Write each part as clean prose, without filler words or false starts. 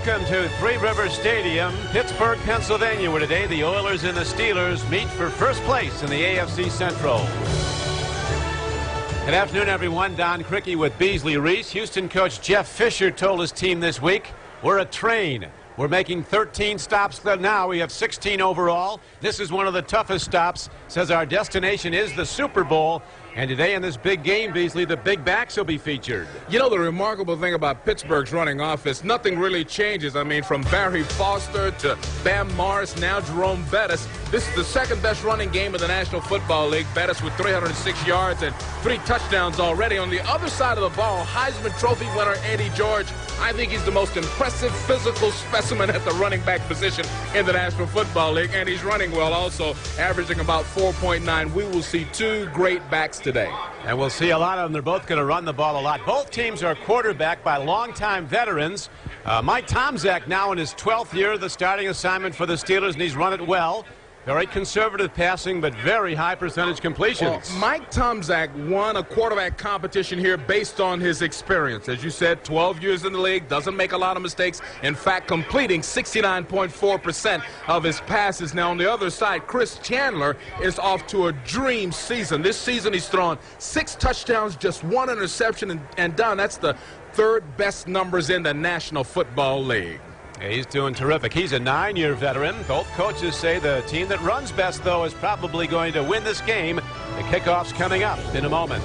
Welcome to Three Rivers Stadium, Pittsburgh, Pennsylvania, where today the Oilers and the Steelers meet for first place in the AFC Central. Good afternoon, everyone. Don Criqui with Beasley Reese. Houston coach Jeff Fisher told his team this week, "We're a train. We're making 13 stops now. We have 16 overall. This is one of the toughest stops. Says our destination is the Super Bowl. And today in this big game, Beasley, the big backs will be featured." You know, the remarkable thing about Pittsburgh's running offense, nothing really changes. I mean, from Barry Foster to Bam Morris, now Jerome Bettis. This is the second best running game in the National Football League. Bettis with 306 yards and 3 touchdowns already. On the other side of the ball, Heisman Trophy winner Eddie George. I think he's the most impressive physical specimen at the running back position in the National Football League. And he's running well also, averaging about 4.9. We will see 2 great backs today. And we'll see a lot of them. They're both going to run the ball a lot. Both teams are quarterbacked by longtime veterans. Mike Tomczak now in his 12th year of the starting assignment for the Steelers, and he's run it well. Very conservative passing, but very high percentage completions. Well, Mike Tomczak won a quarterback competition here based on his experience. As you said, 12 years in the league, doesn't make a lot of mistakes. In fact, completing 69.4% of his passes. Now, on the other side, Chris Chandler is off to a dream season. This season, he's thrown 6 touchdowns, just 1 interception, and done. That's the 3rd best numbers in the National Football League. Yeah, he's doing terrific. He's a 9-year veteran. Both coaches say the team that runs best, though, is probably going to win this game. The kickoff's coming up in a moment.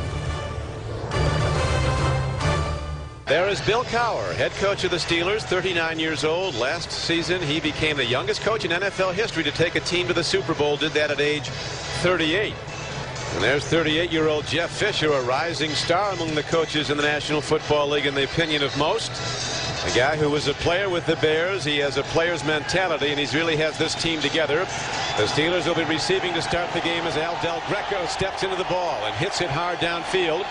There is Bill Cowher, head coach of the Steelers, 39 years old. Last season, he became the youngest coach in NFL history to take a team to the Super Bowl. Did that at age 38. And there's 38-year-old Jeff Fisher, a rising star among the coaches in the National Football League in the opinion of most. A guy who was a player with the Bears. He has a player's mentality, and he really has this team together. The Steelers will be receiving to start the game as Al Del Greco steps into the ball and hits it hard downfield.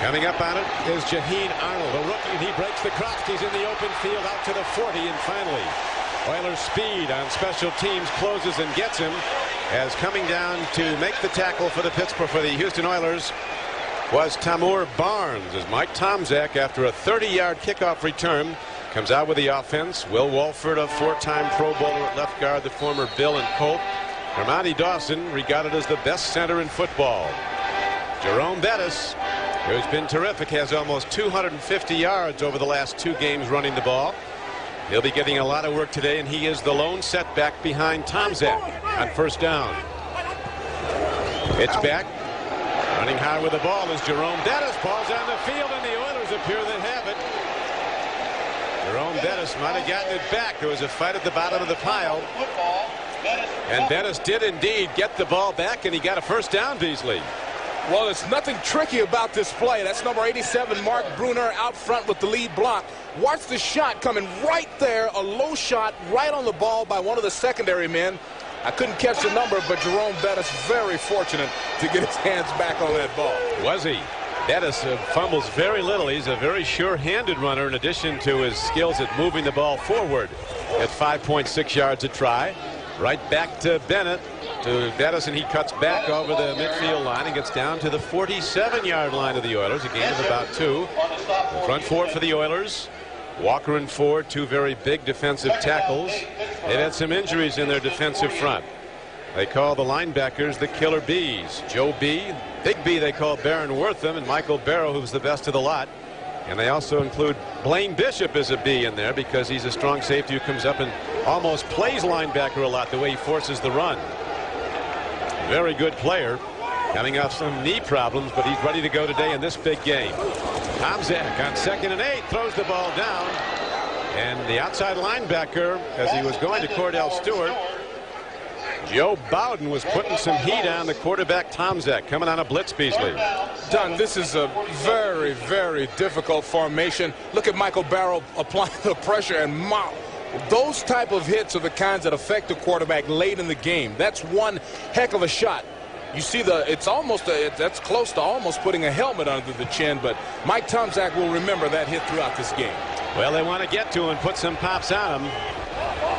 Coming up on it is Jaheen Arnold, a rookie, and he breaks the cross. He's in the open field out to the 40, and finally Oilers' speed on special teams closes and gets him, as coming down to make the tackle for the Houston Oilers was Tamur Barnes, as Mike Tomczak, after a 30-yard kickoff return, comes out with the offense. Will Walford, a 4-time Pro Bowler at left guard, the former Bill and Colt. Hermani Dawson, regarded as the best center in football. Jerome Bettis, who's been terrific, has almost 250 yards over the last 2 games running the ball. He'll be getting a lot of work today, and he is the lone setback behind Tomczak on first down. Pitch back. Running hard with the ball is Jerome Bettis. Ball's on the field, and the Oilers appear to have it. Jerome Bettis might have gotten it back. There was a fight at the bottom of the pile. And Bettis did indeed get the ball back, and he got a first down, Beasley. Well, there's nothing tricky about this play. That's number 87, Mark Bruner, out front with the lead block. Watch the shot coming right there, a low shot right on the ball by one of the secondary men. I couldn't catch the number, but Jerome Bettis very fortunate to get his hands back on that ball. Was he? Bettis fumbles very little. He's a very sure-handed runner in addition to his skills at moving the ball forward at 5.6 yards a try. Right back to Bennett, to Bettis, and he cuts back over the midfield line and gets down to the 47-yard line of the Oilers, a gain of about 2. The front 4 for the Oilers. Walker and Ford, 2 very big defensive tackles. They've had some injuries in their defensive front. They call the linebackers the Killer Bees. Joe B, Big B they call Baron Wortham, and Michael Barrow, who's the best of the lot. And they also include Blaine Bishop as a B in there because he's a strong safety who comes up and almost plays linebacker a lot, the way he forces the run. Very good player, coming off some knee problems, but he's ready to go today in this big game. Tomczak on 2nd and 8 throws the ball down, and the outside linebacker, as he was going to Cordell Stewart, Joe Bowden, was putting some heat on the quarterback Tomczak, coming on a blitz, Beasley. Don, this is a very, very difficult formation. Look at Michael Barrow applying the pressure, and those type of hits are the kinds that affect the quarterback late in the game. That's one heck of a shot. You see it's almost that's close to almost putting a helmet under the chin, but Mike Tomczak will remember that hit throughout this game. Well, they want to get to him and put some pops on him.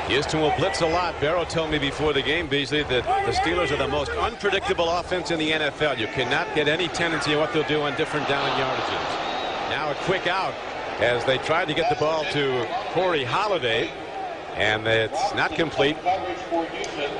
Houston will blitz a lot. Barrow told me before the game, Beasley, that the Steelers are the most unpredictable offense in the NFL. You cannot get any tendency of what they'll do on different down yardages. Now a quick out. as they tried to get the ball to Corey Holiday, and it's not complete.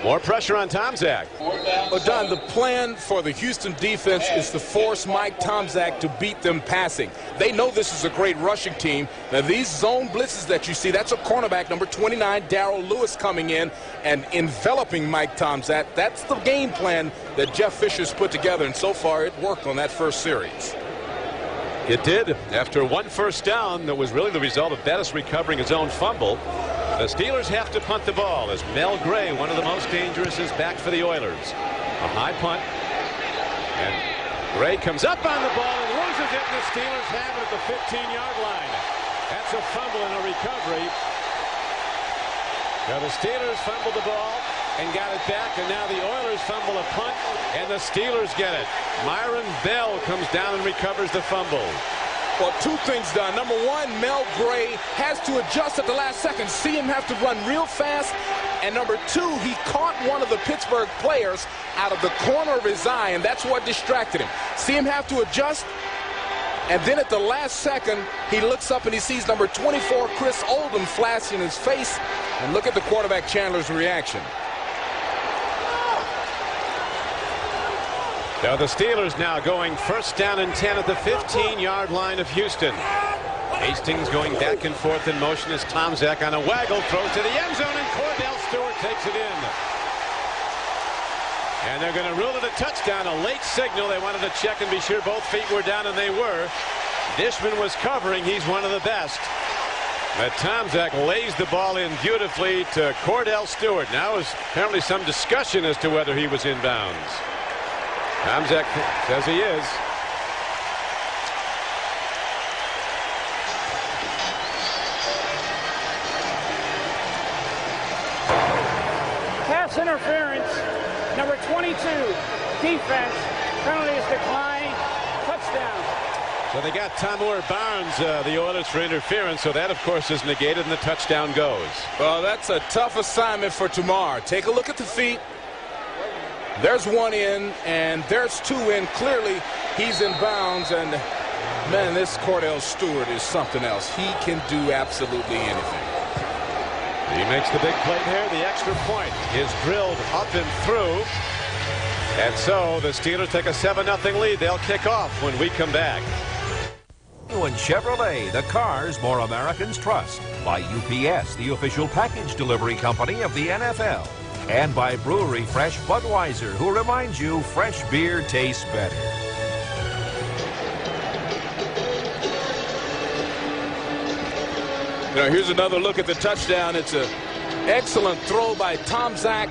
More pressure on Tomczak. Well, Don, the plan for the Houston defense is to force Mike Tomczak to beat them passing. They know this is a great rushing team. Now, these zone blitzes that you see, that's a cornerback, number 29, Darrell Lewis, coming in and enveloping Mike Tomczak. That's the game plan that Jeff Fisher's put together, and so far it worked on that first series. It did. After one first down, that was really the result of Bettis recovering his own fumble. The Steelers have to punt the ball as Mel Gray, one of the most dangerous, is back for the Oilers. A high punt. And Gray comes up on the ball and loses it, and the Steelers have it at the 15-yard line. That's a fumble and a recovery. Now the Steelers fumbled the ball and got it back, and now the Oilers fumble a punt, and the Steelers get it. Myron Bell comes down and recovers the fumble. Well, two things done. Number one, Mel Gray has to adjust at the last second. See him have to run real fast. And number two, he caught one of the Pittsburgh players out of the corner of his eye, and that's what distracted him. See him have to adjust. And then at the last second, he looks up and he sees number 24, Chris Oldham, flash in his face. And look at the quarterback Chandler's reaction. Now the Steelers now going first down and 10 at the 15-yard line of Houston. Hastings going back and forth in motion as Tomczak on a waggle throws to the end zone, and Cordell Stewart takes it in. And they're going to rule it a touchdown, a late signal. They wanted to check and be sure both feet were down, and they were. Dishman was covering. He's one of the best. But Tomczak lays the ball in beautifully to Cordell Stewart. Now is apparently some discussion as to whether he was inbounds. Tomczak says he is. Pass interference, number 22, defense, penalty is declined, touchdown. So they got Tamur Barnes, the Oilers, for interference, so that, of course, is negated, and the touchdown goes. Well, that's a tough assignment for tomorrow. Take a look at the feet. There's one in, and there's two in. Clearly, he's in bounds, and, man, this Cordell Stewart is something else. He can do absolutely anything. He makes the big play here. The extra point is drilled up and through. And so the Steelers take a 7-0 lead. They'll kick off when we come back. And Chevrolet, the cars more Americans trust. By UPS, the official package delivery company of the NFL. And by Brewery Fresh Budweiser, who reminds you fresh beer tastes better. Now here's another look at the touchdown. It's an excellent throw by Tomczak.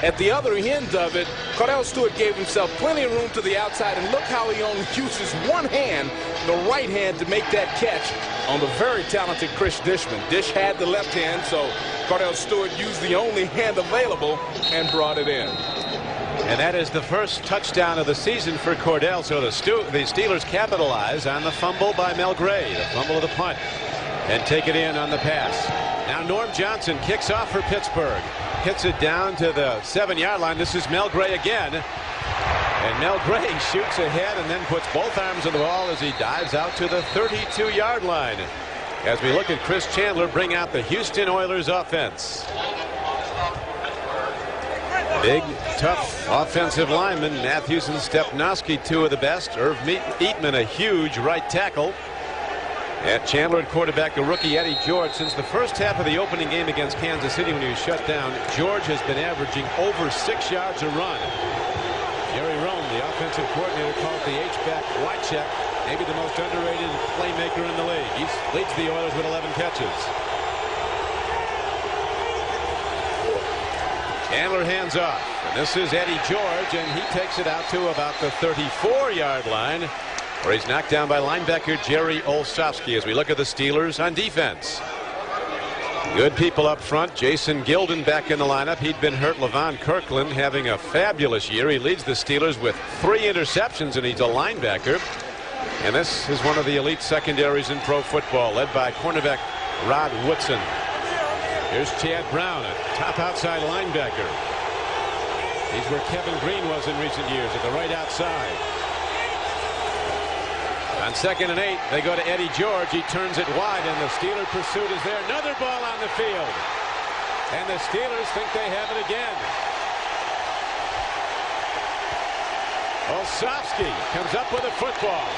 At the other end of it, Cordell Stewart gave himself plenty of room to the outside, and look how he only uses one hand, the right hand, to make that catch on the very talented Chris Dishman. Dish had the left hand, so Cordell Stewart used the only hand available and brought it in. And that is the first touchdown of the season for Cordell. So the Steelers capitalize on the fumble by Mel Gray, the fumble of the punt, and take it in on the pass. Now Norm Johnson kicks off for Pittsburgh. Hits it down to the 7-yard line. This is Mel Gray again. And Mel Gray shoots ahead and then puts both arms on the ball as he dives out to the 32-yard line. As we look at Chris Chandler bring out the Houston Oilers offense. Big, tough offensive lineman. Matthews and Stepnoski, two of the best. Irv Eatman, a huge right tackle. At Chandler at quarterback, the rookie Eddie George. Since the first half of the opening game against Kansas City when he was shut down, George has been averaging over 6 yards a run. Jerry Rome, the offensive coordinator, called the H-back Wycheck maybe the most underrated playmaker in the league. He leads the Oilers with 11 catches. Chandler hands off. And this is Eddie George, and he takes it out to about the 34-yard line, where he's knocked down by linebacker Jerry Olszewski. As we look at the Steelers on defense, good people up front. Jason Gilden back in the lineup. He'd been hurt. Levon Kirkland having a fabulous year. He leads the Steelers with 3 interceptions, and he's a linebacker. And this is one of the elite secondaries in pro football, led by cornerback Rod Woodson. Here's Chad Brown, a top outside linebacker. He's where Kevin Green was in recent years, at the right outside. On 2nd and 8, they go to Eddie George. He turns it wide, and the Steeler pursuit is there. Another ball on the field. And the Steelers think they have it again. Osofsky comes up with a football.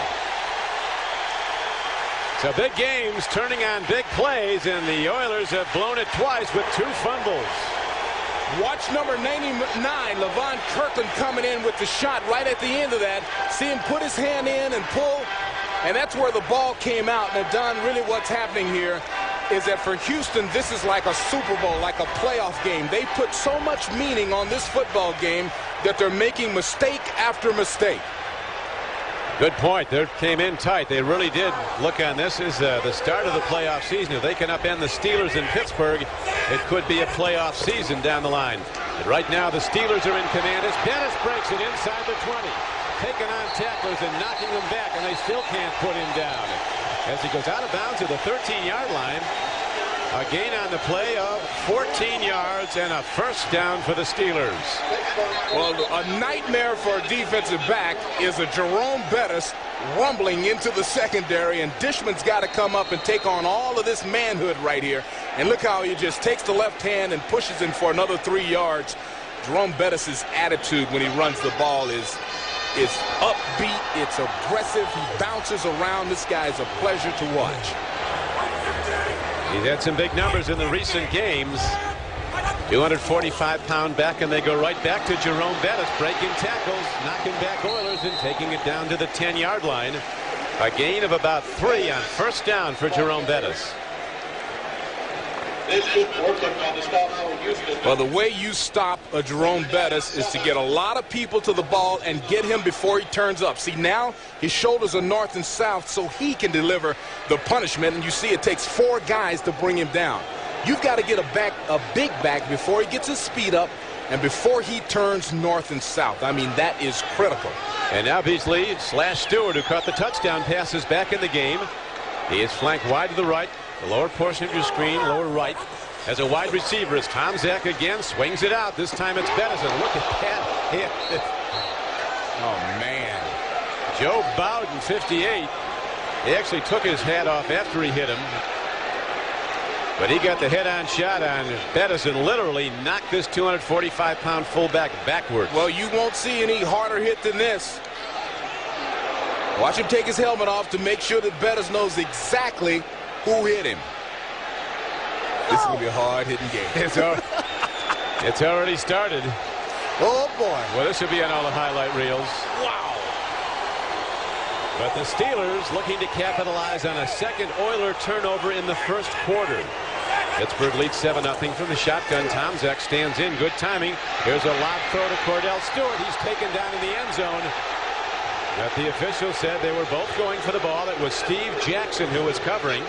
So big games turning on big plays, and the Oilers have blown it twice with 2 fumbles. Watch number 99, Levon Kirkland, coming in with the shot right at the end of that. See him put his hand in and pull, and that's where the ball came out. Now, Don, really what's happening here is that for Houston, this is like a Super Bowl, like a playoff game. They put so much meaning on this football game that they're making mistake after mistake. Good point. They came in tight. They really did look on this as the start of the playoff season. If they can upend the Steelers in Pittsburgh, it could be a playoff season down the line. But right now, the Steelers are in command as Bettis breaks it inside the 20. Taking on tacklers and knocking them back, and they still can't put him down. As he goes out of bounds at the 13-yard line. A gain on the play of 14 yards and a first down for the Steelers. Well, a nightmare for a defensive back is a Jerome Bettis rumbling into the secondary, and Dishman's got to come up and take on all of this manhood right here. And look how he just takes the left hand and pushes him for another 3 yards. Jerome Bettis' attitude when he runs the ball is upbeat, it's aggressive, he bounces around. This guy's a pleasure to watch. He's had some big numbers in the recent games. 245-pound back, and they go right back to Jerome Bettis, breaking tackles, knocking back Oilers, and taking it down to the 10-yard line. A gain of about 3 on first down for Jerome Bettis. Well, the way you stop a Jerome Bettis is to get a lot of people to the ball and get him before he turns up. See, now his shoulders are north and south, so he can deliver the punishment. And you see it takes 4 guys to bring him down. You've got to get a big back before he gets his speed up and before he turns north and south. I mean, that is critical. And now Beasley / Stewart, who caught the touchdown pass, is back in the game. He is flanked wide to the right. The lower portion of your screen, lower right, as a wide receiver as Tom Zach again swings it out. This time it's Bettis. Look at that hit. Oh, man. Joe Bowden, 58. He actually took his hat off after he hit him. But he got the head-on shot on Bettis and literally knocked this 245-pound fullback backwards. Well, you won't see any harder hit than this. Watch him take his helmet off to make sure that Bettis knows exactly who hit him. This is going to be a hard-hitting game. It's already started. Oh, boy. Well, this should be on all the highlight reels. Wow. But the Steelers looking to capitalize on a second Oiler turnover in the first quarter. Pittsburgh leads 7-0 from the shotgun. Tom Zach stands in. Good timing. Here's a lob throw to Cordell Stewart. He's taken down in the end zone. But the official said they were both going for the ball. It was Steve Jackson who was covering.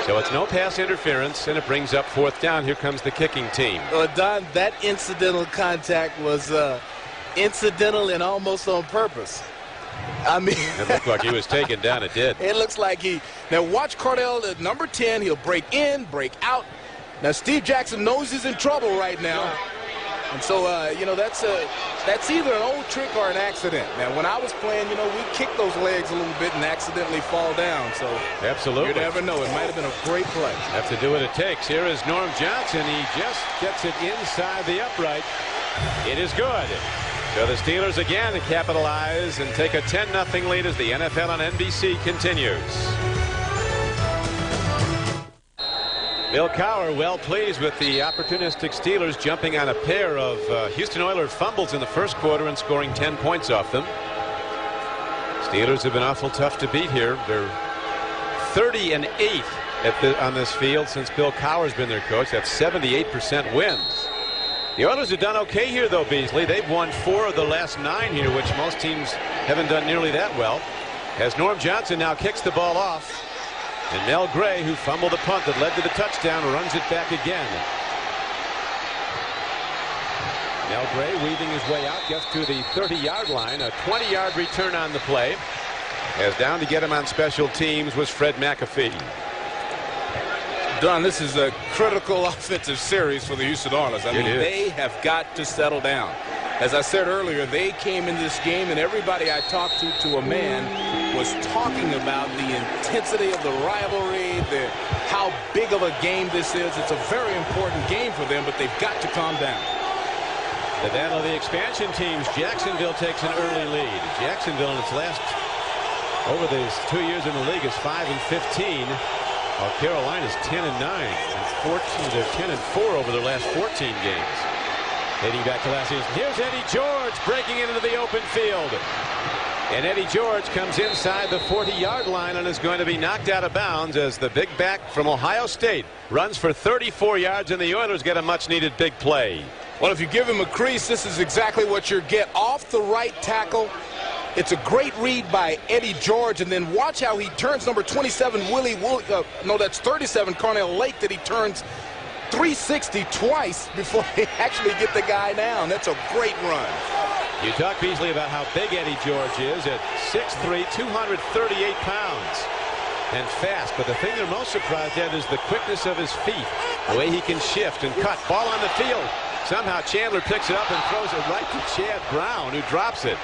So it's no pass interference, and it brings up 4th down. Here comes the kicking team. Well, Don, that incidental contact was incidental and almost on purpose. I mean, it looked like he was taken down. It did. It looks like he. Now watch Cordell at number 10. He'll break in, break out. Now Steve Jackson knows he's in trouble right now. And so, you know, that's either an old trick or an accident. Now, when I was playing, you know, we kick those legs a little bit and accidentally fall down. So, absolutely, you never know. It might have been a great play. Have to do what it takes. Here is Norm Johnson. He just gets it inside the upright. It is good. So the Steelers again capitalize and take a 10-0 lead as the NFL on NBC continues. Bill Cowher well pleased with the opportunistic Steelers jumping on a pair of Houston Oilers fumbles in the first quarter and scoring 10 points off them. Steelers have been awful tough to beat here. They're 30-8 on this field since Bill Cowher's been their coach. That's 78% wins. The Oilers have done okay here, though, Beasley. They've won 4 of the last 9 here, which most teams haven't done nearly that well. As Norm Johnson now kicks the ball off. And Mel Gray, who fumbled the punt that led to the touchdown, runs it back again. Mel Gray weaving his way out, gets to the 30-yard line. A 20-yard return on the play. As down to get him on special teams was Fred McAfee. Don, this is a critical offensive series for the Houston Oilers. I mean, they have got to settle down. As I said earlier, they came into this game, and everybody I talked to a man, was talking about the intensity of the rivalry, how big of a game this is. It's a very important game for them, but they've got to calm down. The battle of the expansion teams. Jacksonville takes an early lead. Jacksonville in its last, over these 2 years in the league, is 5-15. While Carolina's 10-9 and 14. They're 10-4 over their last 14 games. Dating back to last season. Here's Eddie George breaking into the open field. And Eddie George comes inside the 40-yard line and is going to be knocked out of bounds as the big back from Ohio State runs for 34 yards, and the Oilers get a much-needed big play. Well, if you give him a crease, this is exactly what you get. Off the right tackle. It's a great read by Eddie George, and then watch how he turns number 27, that's 37, Carnell Lake, that he turns 360 twice before they actually get the guy down. That's a great run. You talk, Beasley, about how big Eddie George is at 6'3", 238 pounds, and fast. But the thing they're most surprised at is the quickness of his feet, the way he can shift and cut. Ball on the field. Somehow Chandler picks it up and throws it right to Chad Brown, who drops it.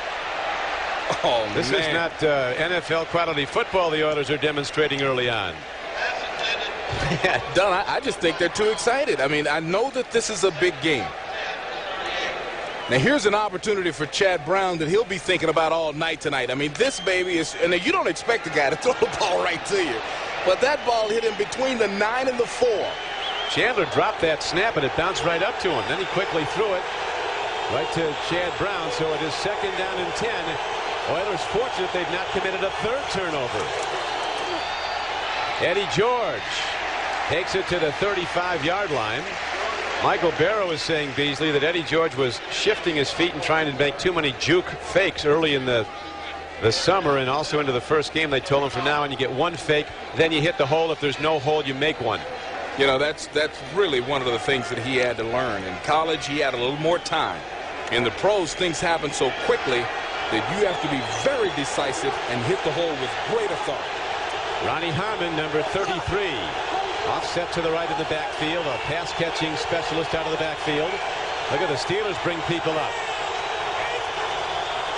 Oh, this is not NFL quality football the Oilers are demonstrating early on. Don, I just think they're too excited. I mean, I know that this is a big game. Now, here's an opportunity for Chad Brown that he'll be thinking about all night tonight. I mean, this baby is, and you don't expect the guy to throw the ball right to you. But that ball hit him between the 9 and the 4. Chandler dropped that snap, and it bounced right up to him. Then he quickly threw it right to Chad Brown, so it is 2nd down and 10. Oilers fortunate they've not committed a third turnover. Eddie George takes it to the 35-yard line. Michael Barrow is saying, Beasley, that Eddie George was shifting his feet and trying to make too many juke fakes early in the summer and also into the first game. They told him from now on you get one fake, then you hit the hole. If there's no hole, you make one. You know, that's really one of the things that he had to learn. In college, he had a little more time. In the pros, things happen so quickly that you have to be very decisive and hit the hole with great authority. Ronnie Harmon, number 33. Offset to the right in the backfield. A pass-catching specialist out of the backfield. Look at the Steelers bring people up.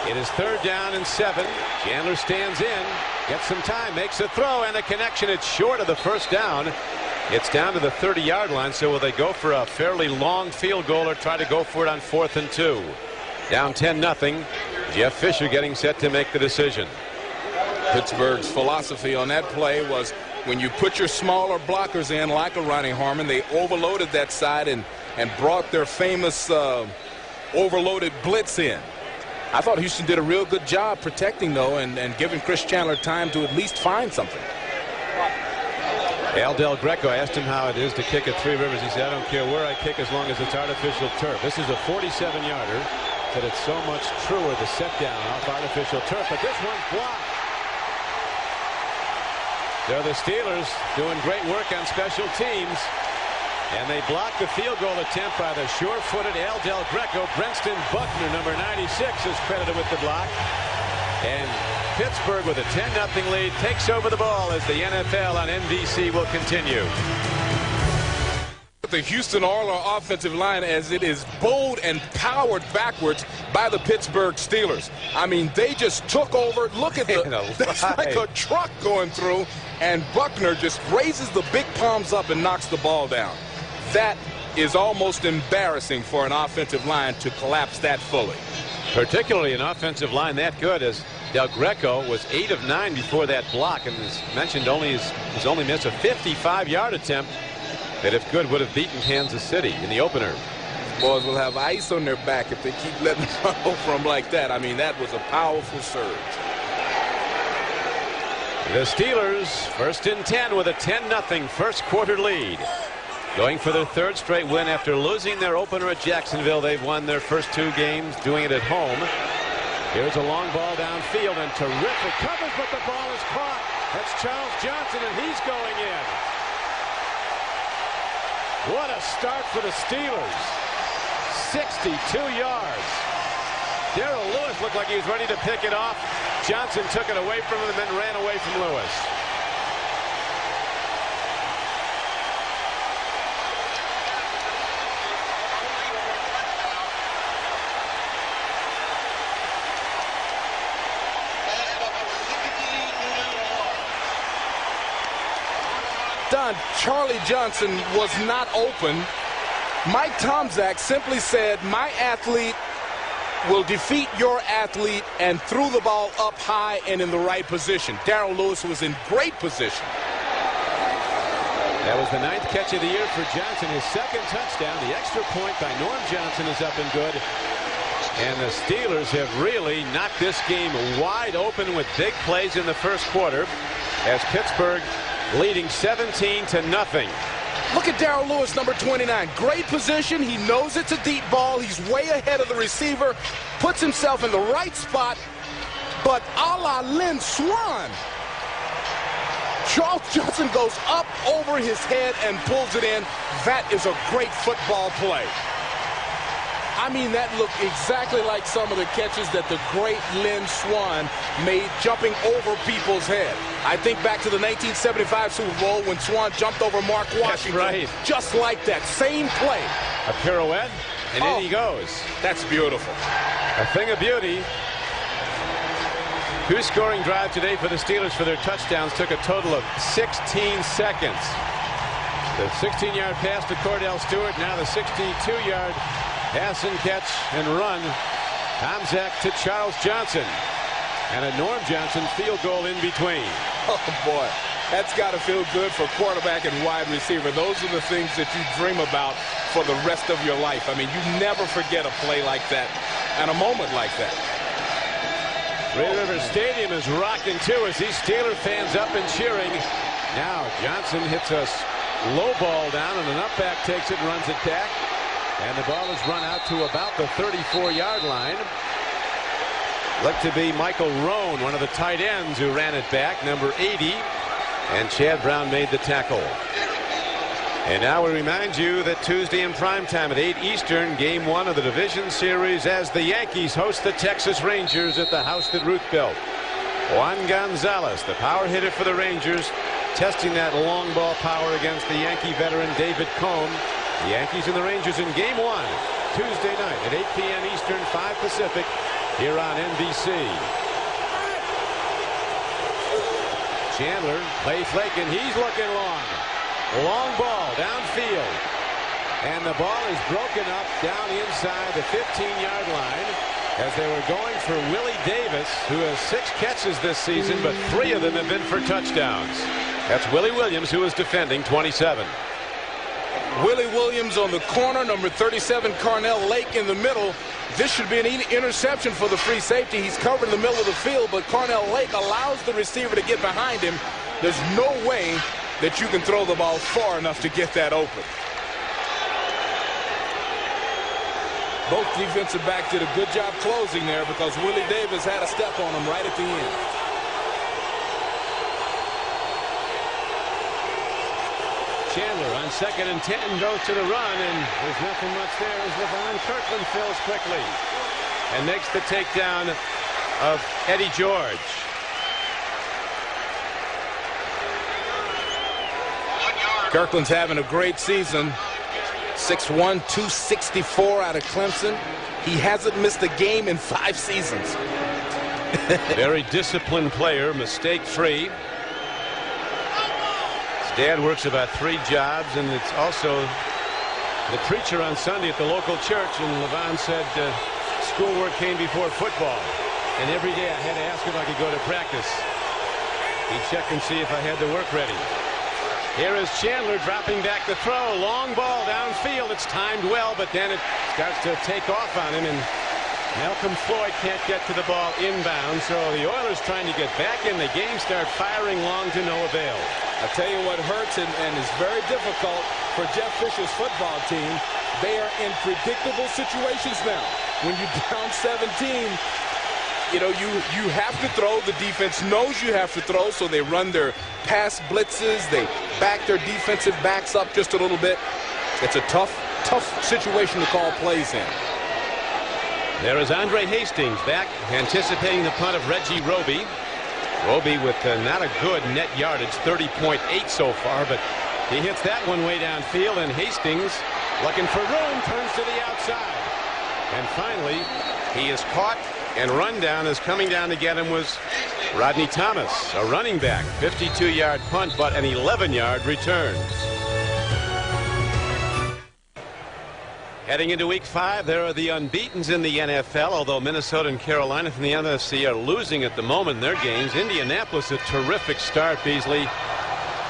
It is 3rd down and 7. Chandler stands in. Gets some time. Makes a throw. And a connection. It's short of the first down. It's down to the 30-yard line. So will they go for a fairly long field goal or try to go for it on 4th and 2? Down 10-0. Jeff Fisher getting set to make the decision. Pittsburgh's philosophy on that play was when you put your smaller blockers in like a Ronnie Harmon, they overloaded that side and brought their famous overloaded blitz in. I thought Houston did a real good job protecting, though, and giving Chris Chandler time to at least find something. Al Del Greco asked him how it is to kick at Three Rivers. He said, I don't care where I kick as long as it's artificial turf. This is a 47-yarder, but it's so much truer the set down off artificial turf. But this one's blocked. So the Steelers doing great work on special teams. And they block the field goal attempt by the sure-footed Al Del Greco. Brenston Buckner, number 96, is credited with the block. And Pittsburgh, with a 10-0 lead, takes over the ball as the NFL on NBC will continue. The Houston Oilers offensive line as it is bowled and powered backwards by the Pittsburgh Steelers. I mean, they just took over. Look at that's like a truck going through, and Buckner just raises the big palms up and knocks the ball down. That is almost embarrassing for an offensive line to collapse that fully. Particularly an offensive line that good, as Del Greco was 8 of 9 before that block, and as mentioned, he's only missed a 55-yard attempt that, if good, would have beaten Kansas City in the opener. Boys will have ice on their back if they keep letting them run over them like that. I mean, that was a powerful surge. The Steelers, 1st and 10 with a 10-0 first quarter lead. Going for their 3rd straight win after losing their opener at Jacksonville. They've won their first 2 games, doing it at home. Here's a long ball downfield and terrific coverage, but the ball is caught. That's Charles Johnson, and he's going in. What a start for the Steelers. 62 yards. Darrell Lewis looked like he was ready to pick it off. Johnson took it away from him and then ran away from Lewis. John, Charlie Johnson was not open. Mike Tomczak simply said, my athlete will defeat your athlete, and threw the ball up high and in the right position. Darrell Lewis was in great position. That was the 9th catch of the year for Johnson, his 2nd touchdown. The extra point by Norm Johnson is up and good. And the Steelers have really knocked this game wide open with big plays in the first quarter, as Pittsburgh leading 17-0. Look at Darrell Lewis, number 29. Great position. He knows it's a deep ball. He's way ahead of the receiver, puts himself in the right spot, but a la Lynn Swann. Charles Johnson goes up over his head and pulls it in. That is a great football play. I mean, that looked exactly like some of the catches that the great Lynn Swann made jumping over people's head. I think back to the 1975 Super Bowl when Swann jumped over Mark Washington. That's right. Just like that. Same play. A pirouette, and in he goes. That's beautiful. A thing of beauty. 2 scoring drive today for the Steelers for their touchdowns took a total of 16 seconds. The 16-yard pass to Cordell Stewart, now the 62-yard pass and catch and run. Tomczak to Charles Johnson, and a Norm Johnson field goal in between. Oh, boy. That's got to feel good for quarterback and wide receiver. Those are the things that you dream about for the rest of your life. I mean, you never forget a play like that and a moment like that. Red River Stadium is rocking too as these Steeler fans up and cheering. Now Johnson hits a low ball down, and an up back takes it and runs it back. And the ball is run out to about the 34-yard line. Looked to be Michael Roan, one of the tight ends, who ran it back, number 80. And Chad Brown made the tackle. And now we remind you that Tuesday in primetime at 8 Eastern, Game 1 of the Division Series, as the Yankees host the Texas Rangers at the house that Ruth built. Juan Gonzalez, the power hitter for the Rangers, testing that long ball power against the Yankee veteran David Cone. The Yankees and the Rangers in Game 1, Tuesday night at 8 p.m. Eastern, 5 Pacific, here on NBC. Chandler, play flaking, he's looking long. Long ball downfield, and the ball is broken up down inside the 15-yard line as they were going for Willie Davis, who has 6 catches this season, but 3 of them have been for touchdowns. That's Willie Williams, who is defending 27. Willie Williams on the corner, number 37, Carnell Lake in the middle. This should be an interception for the free safety. He's covered in the middle of the field, but Carnell Lake allows the receiver to get behind him. There's no way that you can throw the ball far enough to get that open. Both defensive backs did a good job closing there because Willie Davis had a step on him right at the end. Chandler on 2nd and 10 goes to the run, and there's nothing much there as Levon Kirkland fills quickly and makes the takedown of Eddie George. Kirkland's having a great season. 6'1", 264 out of Clemson. He hasn't missed a game in 5 seasons. Very disciplined player, mistake-free. His dad works about 3 jobs, and it's also the preacher on Sunday at the local church. And Levon said schoolwork came before football, and every day I had to ask if I could go to practice. He'd check and see if I had the work ready. Here is Chandler dropping back the throw. Long ball downfield. It's timed well, but then it starts to take off on him, and Malcolm Floyd can't get to the ball inbound. So the Oilers, trying to get back in the game, start firing long to no avail. I'll tell you what hurts and is very difficult for Jeff Fisher's football team. They are in predictable situations now. When you're down 17, you know, you have to throw. The defense knows you have to throw, so they run their pass blitzes. They back their defensive backs up just a little bit. It's a tough situation to call plays in. There is Andre Hastings back, anticipating the punt of Reggie Roby. Roby with not a good net yardage, 30.8 so far, but he hits that one way downfield, and Hastings, looking for room, turns to the outside. And finally, he is caught And rundown is coming down to get him was Rodney Thomas, a running back. 52-yard punt, but an 11-yard return. Heading into week 5, there are the unbeatens in the NFL, although Minnesota and Carolina from the NFC are losing at the moment in their games. Indianapolis, a terrific start, Beasley.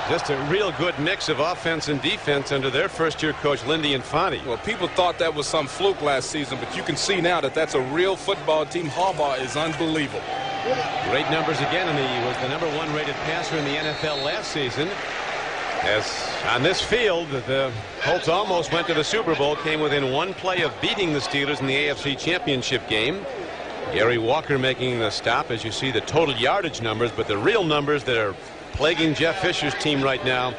Just a real good mix of offense and defense under their first-year coach, Lindy Infante. Well, people thought that was some fluke last season, but you can see now that that's a real football team. Harbaugh is unbelievable. Great numbers again, and he was the #1 rated passer in the NFL last season. As on this field, the Colts almost went to the Super Bowl, came within 1 play of beating the Steelers in the AFC Championship game. Gary Walker making the stop as you see the total yardage numbers, but the real numbers that are plaguing Jeff Fisher's team right now,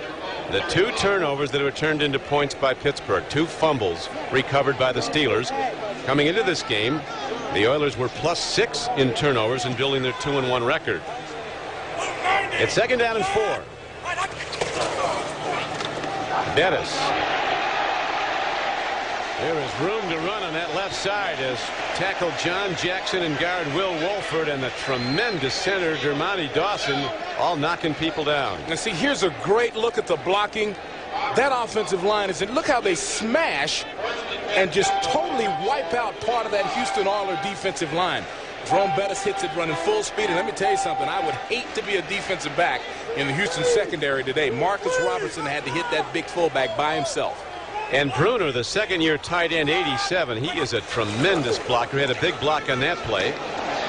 the 2 turnovers that were turned into points by Pittsburgh, 2 fumbles recovered by the Steelers. Coming into this game, the Oilers were +6 in turnovers and building their 2-1 record. It's 2nd down and 4. Bettis. There is room to run on that left side as tackle John Jackson and guard Will Wolford and the tremendous center Dermontti Dawson all knocking people down. Now see, here's a great look at the blocking. That offensive line is, and look how they smash and just totally wipe out part of that Houston Oilers defensive line. Jerome Bettis hits it running full speed, and let me tell you something, I would hate to be a defensive back in the Houston secondary today. Marcus Robertson had to hit that big fullback by himself. And Bruner, the 2nd-year tight end, 87, he is a tremendous blocker. He had a big block on that play.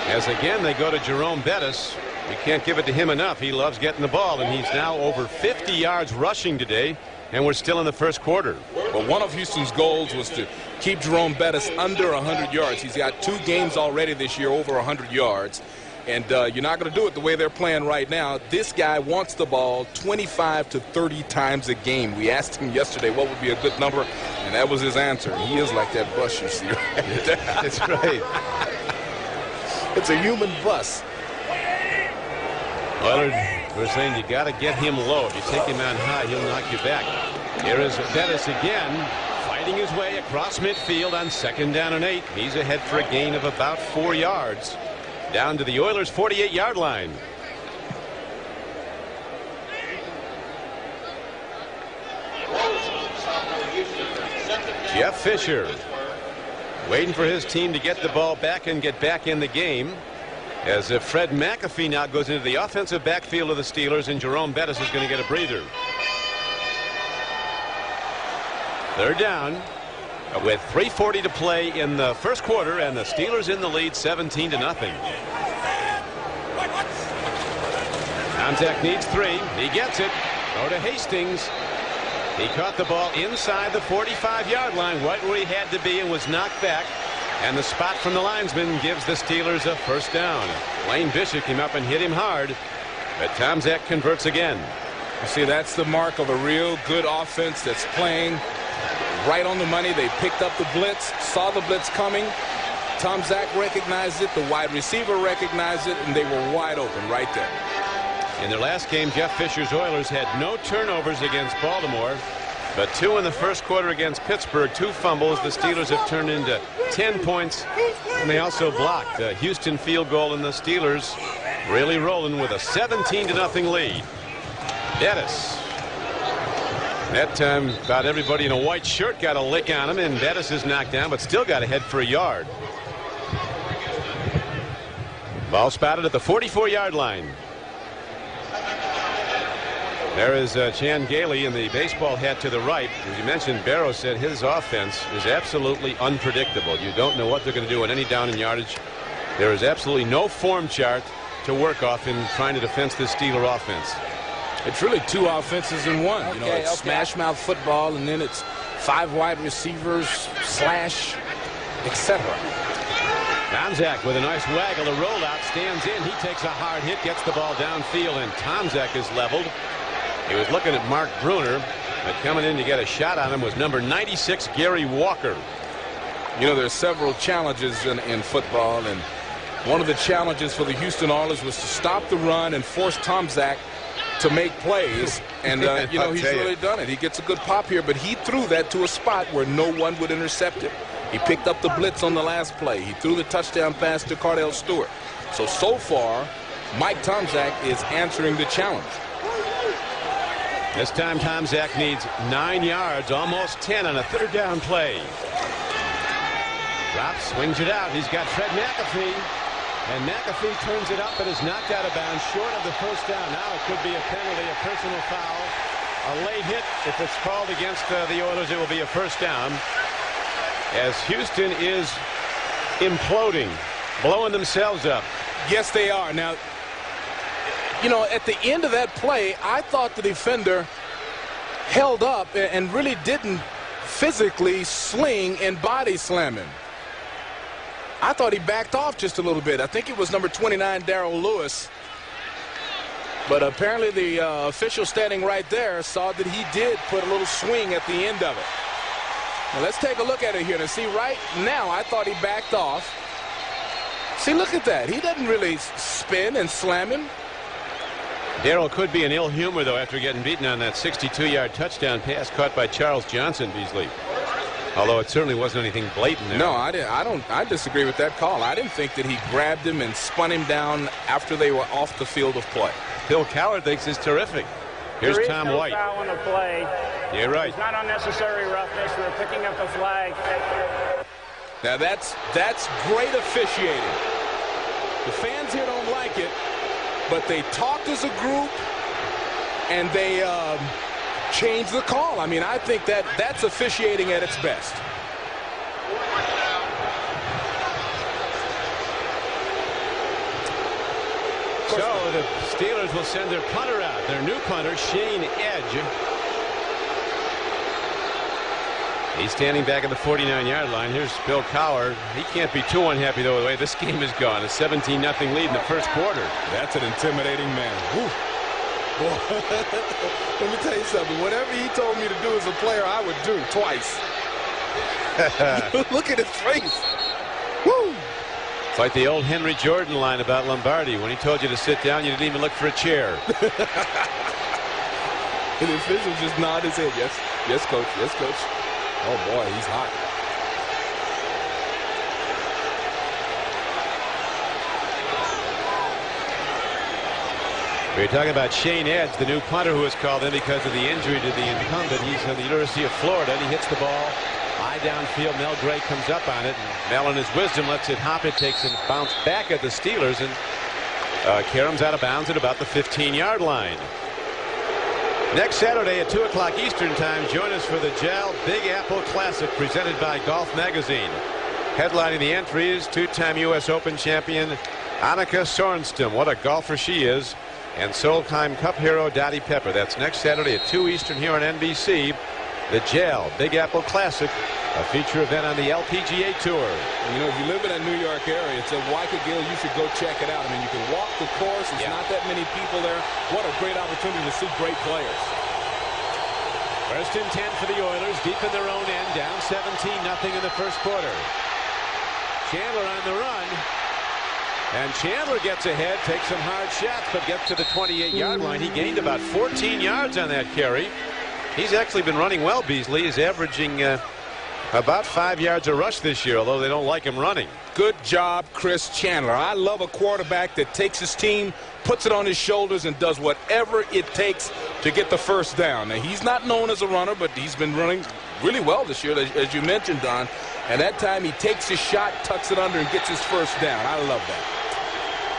As again they go to Jerome Bettis. You can't give it to him enough. He loves getting the ball, and he's now over 50 yards rushing today, and we're still in the first quarter. Well, one of Houston's goals was to keep Jerome Bettis under 100 yards. He's got 2 games already this year over 100 yards. And you're not going to do it the way they're playing right now. This guy wants the ball 25 to 30 times a game. We asked him yesterday what would be a good number, and that was his answer. He is like that bus you see right there. That's right. It's a human bus. Oilers were saying you got to get him low. If you take him on high, he'll knock you back. Here is Bettis again, fighting his way across midfield on 2nd down and 8. He's ahead for a gain of about 4 yards. Down to the Oilers' 48-yard line. Jeff Fisher waiting for his team to get the ball back and get back in the game. As if Fred McAfee now goes into the offensive backfield of the Steelers, and Jerome Bettis is going to get a breather. 3rd down with 3:40 to play in the first quarter, and the Steelers in the lead 17-0. Tomczak needs 3. He gets it. Go to Hastings. He caught the ball inside the 45-yard line, right where he had to be, and was knocked back. And the spot from the linesman gives the Steelers a 1st down. Lane Bishop came up and hit him hard, but Tomczak converts again. You see, that's the mark of a real good offense that's playing right on the money. They picked up the blitz, saw the blitz coming. Tomczak recognized it, the wide receiver recognized it, and they were wide open right there. In their last game, Jeff Fisher's Oilers had no turnovers against Baltimore, but 2 in the first quarter against Pittsburgh, 2 fumbles. The Steelers have turned into 10 points, and they also blocked a Houston field goal, and the Steelers really rolling with a 17-0 lead. Bettis. That time, about everybody in a white shirt got a lick on him, and Bettis is knocked down, but still got ahead for a yard. Ball spotted at the 44-yard line. There is Chan Gailey in the baseball hat to the right. As you mentioned, Barrow said his offense is absolutely unpredictable. You don't know what they're going to do at any down and yardage. There is absolutely no form chart to work off in trying to defend this Steeler offense. It's really 2 offenses in one. You know, it's smash mouth football, and then it's 5 wide receivers, slash, etc. Tomczak with a nice waggle, a rollout, stands in. He takes a hard hit, gets the ball downfield, and Tomczak is leveled. He was looking at Mark Bruner, but coming in to get a shot on him was number 96, Gary Walker. You know, there's several challenges in football, and one of the challenges for the Houston Oilers was to stop the run and force Tomczak to make plays, and you know, he's really done it. He gets a good pop here, but he threw that to a spot where no one would intercept him. He picked up the blitz on the last play. He threw the touchdown pass to Cardell Stewart. So far, Mike Tomczak is answering the challenge. This time Tomczak needs 9 yards, almost 10 on a third down play. Drops, swings it out. He's got Fred McAfee. And McAfee turns it up but is knocked out of bounds short of the first down. Now it could be a penalty, a personal foul. A late hit. If it's called against the Oilers, it will be a first down. As Houston is imploding, blowing themselves up. Yes, they are. Now, you know, at the end of that play, I thought the defender held up and really didn't physically sling and body slam him. I thought he backed off just a little bit. I think it was number 29, Darrell Lewis. But apparently the official standing right there saw that he did put a little swing at the end of it. Now let's take a look at it here to see. Right now, I thought he backed off. See, look at that. He doesn't really spin and slam him. Darrell could be in ill humor, though, after getting beaten on that 62-yard touchdown pass caught by Charles Johnson, Beasley. Although it certainly wasn't anything blatant there. No, I disagree with that call. I didn't think that he grabbed him and spun him down after they were off the field of play. Bill Cowher thinks it's terrific. Here's Tom White. There is no foul on the play. You're right. It's not unnecessary roughness. We're picking up the flag. Now that's great officiating. The fans here don't like it, but they talked as a group and they changed the call. I mean, I think that's officiating at its best. So the Steelers will send their punter out. Their new punter, Shane Edge. He's standing back at the 49-yard line. Here's Bill Cowher. He can't be too unhappy, though, with the way this game has gone. A 17-0 lead in the first quarter. That's an intimidating man. Whew. Boy, let me tell you something. Whatever he told me to do as a player, I would do twice. Look at his face. Woo. It's like the old Henry Jordan line about Lombardi. When he told you to sit down, you didn't even look for a chair. And the official just nod his head. Yes, yes, coach. Yes, coach. Oh, boy, he's hot. We're talking about Shane Edge, the new punter who was called in because of the injury to the incumbent. He's at the University of Florida, and he hits the ball high downfield. Mel Gray comes up on it. And Mel, in his wisdom, lets it hop. It takes and bounce back at the Steelers, and Karam's out of bounds at about the 15-yard line. Next Saturday at 2 o'clock Eastern Time, join us for the JAL Big Apple Classic presented by Golf Magazine. Headlining the entry is two-time U.S. Open champion Annika Sorenstam. What a golfer she is. And Solheim Cup hero Dottie Pepper. That's next Saturday at 2 Eastern here on NBC. The JAL Big Apple Classic, a feature event on the LPGA Tour. And you know, if you live in a New York area, it's a Waikagill, you should go check it out. I mean, you can walk the course. It's not that many people there. What a great opportunity to see great players. First and 10 for the Oilers, deep in their own end, down 17-0 in the first quarter. Chandler on the run. And Chandler gets ahead, takes some hard shots, but gets to the 28-yard line. He gained about 14 yards on that carry. He's actually been running well, Beasley. He's averaging about 5 yards a rush this year, although they don't like him running. Good job, Chris Chandler. I love a quarterback that takes his team, puts it on his shoulders, and does whatever it takes to get the first down. Now, he's not known as a runner, but he's been running really well this year, as you mentioned, Don. And that time he takes his shot, tucks it under, and gets his first down. I love that.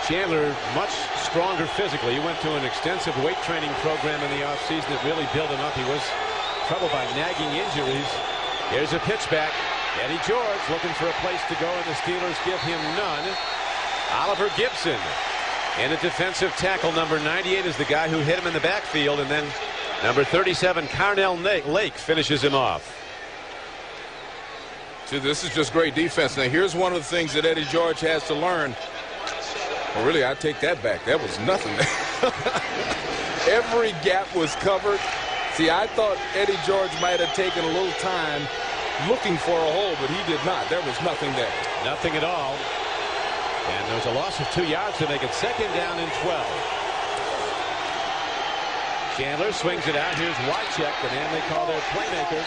Chandler much stronger physically. He went to an extensive weight training program in the offseason that really built him up. He was troubled by nagging injuries. Here's a pitch back. Eddie George looking for a place to go, and the Steelers give him none. Oliver Gibson in a defensive tackle. Number 98 is the guy who hit him in the backfield, and then number 37, Carnell Lake, finishes him off. See, this is just great defense. Now, here's one of the things that Eddie George has to learn. Well, really, I take that back. That was nothing. Every gap was covered. See, I thought Eddie George might have taken a little time looking for a hole, but he did not. There was nothing there. Nothing at all. And there's a loss of 2 yards to make it second down and 12. Chandler swings it out. Here's Wycheck, the man they call their playmaker.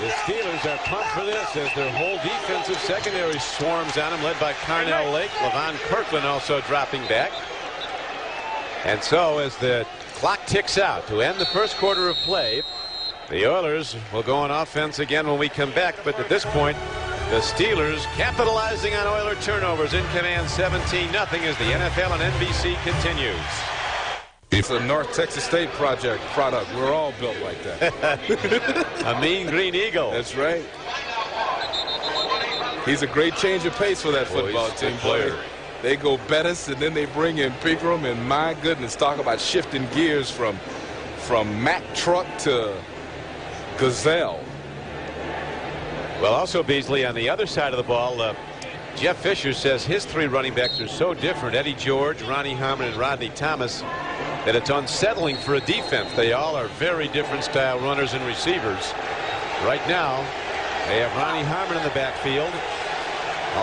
The Steelers are pumped for this as their whole defensive secondary swarms on them, led by Carnell Lake. Levon Kirkland also dropping back. And so as the clock ticks out to end the first quarter of play, the Oilers will go on offense again when we come back. But at this point, the Steelers capitalizing on Oiler turnovers in command 17-0 as the NFL and NBC continues. It's a North Texas State product. We're all built like that. A mean green eagle. That's right. He's a great change of pace for that football he's a team. player. They go Bettis, and then they bring in Pigram, and my goodness, talk about shifting gears from Mack truck to Gazelle. Well, also, Beasley, on the other side of the ball, Jeff Fisher says his three running backs are so different, Eddie George, Ronnie Harmon, and Rodney Thomas, that it's unsettling for a defense. They all are very different style runners and receivers. Right now, they have Ronnie Harmon in the backfield,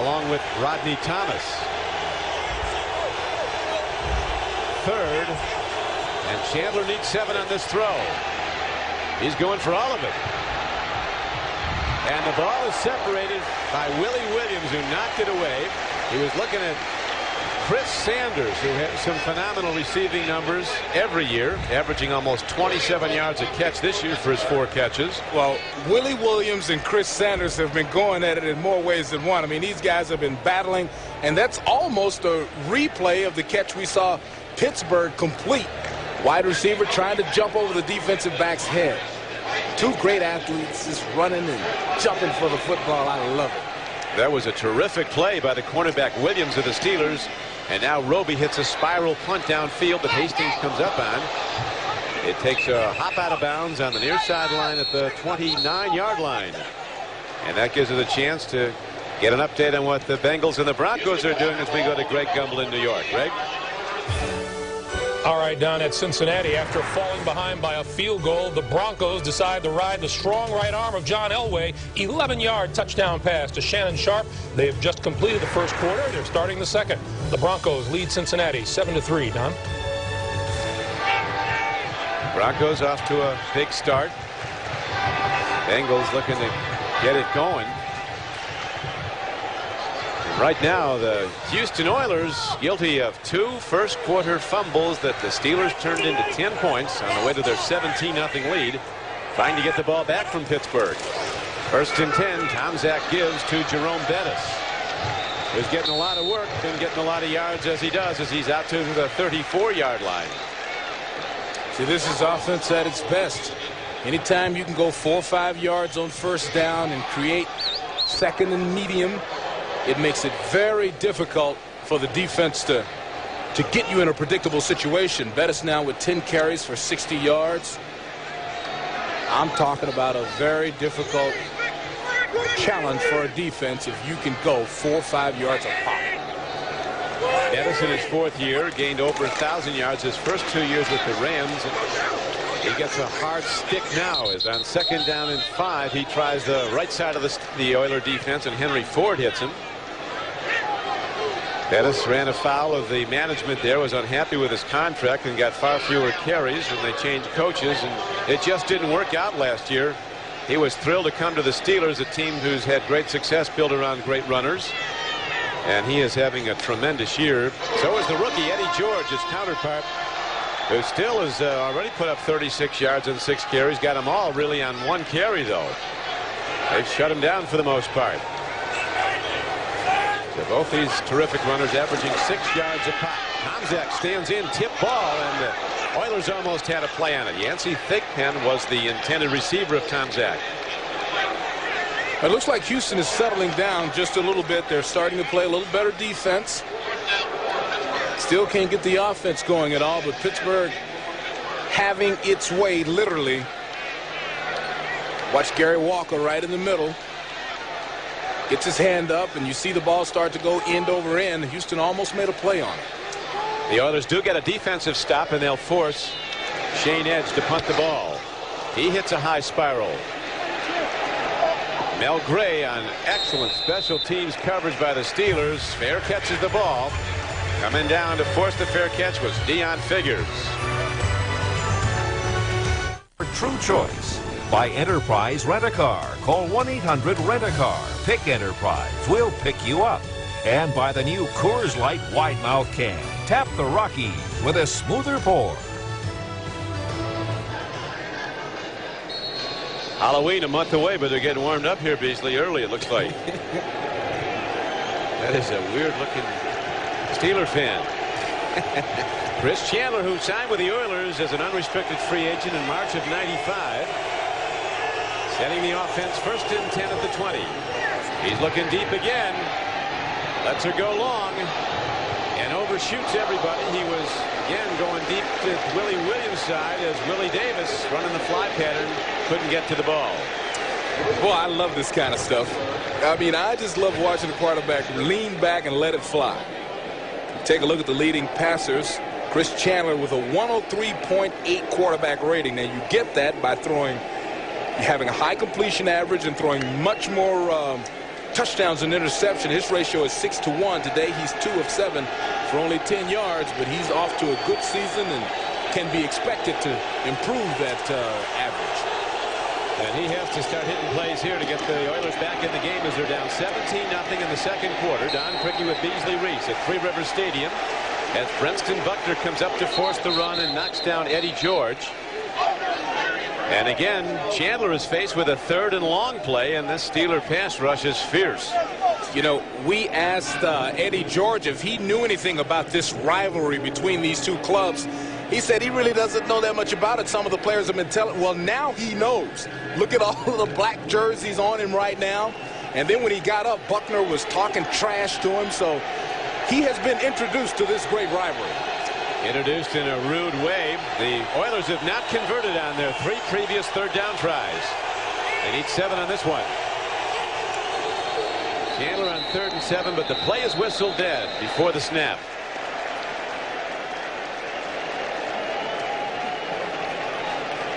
along with Rodney Thomas. Third, and Chandler needs 7 on this throw. He's going for all of it. And the ball is separated by Willie Williams, who knocked it away. He was looking at Chris Sanders, who has some phenomenal receiving numbers every year, averaging almost 27 yards a catch this year for his 4 catches. Well, Willie Williams and Chris Sanders have been going at it in more ways than one. I mean, these guys have been battling, and that's almost a replay of the catch we saw Pittsburgh complete. Wide receiver trying to jump over the defensive back's head. 2 great athletes just running and jumping for the football. I love it. That was a terrific play by the cornerback Williams of the Steelers. And now Roby hits a spiral punt downfield that Hastings comes up on. It takes a hop out of bounds on the near sideline at the 29-yard line. And that gives us a chance to get an update on what the Bengals and the Broncos are doing as we go to Greg Gumbel in New York. Greg? All right, down at Cincinnati, after falling behind by a field goal, the Broncos decide to ride the strong right arm of John Elway. 11-yard touchdown pass to Shannon Sharp. They have just completed the first quarter. They're starting the second. The Broncos lead Cincinnati 7-3. Don? Broncos off to a big start. Bengals looking to get it going. Right now, the Houston Oilers guilty of 2 first-quarter fumbles that the Steelers turned into 10 points on the way to their 17-0 lead, trying to get the ball back from Pittsburgh. First and 10, Tomczak gives to Jerome Bettis, who's getting a lot of work and getting a lot of yards as he does, as he's out to the 34-yard line. See, this is offense at its best. Anytime you can go 4 or 5 yards on first down and create second and medium, it makes it very difficult for the defense to get you in a predictable situation. Bettis now with 10 carries for 60 yards. I'm talking about a very difficult challenge for a defense if you can go 4 or 5 yards a pop. Bettis in his 4th year gained over 1,000 yards his first 2 years with the Rams. He gets a hard stick now as on 2nd down and 5 he tries the right side of the Oiler defense, and Henry Ford hits him. Bettis ran afoul of the management there, was unhappy with his contract and got far fewer carries when they changed coaches, and it just didn't work out last year. He was thrilled to come to the Steelers, a team who's had great success built around great runners, and he is having a tremendous year. So is the rookie Eddie George, his counterpart, who still has already put up 36 yards and 6 carries. Got them all really on 1 carry, though. They've shut him down for the most part. So both these terrific runners averaging 6 yards a pop. Tomczak stands in, tip ball, and the Oilers almost had a play on it. Yancey Thigpen was the intended receiver of Tomczak. It looks like Houston is settling down just a little bit. They're starting to play a little better defense. Still can't get the offense going at all, but Pittsburgh having its way, literally. Watch Gary Walker right in the middle. Gets his hand up, and you see the ball start to go end over end. Houston almost made a play on it. The Oilers do get a defensive stop, and they'll force Shane Edge to punt the ball. He hits a high spiral. Mel Gray on excellent special teams coverage by the Steelers. Fair catches the ball. Coming down to force the fair catch was Deion Figures. For True Choice, by Enterprise Rent-A-Car. Call 1-800-RENT-A-CAR. Pick Enterprise. We'll pick you up. And by the new Coors Light Wide Mouth Can. Tap the Rockies with a smoother pour. Halloween a month away, but they're getting warmed up here, Beasley, early, it looks like. That is a weird-looking Steeler fan. Chris Chandler, who signed with the Oilers as an unrestricted free agent in March of '95. Setting the offense first and 10 at the 20. He's looking deep again. Lets her go long. And overshoots everybody. He was, again, going deep to Willie Williams' side as Willie Davis, running the fly pattern, couldn't get to the ball. Boy, I love this kind of stuff. I mean, I just love watching the quarterback lean back and let it fly. Take a look at the leading passers. Chris Chandler with a 103.8 quarterback rating. Now, you get that by having a high completion average and throwing much more touchdowns and interception. His ratio is 6-to-1. Today, he's 2 of 7 for only 10 yards, but he's off to a good season and can be expected to improve that average. And he has to start hitting plays here to get the Oilers back in the game as they're down 17-0 in the second quarter. Don Criqui with Beasley Reese at Three Rivers Stadium as Brenston Buckner comes up to force the run and knocks down Eddie George. And again, Chandler is faced with a 3rd and long play, and this Steeler pass rush is fierce. You know, we asked Eddie George if he knew anything about this rivalry between these two clubs. He said he really doesn't know that much about it. Some of the players have been telling. Well, now he knows. Look at all of the black jerseys on him right now. And then when he got up, Buckner was talking trash to him. So he has been introduced to this great rivalry. Introduced in a rude way. The Oilers have not converted on their 3 previous 3rd down tries. They need 7 on this one. Chandler on 3rd and 7, but the play is whistled dead before the snap.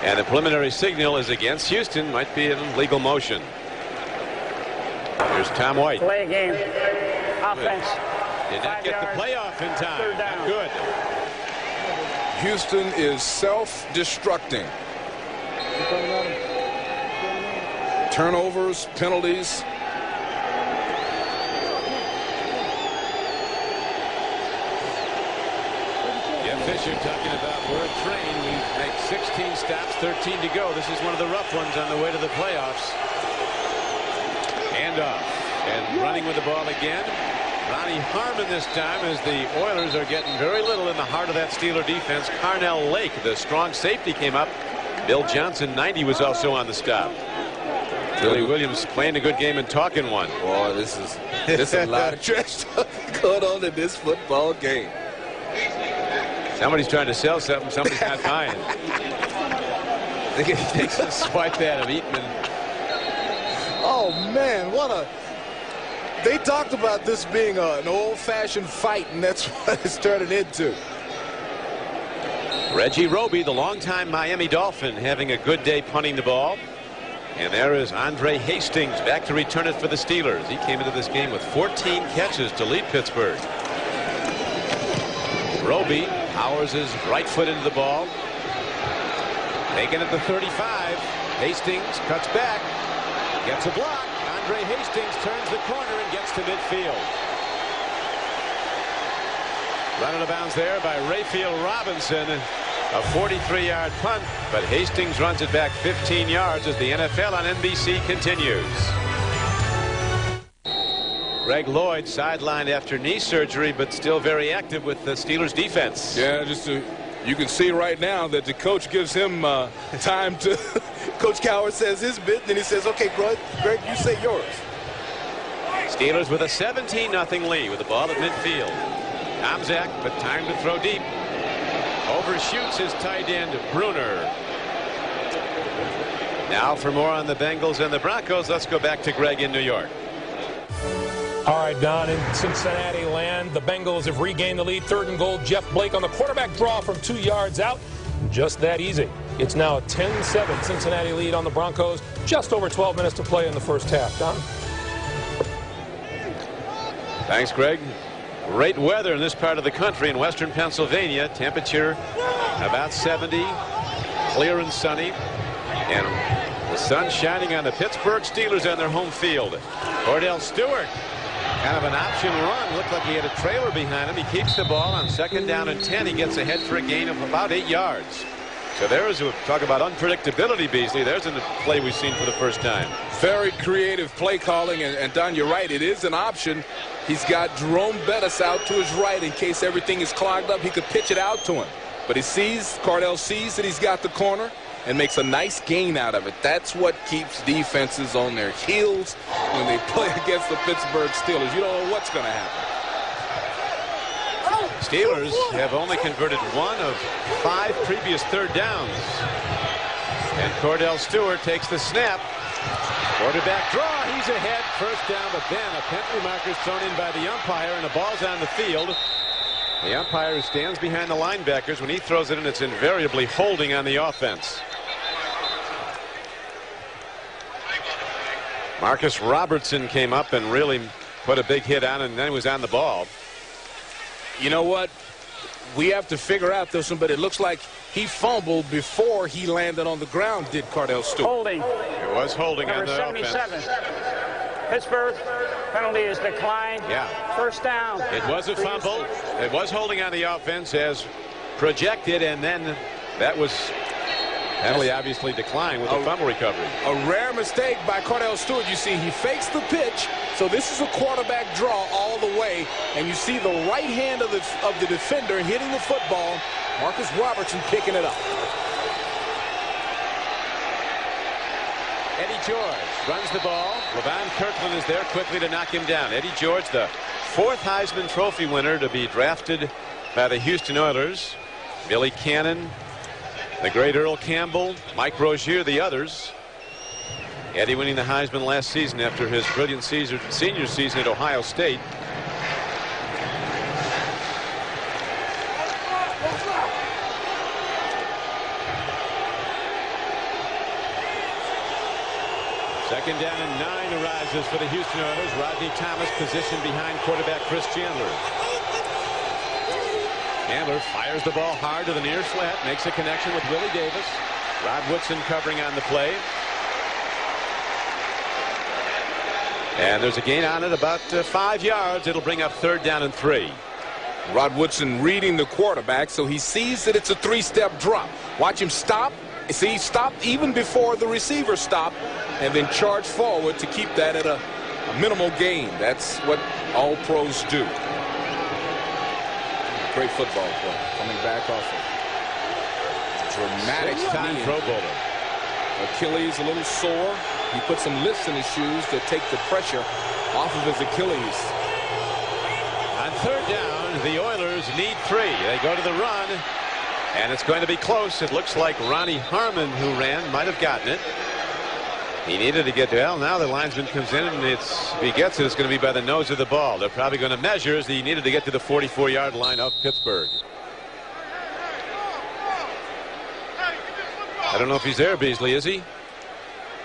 And the preliminary signal is against Houston. Might be an illegal motion. Here's Tom White. Play game. Offense. Did not get the playoff in time. 3rd down. Not good. Houston is self-destructing. Turnovers, penalties. Jeff Fisher talking about we're a train. We make 16 stops, 13 to go. This is one of the rough ones on the way to the playoffs. And off. And running with the ball again. Ronnie Harmon this time as the Oilers are getting very little in the heart of that Steeler defense. Carnell Lake, the strong safety, came up. Bill Johnson, 90, was also on the stop. Billy Williams playing a good game and talking one. Boy, this is a lot of trash talk going on in this football game. Somebody's trying to sell something. Somebody's not buying. I think he takes a swipe at him. Eatman. Oh, man, what a... They talked about this being an old-fashioned fight, and that's what it's turning into. Reggie Roby, the longtime Miami Dolphin, having a good day punting the ball. And there is Andre Hastings back to return it for the Steelers. He came into this game with 14 catches to lead Pittsburgh. Roby powers his right foot into the ball. Taken at the 35. Hastings cuts back. Gets a block. Andre Hastings turns the corner and gets to midfield. Run out of bounds there by Rayfield Robinson. A 43-yard punt, but Hastings runs it back 15 yards as the NFL on NBC continues. Greg Lloyd sidelined after knee surgery, but still very active with the Steelers defense. Yeah, you can see right now that the coach gives him time to. Coach Cowher says his bit, then he says, "Okay, Greg, you say yours." Steelers with a 17-0 lead with the ball at midfield. Tomzak, but time to throw deep. Overshoots his tight end, Bruner. Now for more on the Bengals and the Broncos, let's go back to Greg in New York. All right, Don, in Cincinnati land, the Bengals have regained the lead. 3rd and goal. Jeff Blake on the quarterback draw from 2 yards out. Just that easy. It's now a 10-7 Cincinnati lead on the Broncos. Just over 12 minutes to play in the first half. Don? Thanks, Greg. Great weather in this part of the country in western Pennsylvania. Temperature about 70, clear and sunny. And The sun shining on the Pittsburgh Steelers on their home field. Cordell Stewart, kind of an option run. Looked like he had a trailer behind him. He keeps the ball on 2nd down and 10. He gets ahead for a gain of about 8 yards. So there's a talk about unpredictability, Beasley. There's a play we've seen for the first time. Very creative play calling, and Don, you're right. It is an option. He's got Jerome Bettis out to his right in case everything is clogged up. He could pitch it out to him. But Cordell sees that he's got the corner and makes a nice gain out of it. That's what keeps defenses on their heels when they play against the Pittsburgh Steelers. You don't know what's going to happen. Steelers have only converted 1 of 5 previous 3rd downs. And Cordell Stewart takes the snap. Quarterback draw. He's ahead. 1st down, but then a penalty marker is thrown in by the umpire, and the ball's on the field. The umpire stands behind the linebackers. When he throws it in, it's invariably holding on the offense. Marcus Robertson came up and really put a big hit on, and then he was on the ball. You know what? We have to figure out this one, but it looks like he fumbled before he landed on the ground, did Cordell Stewart. Holding. It was holding on Number the 77. offense. Pittsburgh, penalty is declined. Yeah. 1st down. It was a fumble. It was holding on the offense as projected, and then that was penalty obviously declined with the fumble recovery. A rare mistake by Cordell Stewart. You see, he fakes the pitch, so this is a quarterback draw all the way, and you see the right hand of the defender hitting the football. Marcus Robertson picking it up. Eddie George runs the ball. Levon Kirkland is there quickly to knock him down. Eddie George, the 4th Heisman Trophy winner to be drafted by the Houston Oilers. Billy Cannon, the great Earl Campbell, Mike Rozier, the others. Eddie winning the Heisman last season after his brilliant senior season at Ohio State. Second down and 9 arises for the Houston Oilers. Rodney Thomas positioned behind quarterback Chris Chandler. Chandler fires the ball hard to the near slant, makes a connection with Willie Davis. Rod Woodson covering on the play. And there's a gain on it about 5 yards. It'll bring up 3rd down and 3. Rod Woodson reading the quarterback, so he sees that it's a 3-step drop. Watch him stop. See, he stopped even before the receiver stopped, and then charge forward to keep that at a minimal gain. That's what all pros do. Great football play. Coming back off of dramatic Six-time Pro Bowler. Achilles a little sore. He put some lifts in his shoes to take the pressure off of his Achilles. On 3rd down, the Oilers need 3. They go to the run, and it's going to be close. It looks like Ronnie Harmon, who ran, might have gotten it. He needed to get to L. Now the linesman comes in, and if he gets it, it's going to be by the nose of the ball. They're probably going to measure as he needed to get to the 44-yard line of Pittsburgh. I don't know if he's there, Beasley, is he?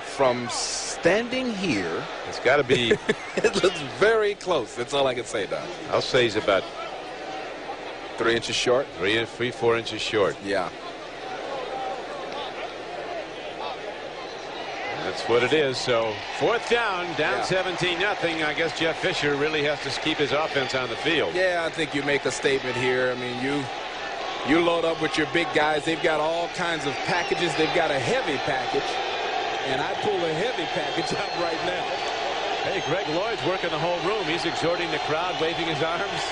From standing here, it's got to be. It looks very close. That's all I can say, Don. I'll say he's about 3 inches short. 4 inches short. Yeah. That's what it is. So 4th down 17-0. I guess Jeff Fisher really has to keep his offense on the field. Yeah, I think you make a statement here. I mean, you load up with your big guys. They've got all kinds of packages. They've got a heavy package, and I pull a heavy package out right now. Hey, Greg Lloyd's working the whole room. He's exhorting the crowd, waving his arms.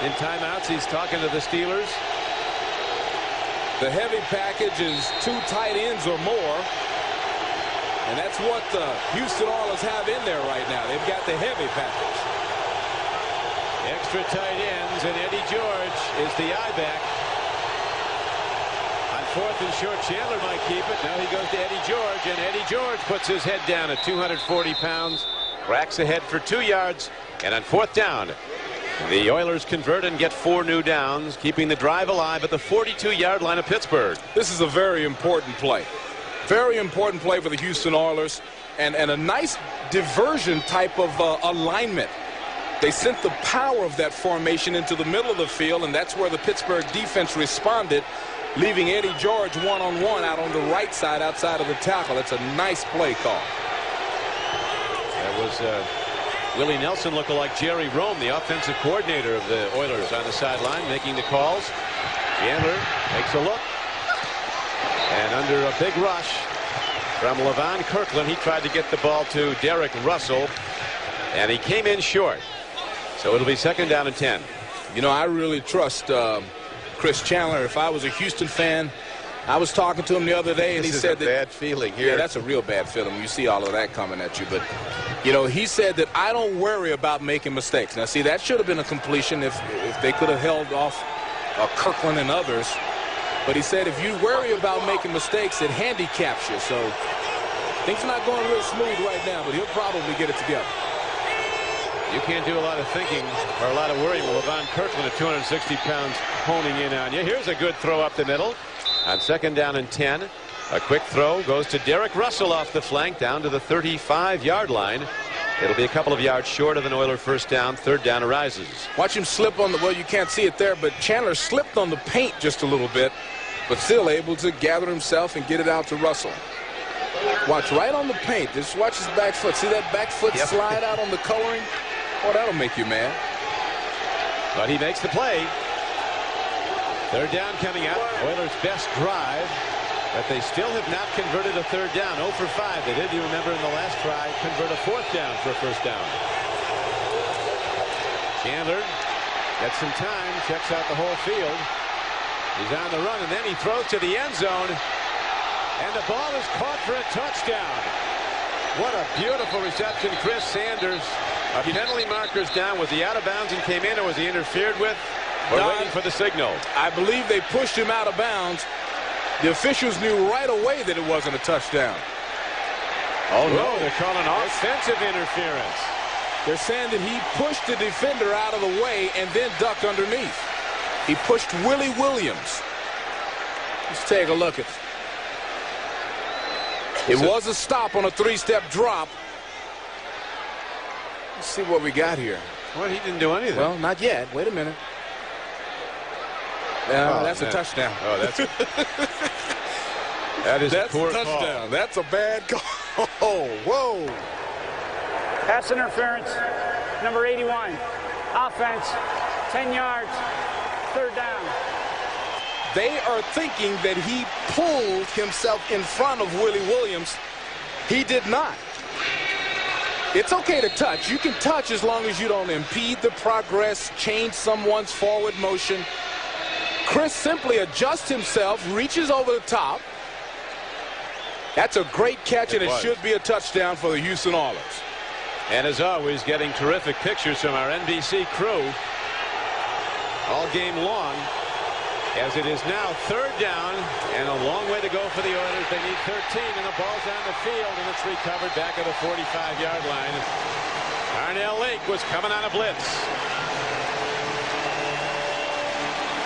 In timeouts, he's talking to the Steelers. The heavy package is 2 tight ends or more. And that's what the Houston Oilers have in there right now. They've got the heavy package. Extra tight ends, and Eddie George is the I-back. On 4th and short, Chandler might keep it. Now he goes to Eddie George, and Eddie George puts his head down at 240 pounds. Cracks ahead for 2 yards, and on 4th down, the Oilers convert and get 4 new downs, keeping the drive alive at the 42-yard line of Pittsburgh. This is a very important play. Very important play for the Houston Oilers, and a nice diversion type of alignment. They sent the power of that formation into the middle of the field, and that's where the Pittsburgh defense responded. leaving Eddie George one-on-one out on the right side outside of the tackle. It's a nice play call. That was Willie Nelson looking like Jerry Rome, the offensive coordinator of the Oilers, on the sideline making the calls. Chandler takes a look. And under a big rush from Levon Kirkland, he tried to get the ball to Derek Russell, and he came in short. So it'll be 2nd down and 10. You know, I really trust Chris Chandler. If I was a Houston fan, I was talking to him the other day, and he said that bad feeling here. Yeah, that's a real bad feeling when you see all of that coming at you. But, you know, he said that I don't worry about making mistakes. Now, see, that should have been a completion if they could have held off Kirkland and others. But he said if you worry about making mistakes, it handicaps you. So things are not going real smooth right now, but he'll probably get it together. You can't do a lot of thinking or a lot of worrying with Levon Kirkland at 260 pounds honing in on you. Here's a good throw up the middle on 2nd down and 10. A quick throw goes to Derek Russell off the flank down to the 35-yard line. It'll be a couple of yards short of an Oiler 1st down. 3rd down arises. Watch him slip on the, well, you can't see it there, but Chandler slipped on the paint just a little bit, but still able to gather himself and get it out to Russell. Watch right on the paint. Just watch his back foot. See that back foot slide out on the coloring? Oh, that'll make you mad. But he makes the play. 3rd down coming up. Oilers' best drive. But they still have not converted a 3rd down. 0 for 5. They did, you remember, in the last try, convert a 4th down for a 1st down. Chandler gets some time, checks out the whole field. He's on the run, and then he throws to the end zone. And the ball is caught for a touchdown. What a beautiful reception. Chris Sanders. Penalty markers down. Was he out of bounds and came in, or was he interfered with? We're waiting for the signal. I believe they pushed him out of bounds. The officials knew right away that it wasn't a touchdown. Oh, no, they're calling offensive interference. They're saying that he pushed the defender out of the way and then ducked underneath. He pushed Willie Williams. Let's take a look at it. It was a stop on a 3-step drop. Let's see what we got here. Well, he didn't do anything. Well, not yet. Wait a minute. That's a touchdown. Oh, that's that's a poor touchdown. Call. That's a bad call. Oh, whoa. Pass interference, number 81. Offense, 10 yards, 3rd down. They are thinking that he pulled himself in front of Willie Williams. He did not. It's okay to touch. You can touch as long as you don't impede the progress, change someone's forward motion. Chris simply adjusts himself, reaches over the top. That's a great catch, and it should be a touchdown for the Houston Oilers. And as always, getting terrific pictures from our NBC crew all game long, as it is now 3rd down and a long way to go for the Oilers. They need 13, and the ball's on the field, and it's recovered back at the 45-yard line. Arnell Lake was coming on a blitz.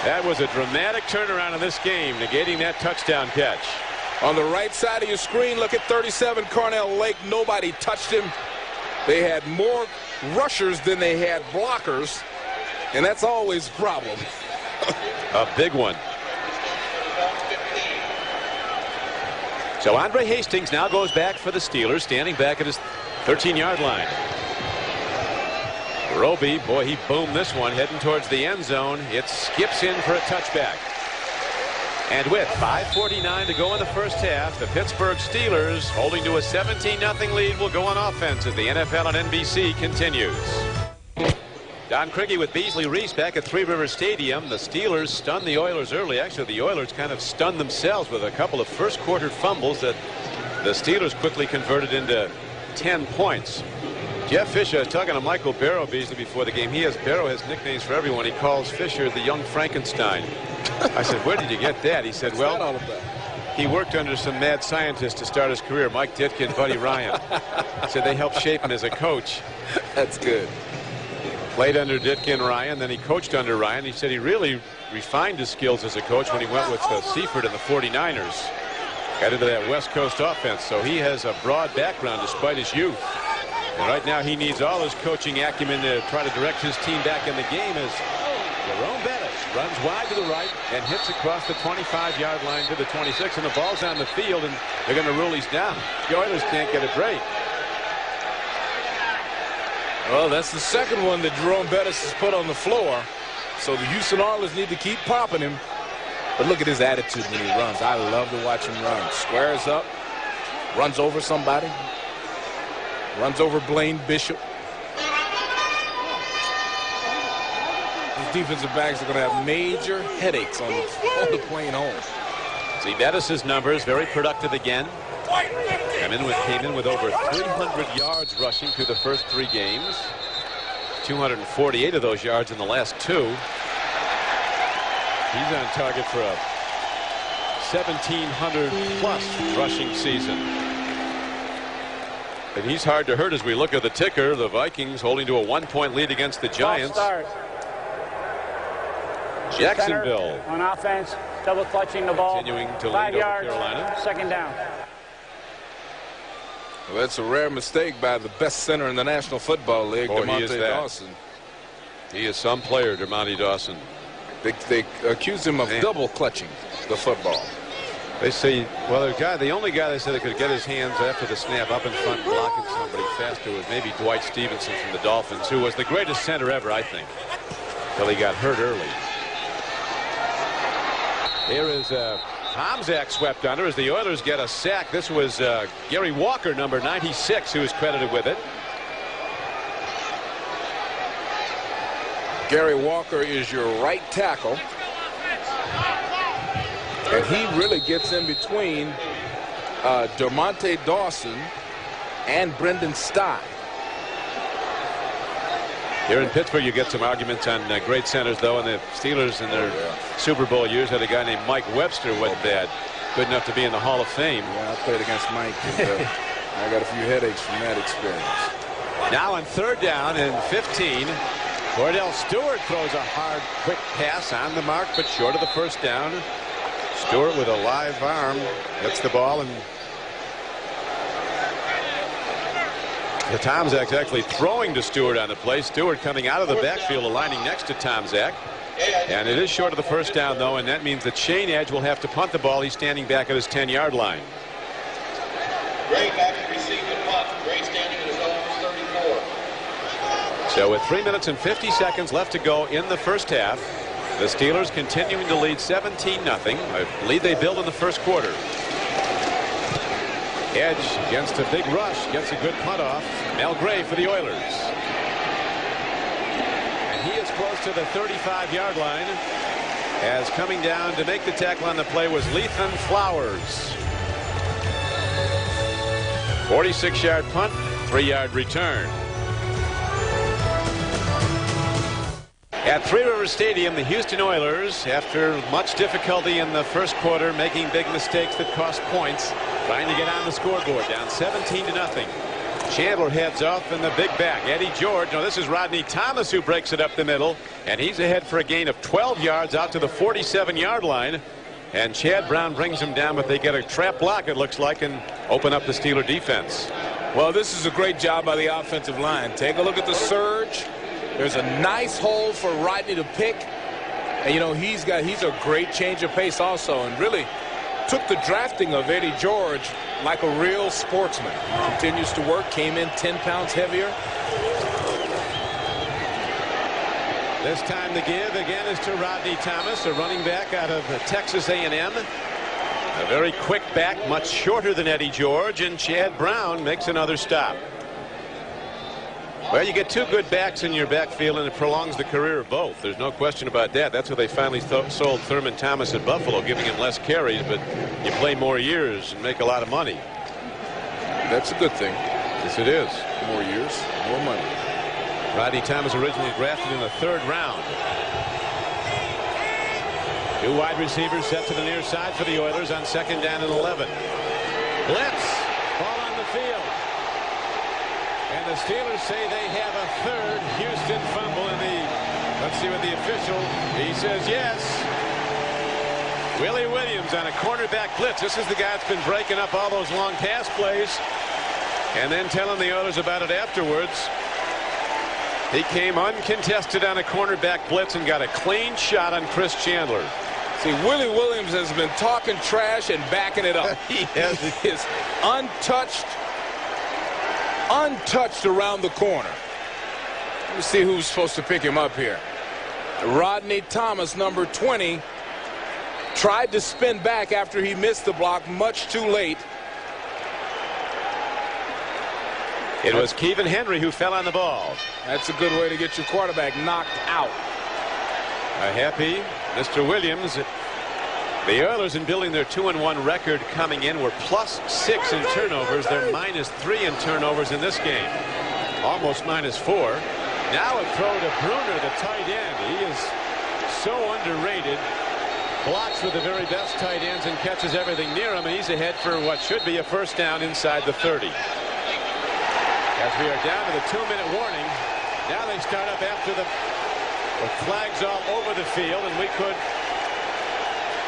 That was a dramatic turnaround in this game, negating that touchdown catch. On the right side of your screen, look at 37, Carnell Lake. Nobody touched him. They had more rushers than they had blockers, and that's always a problem. A big one. So Andre Hastings now goes back for the Steelers, standing back at his 13-yard line. Roby, boy, he boomed this one, heading towards the end zone. It skips in for a touchback. And with 5:49 to go in the 1st half, the Pittsburgh Steelers, holding to a 17-0 lead, will go on offense as the NFL on NBC continues. Don Craigie with Beasley Reese back at Three Rivers Stadium. The Steelers stunned the Oilers early. Actually, the Oilers kind of stunned themselves with a couple of first-quarter fumbles that the Steelers quickly converted into 10 points. Jeff Fisher is talking to Michael Barrow, Beasley, before the game. Barrow has nicknames for everyone. He calls Fisher the young Frankenstein. I said, where did you get that? He said, well, he worked under some mad scientists to start his career, Mike Ditka and Buddy Ryan. Said they helped shape him as a coach. That's good. Played under Ditka and Ryan, then he coached under Ryan. He said he really refined his skills as a coach when he went with Seifert and the 49ers. Got into that West Coast offense, so he has a broad background despite his youth. And right now he needs all his coaching acumen to try to direct his team back in the game as Jerome Bettis runs wide to the right and hits across the 25-yard line to the 26, and the ball's on the field, and they're going to rule he's down. The Oilers can't get a break. Well, that's the second one that Jerome Bettis has put on the floor. So the Houston Oilers need to keep popping him. But look at his attitude when he runs. I love to watch him run. Squares up, runs over somebody, runs over Blaine Bishop. These defensive backs are going to have major headaches on the plane home. See Bettis' numbers, very productive again. Came in with over 300 yards rushing through the first 3 games. 248 of those yards in the last 2. He's on target for a 1,700+ rushing season. And he's hard to hurt as we look at the ticker. The Vikings holding to a 1-point lead against the Giants. Jacksonville on offense, double clutching the ball. Continuing to lead 5 over yards, Carolina. second down. Well, that's a rare mistake by the best center in the National Football League, DeMonte Dawson. He is some player, DeMonte Dawson. They accused him of double clutching the football. They say, well, the only guy they said that could get his hands after the snap up in front blocking somebody faster was maybe Dwight Stevenson from the Dolphins, who was the greatest center ever, I think, till he got hurt early. Here is Tomczak swept under as the Oilers get a sack. This was Gary Walker, number 96, who is credited with it. Gary Walker is your right tackle. And he really gets in between DeMonte Dawson and Brendan Stott. Here in Pittsburgh, you get some arguments on great centers, though, and the Steelers in their Super Bowl years had a guy named Mike Webster, wasn't bad. Good enough to be in the Hall of Fame. Yeah, I played against Mike. And, I got a few headaches from that experience. Now on 3rd down and 15, Cordell Stewart throws a hard, quick pass on the mark, but short of the first down. Stewart with a live arm gets the ball, and the Tomczak's actually throwing to Stewart on the play. Stewart coming out of the backfield, aligning next to Tomczak. And it is short of the first down, though, and that means that Shane Edge will have to punt the ball. He's standing back at his 10-yard line. Gray back to receive the punt. Gray standing at his own 34. So with 3 minutes and 50 seconds left to go in the first half, the Steelers continuing to lead 17-0, a lead they built in the first quarter. Edge against a big rush, gets a good punt off. Mel Gray for the Oilers. And he is close to the 35-yard line, as coming down to make the tackle on the play was Lethan Flowers. 46-yard punt, 3-yard return. At Three Rivers Stadium, the Houston Oilers, after much difficulty in the first quarter, making big mistakes that cost points, trying to get on the scoreboard, down 17-0. Chandler heads off in the big back. Eddie George. No, this is Rodney Thomas who breaks it up the middle, and he's ahead for a gain of 12 yards out to the 47-yard line. And Chad Brown brings him down, but they get a trap block, it looks like, and open up the Steeler defense. Well, this is a great job by the offensive line. Take a look at the surge. There's a nice hole for Rodney to pick. And, you know, he's a great change of pace also, and really took the drafting of Eddie George like a real sportsman. He continues to work, came in 10 pounds heavier. This time the give again is to Rodney Thomas, a running back out of Texas A&M. A very quick back, much shorter than Eddie George, and Chad Brown makes another stop. Well, you get two good backs in your backfield, and it prolongs the career of both. There's no question about that. That's why they finally sold Thurman Thomas at Buffalo, giving him less carries, but you play more years and make a lot of money. That's a good thing. Yes, it is. More years, more money. Rodney Thomas originally drafted in the 3rd round. Two wide receivers set to the near side for the Oilers on 2nd down and 11. Blitz. Ball on the field. And the Steelers say they have a 3rd Houston fumble in the, let's see what the official, he says yes. Willie Williams on a cornerback blitz. This is the guy that's been breaking up all those long pass plays and then telling the Oilers about it afterwards. He came uncontested on a cornerback blitz and got a clean shot on Chris Chandler. See, Willie Williams has been talking trash and backing it up. He is untouched around the corner. Let me see who's supposed to pick him up here. Rodney Thomas, number 20, tried to spin back after he missed the block much too late. It was Kevin Henry who fell on the ball. That's a good way to get your quarterback knocked out. A happy Mr. Williams. The Oilers, in building their 2-1 record coming in, were +6 in turnovers. They're -3 in turnovers in this game. Almost -4. Now a throw to Bruner, the tight end. He is so underrated. Blocks with the very best tight ends and catches everything near him. And he's ahead for what should be a first down inside the 30. As we are down to the 2-minute warning, now they start up after the flags all over the field, and we could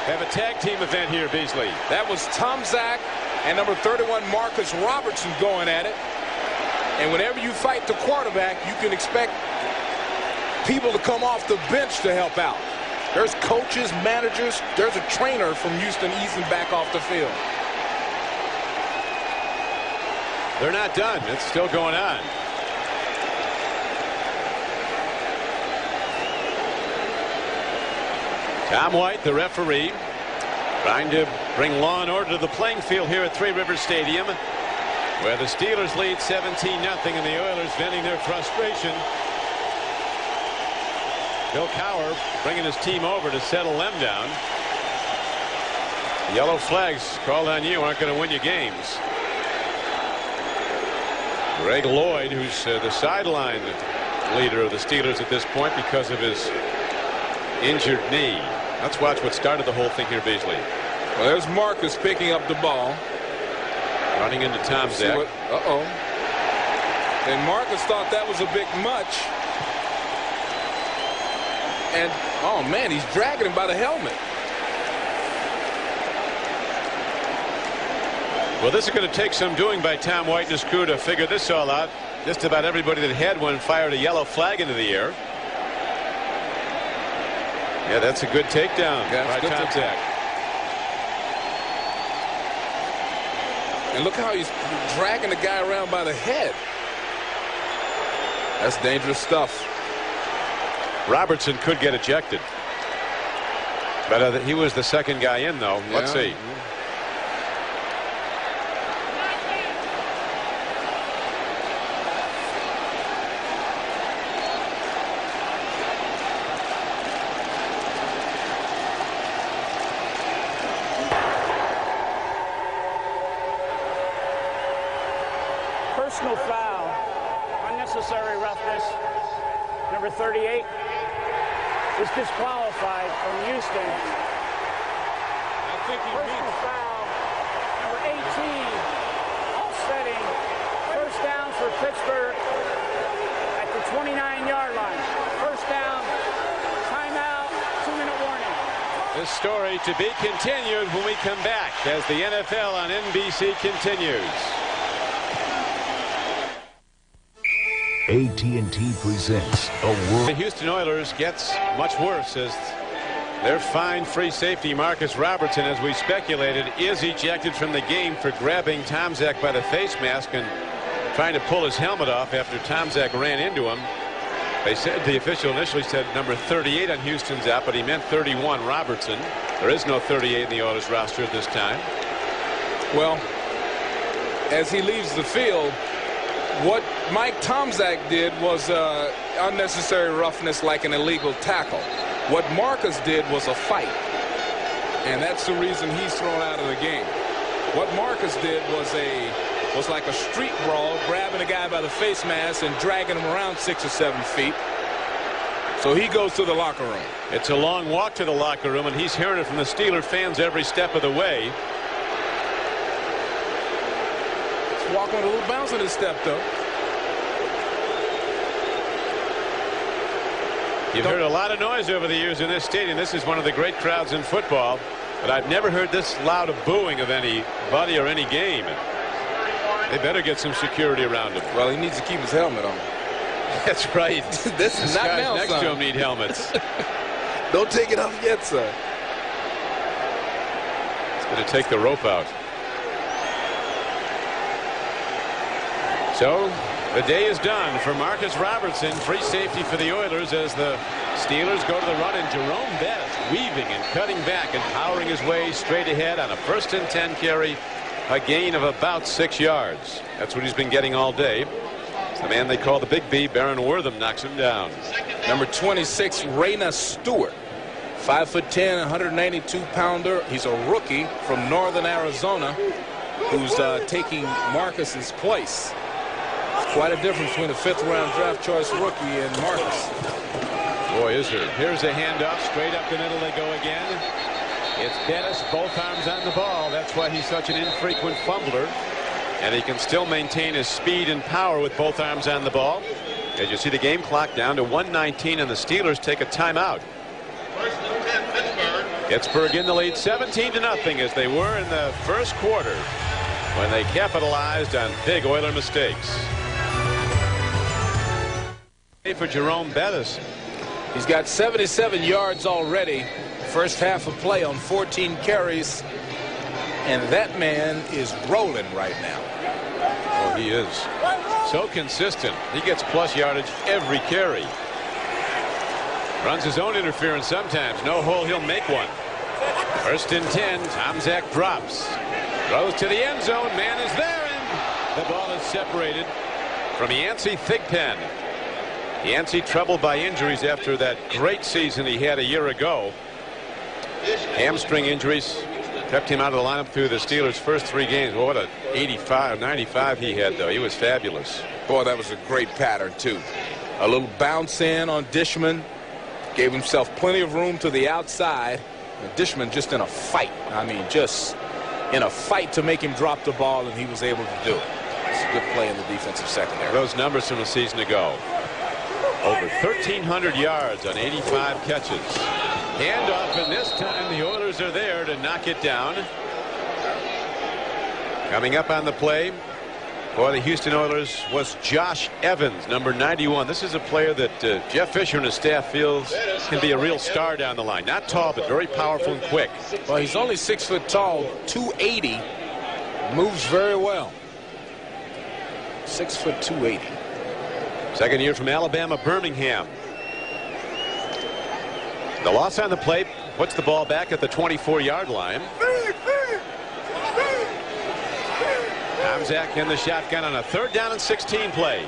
have a tag team event here, Beasley. That was Tomczak and number 31 Marcus Robertson going at it. And whenever you fight the quarterback, you can expect people to come off the bench to help out. There's coaches, managers, there's a trainer from Houston easing back off the field. They're not done. It's still going on. Tom White, the referee, trying to bring law and order to the playing field here at Three Rivers Stadium, where the Steelers lead 17-0 and the Oilers venting their frustration. Bill Cowher bringing his team over to settle them down. The yellow flags called on you aren't going to win you games. Greg Lloyd, who's the sideline leader of the Steelers at this point because of his injured knee. Let's watch what started the whole thing here, Beasley. Well, there's Marcus picking up the ball. Running into Tomczak. Uh-oh. And Marcus thought that was a bit much. And, oh, man, he's dragging him by the helmet. Well, this is going to take some doing by Tom White and his crew to figure this all out. Just about everybody that had one fired a yellow flag into the air. Yeah, that's a good takedown by Tomczak. And look how he's dragging the guy around by the head. That's dangerous stuff. Robertson could get ejected. But he was the second guy in, though. Yeah. Let's see. Personal foul, unnecessary roughness. Number 38 is disqualified from Houston. I think he Personal foul, number 18, offsetting. First down for Pittsburgh at the 29-yard line. First down, timeout, 2-minute warning. This story to be continued when we come back as the NFL on NBC continues. AT&T presents a world. The Houston Oilers gets much worse as their fine free safety Marcus Robertson, as we speculated, is ejected from the game for grabbing Tomczak by the face mask and trying to pull his helmet off after Tomczak ran into him. They said the official initially said number 38 on Houston's out, but he meant 31 Robertson. There is no 38 in the Oilers roster at this time. Well, as he leaves the field, what Mike Tomczak did was unnecessary roughness, like an illegal tackle. What Marcus did was a fight, and that's the reason he's thrown out of the game. What Marcus did was like a street brawl, grabbing a guy by the face mask and dragging him around 6 or 7 feet. So he goes to the locker room. It's a long walk to the locker room, and he's hearing it from the Steeler fans every step of the way. Walking with a little bounce in his step, though. You've heard a lot of noise over the years in this stadium. This is one of the great crowds in football, but I've never heard this loud of booing of anybody or any game. They better get some security around him. Well, he needs to keep his helmet on. That's right. This is not guys now, next son. to him need helmets. Don't take it off yet, sir. He's going to take the rope out. So the day is done for Marcus Robertson. Free safety for the Oilers as the Steelers go to the run, and Jerome Bettis weaving and cutting back and powering his way straight ahead on a 1st and 10 carry, a gain of about 6 yards. That's what he's been getting all day. The man they call the Big B, Baron Wortham, knocks him down. Number 26, Raina Stewart, 5'10", 192-pounder. He's a rookie from northern Arizona who's taking Marcus's place. Quite a difference between a 5th-round draft choice rookie and Marcus. Boy, is there. Here's a handoff. Straight up the middle they go again. It's Bettis, both arms on the ball. That's why he's such an infrequent fumbler. And he can still maintain his speed and power with both arms on the ball. As you see the game clock down to 1:19, and the Steelers take a timeout. Pittsburgh in the lead 17-0 as they were in the first quarter when they capitalized on big Oiler mistakes. For Jerome Bettis. He's got 77 yards already. First half of play on 14 carries. And that man is rolling right now. Oh, he is. So consistent. He gets plus yardage every carry. Runs his own interference sometimes. No hole, he'll make one. 1st and 10. Tomczak drops. Throws to the end zone. Man is there, and the ball is separated from Yancey Thigpen. Yancey troubled by injuries after that great season he had a year ago. Hamstring injuries kept him out of the lineup through the Steelers' first 3 games. Well, what a 85, 95 he had, though. He was fabulous. Boy, that was a great pattern, too. A little bounce in on Dishman. Gave himself plenty of room to the outside. And Dishman just in a fight. I mean, just in a fight to make him drop the ball, and he was able to do it. It's a good play in the defensive secondary. Those numbers from a season ago. Over 1,300 yards on 85 catches. Handoff, and this time the Oilers are there to knock it down. Coming up on the play for the Houston Oilers was Josh Evans, number 91. This is a player that Jeff Fisher and his staff feels can be a real star down the line. Not tall, but very powerful and quick. Well, he's only 6 foot tall, 280. Moves very well. 6 foot 280. Second year from Alabama, Birmingham. The loss on the play puts the ball back at the 24-yard line. Tomczak in the shotgun on a 3rd down and 16 play.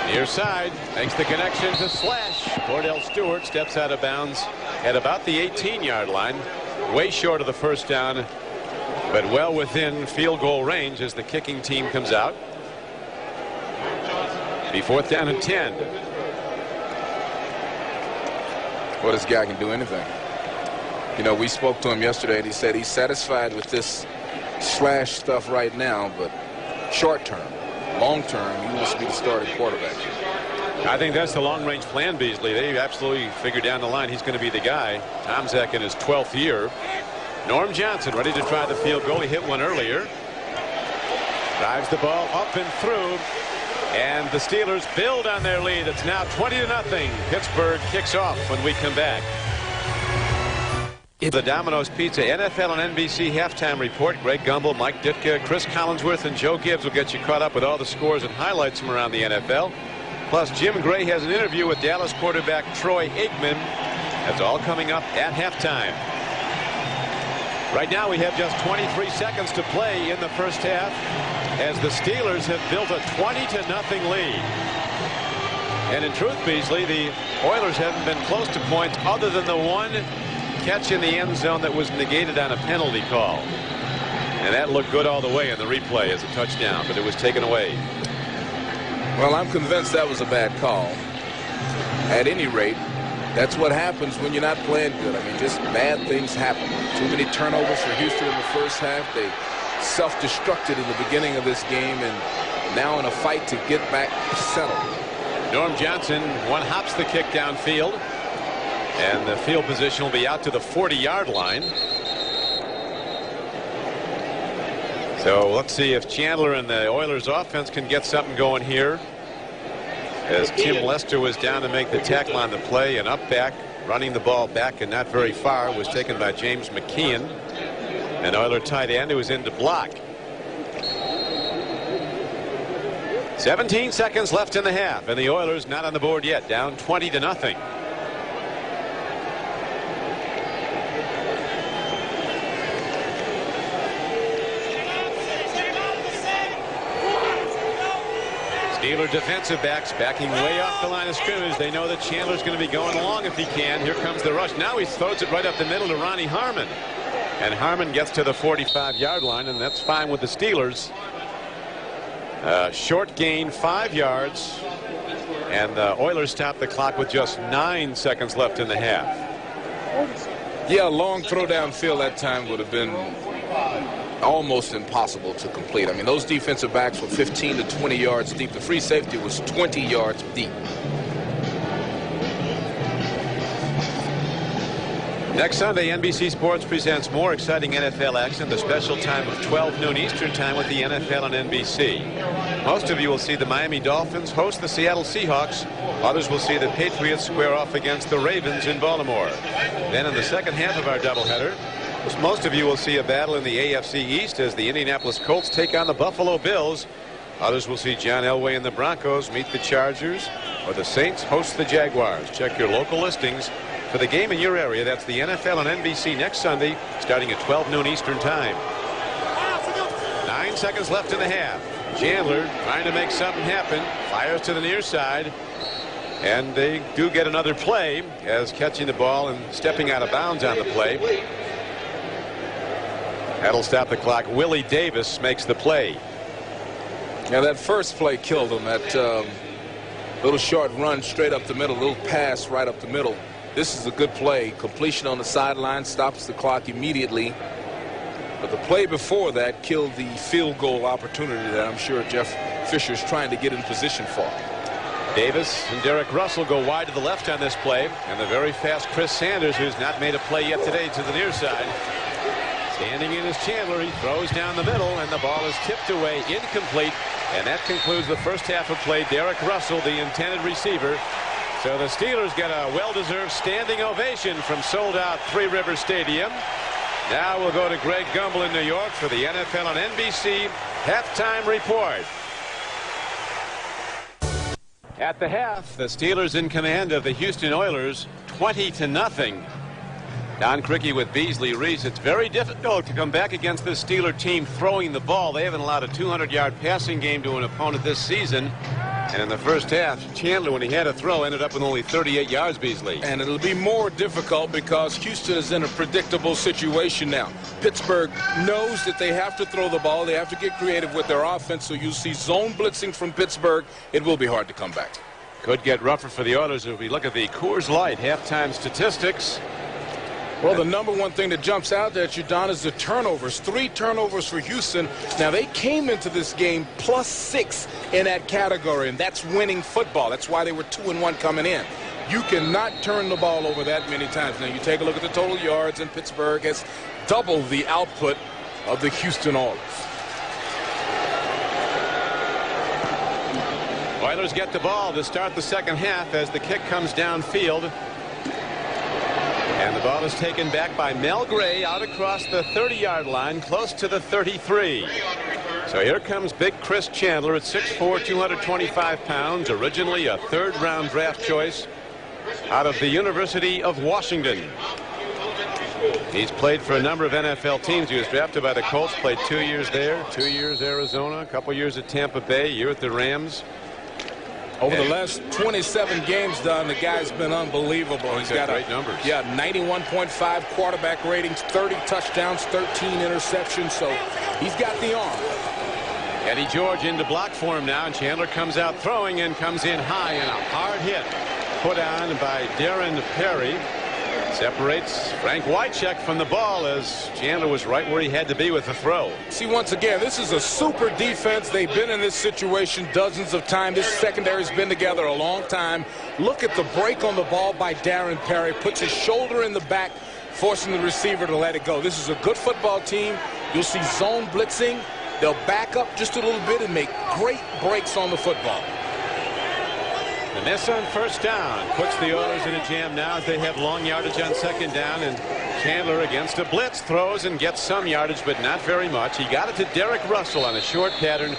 Near side makes the connection to Slash. Cordell Stewart steps out of bounds at about the 18-yard line. Way short of the 1st down, but well within field goal range as the kicking team comes out. Be 4th down and 10. Well, this guy can do anything. You know, we spoke to him yesterday, and he said he's satisfied with this Slash stuff right now, but short term, long term, he wants to be the starting quarterback. I think that's the long-range plan, Beasley. They absolutely figured down the line he's going to be the guy. Tomczak in his 12th year. Norm Johnson ready to try the field goal. He hit one earlier. Drives the ball up and through. And the Steelers build on their lead. It's now 20-0. Pittsburgh kicks off when we come back. The Domino's Pizza NFL and NBC halftime report. Greg Gumbel, Mike Ditka, Chris Collinsworth, and Joe Gibbs will get you caught up with all the scores and highlights from around the NFL. Plus, Jim Gray has an interview with Dallas quarterback Troy Aikman. That's all coming up at halftime. Right now, we have just 23 seconds to play in the first half as the Steelers have built a 20-0 lead. And in truth, Beasley, the Oilers haven't been close to points other than the one catch in the end zone that was negated on a penalty call. And that looked good all the way in the replay as a touchdown, but it was taken away. Well, I'm convinced that was a bad call. At any rate, that's what happens when you're not playing good. I mean, just bad things happen. Too many turnovers for Houston in the first half. They self-destructed in the beginning of this game, and now in a fight to get back settled. Norm Johnson one-hops the kick downfield, and the field position will be out to the 40-yard line. So let's see if Chandler and the Oilers offense can get something going here, as Tim Lester was down to make the tackle on the play, and up back running the ball back and not very far was taken by James McKeon, an Oiler tight end who was in to block. 17 seconds left in the half, and the Oilers not on the board yet, down 20-0. Steeler defensive backs backing way off the line of scrimmage. They know that Chandler's going to be going along if he can. Here comes the rush. Now he throws it right up the middle to Ronnie Harmon. And Harmon gets to the 45-yard line, and that's fine with the Steelers. Short gain, 5 yards. And the Oilers stop the clock with just 9 seconds left in the half. Yeah, a long throw downfield that time would have been almost impossible to complete. I mean, those defensive backs were 15 to 20 yards deep. The free safety was 20 yards deep. Next Sunday, NBC Sports presents more exciting NFL action, the special time of 12 noon Eastern time with the NFL on NBC. Most of you will see the Miami Dolphins host the Seattle Seahawks. Others will see the Patriots square off against the Ravens in Baltimore. Then in the second half of our doubleheader, most of you will see a battle in the AFC East as the Indianapolis Colts take on the Buffalo Bills. Others will see John Elway and the Broncos meet the Chargers, or the Saints host the Jaguars. Check your local listings for the game in your area. That's the NFL on NBC next Sunday, starting at 12 noon Eastern time. 9 seconds left in the half. Chandler trying to make something happen, fires to the near side, and they do get another play as catching the ball and stepping out of bounds on the play. That'll stop the clock. Willie Davis makes the play. Now that first play killed him. That little short run straight up the middle, little pass right up the middle. This is a good play. Completion on the sideline stops the clock immediately. But the play before that killed the field goal opportunity that I'm sure Jeff Fisher's trying to get in position for. Davis and Derek Russell go wide to the left on this play, and the very fast Chris Sanders, who's not made a play yet today, to the near side. Standing in is Chandler. He throws down the middle, and the ball is tipped away, incomplete. And that concludes the first half of play. Derek Russell, the intended receiver. So the Steelers get a well-deserved standing ovation from sold-out Three Rivers Stadium. Now we'll go to Greg Gumbel in New York for the NFL on NBC halftime report. At the half, the Steelers in command of the Houston Oilers, 20-0. Don Criqui with Beasley Reese. It's very difficult to come back against this Steeler team throwing the ball. They haven't allowed a 200-yard passing game to an opponent this season. And in the first half, Chandler, when he had a throw, ended up with only 38 yards, Beasley. And it'll be more difficult because Houston is in a predictable situation now. Pittsburgh knows that they have to throw the ball. They have to get creative with their offense. So you'll see zone blitzing from Pittsburgh. It will be hard to come back. Could get rougher for the Oilers if we look at the Coors Light halftime statistics. Well, the number one thing that jumps out at you, Don, is the turnovers. 3 turnovers for Houston. Now, they came into this game +6 in that category, and that's winning football. That's why they were 2-1 coming in. You cannot turn the ball over that many times. Now, you take a look at the total yards, and Pittsburgh has doubled the output of the Houston Oilers. Oilers get the ball to start the second half as the kick comes downfield. And the ball is taken back by Mel Gray out across the 30-yard line, close to the 33. So here comes big Chris Chandler at 6'4", 225 pounds, originally a third-round draft choice out of the University of Washington. He's played for a number of NFL teams. He was drafted by the Colts, played 2 years there, 2 years Arizona, a couple years at Tampa Bay, a year at the Rams. Over the last 27 games, Don, the guy's been unbelievable. He's got great numbers. Yeah, 91.5 quarterback ratings, 30 touchdowns, 13 interceptions. So he's got the arm. Eddie George into block for him now, and Chandler comes out throwing and comes in high, and a hard hit put on by Darren Perry. Separates Frank Wycheck from the ball as Chandler was right where he had to be with the throw. See, once again, this is a super defense. They've been in this situation dozens of times. This secondary's been together a long time. Look at the break on the ball by Darren Perry. Puts his shoulder in the back, forcing the receiver to let it go. This is a good football team. You'll see zone blitzing. they'll back up just a little bit and make great breaks on the football. The miss on first down puts the Oilers in a jam now as they have long yardage on second down, and Chandler against a blitz throws and gets some yardage, but not very much. He got it to Derek Russell on a short pattern,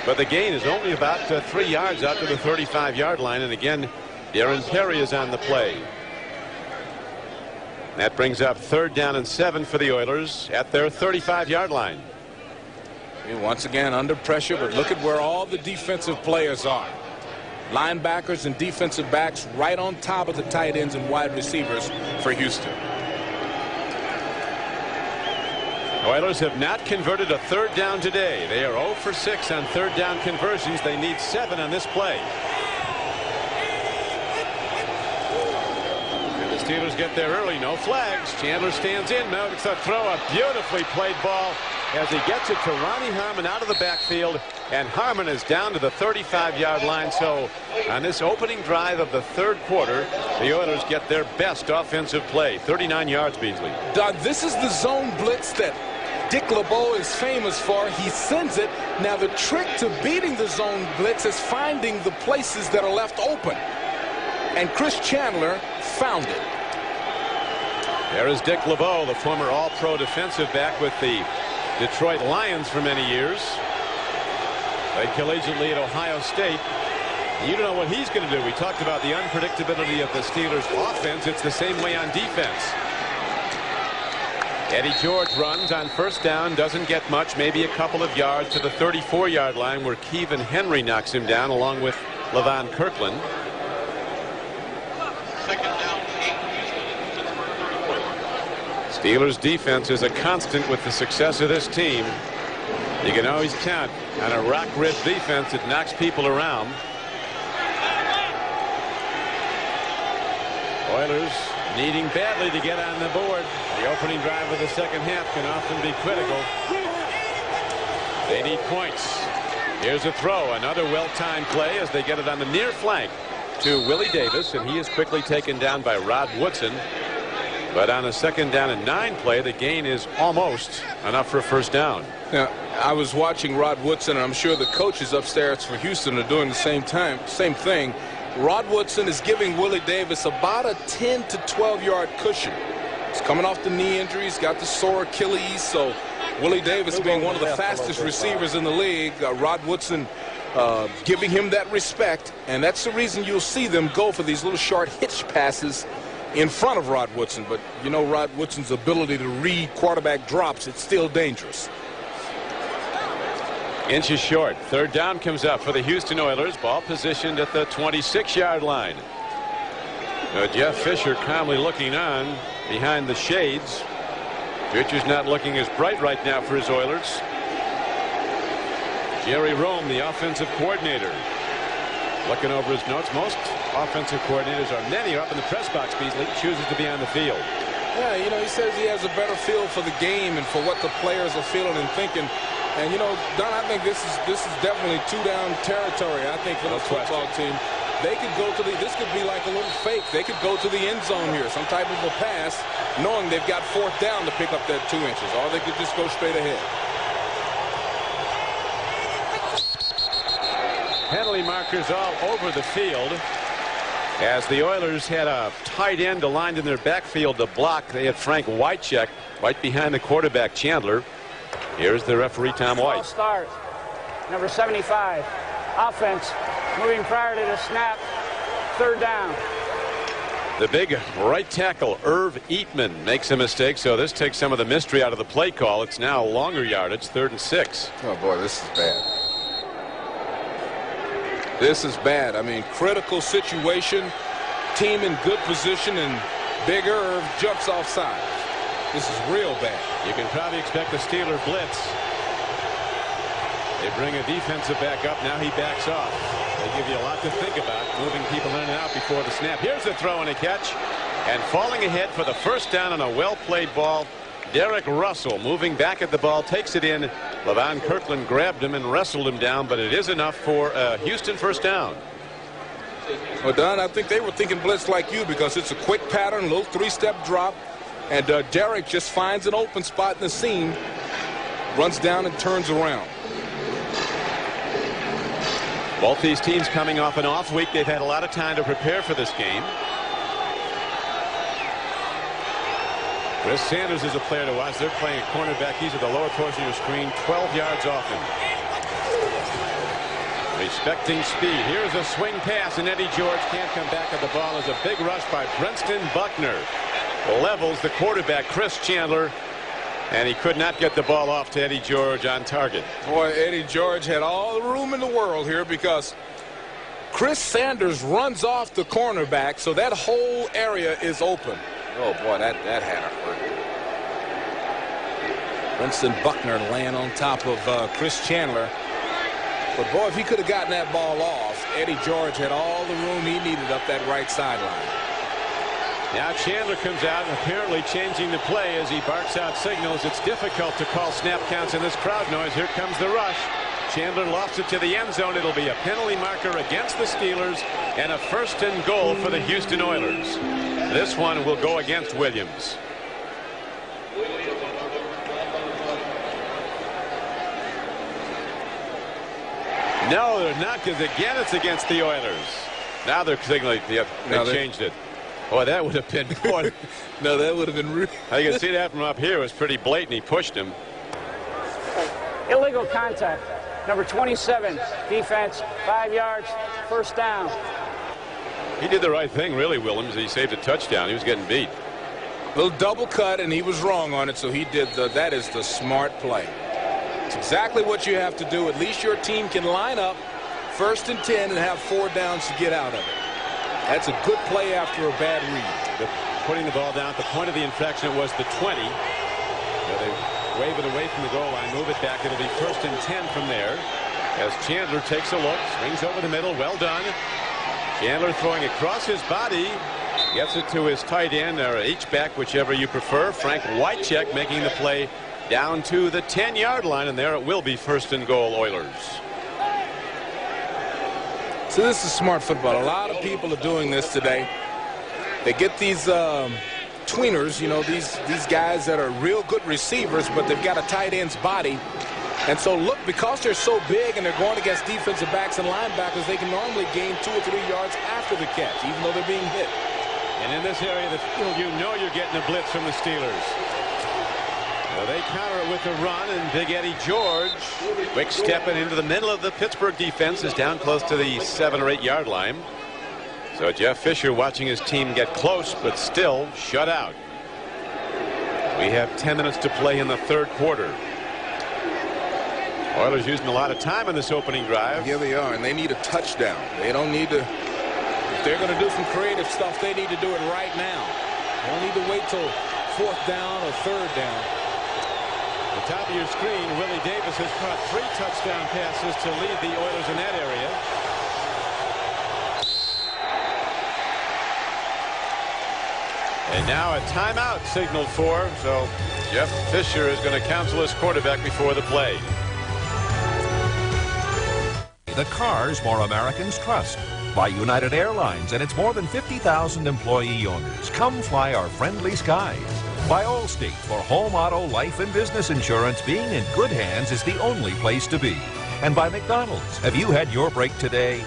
but the gain is only about 3 yards out to the 35-yard line, and again Darren Perry is on the play. That brings up 3rd down and 7 for the Oilers at their 35-yard line. Once again under pressure, but look at where all the defensive players are. Linebackers and defensive backs right on top of the tight ends and wide receivers for Houston. Oilers have not converted a 3rd down today. They are 0 for 6 on 3rd down conversions. They need 7 on this play. And the Steelers get there early. No flags. Chandler stands in. Makes a throw. A beautifully played ball as he gets it to Ronnie Harmon out of the backfield. And Harmon is down to the 35-yard line. So on this opening drive of the 3rd quarter, the Oilers get their best offensive play. 39 yards, Beasley. Doug, this is the zone blitz that Dick LeBeau is famous for. He sends it. Now the trick to beating the zone blitz is finding the places that are left open. And Chris Chandler found it. There is Dick LeBeau, the former All-Pro defensive back with the Detroit Lions for many years. Played collegiately at Ohio State. You don't know what he's going to do. We talked about the unpredictability of the Steelers' offense. It's the same way on defense. Eddie George runs on first down, doesn't get much, maybe a couple of yards to the 34-yard line where Kevin Henry knocks him down along with Levon Kirkland. 2nd down, 8. Steelers defense is a constant with the success of this team. You can always count on a rock-ribbed defense that knocks people around. Oilers needing badly to get on the board. The opening drive of the second half can often be critical. They need points. Here's a throw, another well-timed play as they get it on the near flank to Willie Davis, and he is quickly taken down by Rod Woodson. But on a 2nd down and 9 play, the gain is almost enough for a first down. Now, I was watching Rod Woodson, and I'm sure the coaches upstairs for Houston are doing the same thing. Rod Woodson is giving Willie Davis about a 10 to 12-yard cushion. He's coming off the knee injury. He's got the sore Achilles. So Willie Davis being one of the fastest receivers in the league, Rod Woodson giving him that respect. And that's the reason you'll see them go for these little short hitch passes in front of Rod Woodson. But you know Rod Woodson's ability to read quarterback drops, it's still dangerous. Inches short. 3rd down comes up for the Houston Oilers. Ball positioned at the 26-yard line. Jeff Fisher calmly looking on behind the shades. Future's not looking as bright right now for his Oilers. Jerry Rome, the offensive coordinator, looking over his notes. Most offensive coordinators, many are up in the press box, Beasley, chooses to be on the field. Yeah, you know, he says he has a better feel for the game and for what the players are feeling and thinking. And, you know, Don, I think this is definitely 2-down territory, I think, for the football team. They could go to this could be like a little fake. They could go to the end zone here, some type of a pass, knowing they've got 4th down to pick up that 2 inches. Or they could just go straight ahead. Penalty markers all over the field. As the Oilers had a tight end aligned in their backfield to block, they had Frank Wycheck right behind the quarterback, Chandler. Here's the referee, Tom White. Start. Number 75. Offense. Moving prior to the snap. 3rd down. The big right tackle, Irv Eatman, makes a mistake, so this takes some of the mystery out of the play call. It's now longer yardage, 3rd and 6. Oh, boy, this is bad. This is bad. I mean, critical situation. Team in good position, and Big Irv jumps offside. This is real bad. You can probably expect the Steeler blitz. They bring a defensive back up. Now he backs off. They give you a lot to think about, moving people in and out before the snap. Here's the throw and a catch. And falling ahead for the first down on a well-played ball, Derek Russell moving back at the ball, takes it in. Levon Kirkland grabbed him and wrestled him down, but it is enough for a Houston first down. Well, Don, I think they were thinking blitz like you, because it's a quick pattern, a little 3-step drop. And Derek just finds an open spot in the seam, runs down and turns around. Both these teams coming off an off week. They've had a lot of time to prepare for this game. Chris Sanders is a player to watch. They're playing a cornerback. He's at the lower portion of your screen, 12 yards off him. Respecting speed. Here's a swing pass, and Eddie George can't come back at the ball. As a big rush by Brenston Buckner levels the quarterback, Chris Chandler, and he could not get the ball off to Eddie George on target. Boy, Eddie George had all the room in the world here because Chris Sanders runs off the cornerback, so that whole area is open. Oh, boy, that had to hurt. Brenston Buckner laying on top of Chris Chandler. But, boy, if he could have gotten that ball off, Eddie George had all the room he needed up that right sideline. Now Chandler comes out and apparently changing the play as he barks out signals. It's difficult to call snap counts in this crowd noise. Here comes the rush. Chandler lofts it to the end zone. It'll be a penalty marker against the Steelers and a 1st and goal for the Houston Oilers. This one will go against Williams. No, they're not, because again it's against the Oilers. Now they're signaling. They changed it. Boy, that would have been. Boy, no, that would have been rude. You can see that from up here. It was pretty blatant. He pushed him. Illegal contact. Number 27, defense, 5 yards, 1st down. He did the right thing, really, Williams. He saved a touchdown. He was getting beat. Little double cut, and he was wrong on it, so he did that is the smart play. It's exactly what you have to do. At least your team can line up 1st and 10 and have 4 downs to get out of it. That's a good play after a bad read. Putting the ball down at the point of the infraction, it was the 20. They wave it away from the goal line, move it back. It'll be 1st and 10 from there. As Chandler takes a look, swings over the middle. Well done. Chandler throwing across his body. Gets it to his tight end or H-back, whichever you prefer. Frank Wycheck making the play down to the 10-yard line, and there it will be 1st and goal Oilers. So this is smart football. A lot of people are doing this today. They get these tweeners, you know, these guys that are real good receivers, but they've got a tight end's body. And so look, because they're so big and they're going against defensive backs and linebackers, they can normally gain 2 or 3 yards after the catch, even though they're being hit. And in this area of the field, you know you're getting a blitz from the Steelers. Well, they counter it with a run, and Big Eddie George, quick stepping into the middle of the Pittsburgh defense, is down close to the 7 or 8 yard line. So Jeff Fisher watching his team get close, but still shut out. We have 10 minutes to play in the 3rd quarter. Oilers using a lot of time in this opening drive. Here they are, and they need a touchdown. They don't need to. If they're going to do some creative stuff, they need to do it right now. They don't need to wait till 4th down or 3rd down. At the top of your screen, Willie Davis has caught 3 touchdown passes to lead the Oilers in that area. And now a timeout signaled for, so Jeff Fisher is going to counsel his quarterback before the play. The cars more Americans trust. By United Airlines and its more than 50,000 employee owners. Come fly our friendly skies. By Allstate, for home, auto, life, and business insurance, being in good hands is the only place to be. And by McDonald's. Have you had your break today?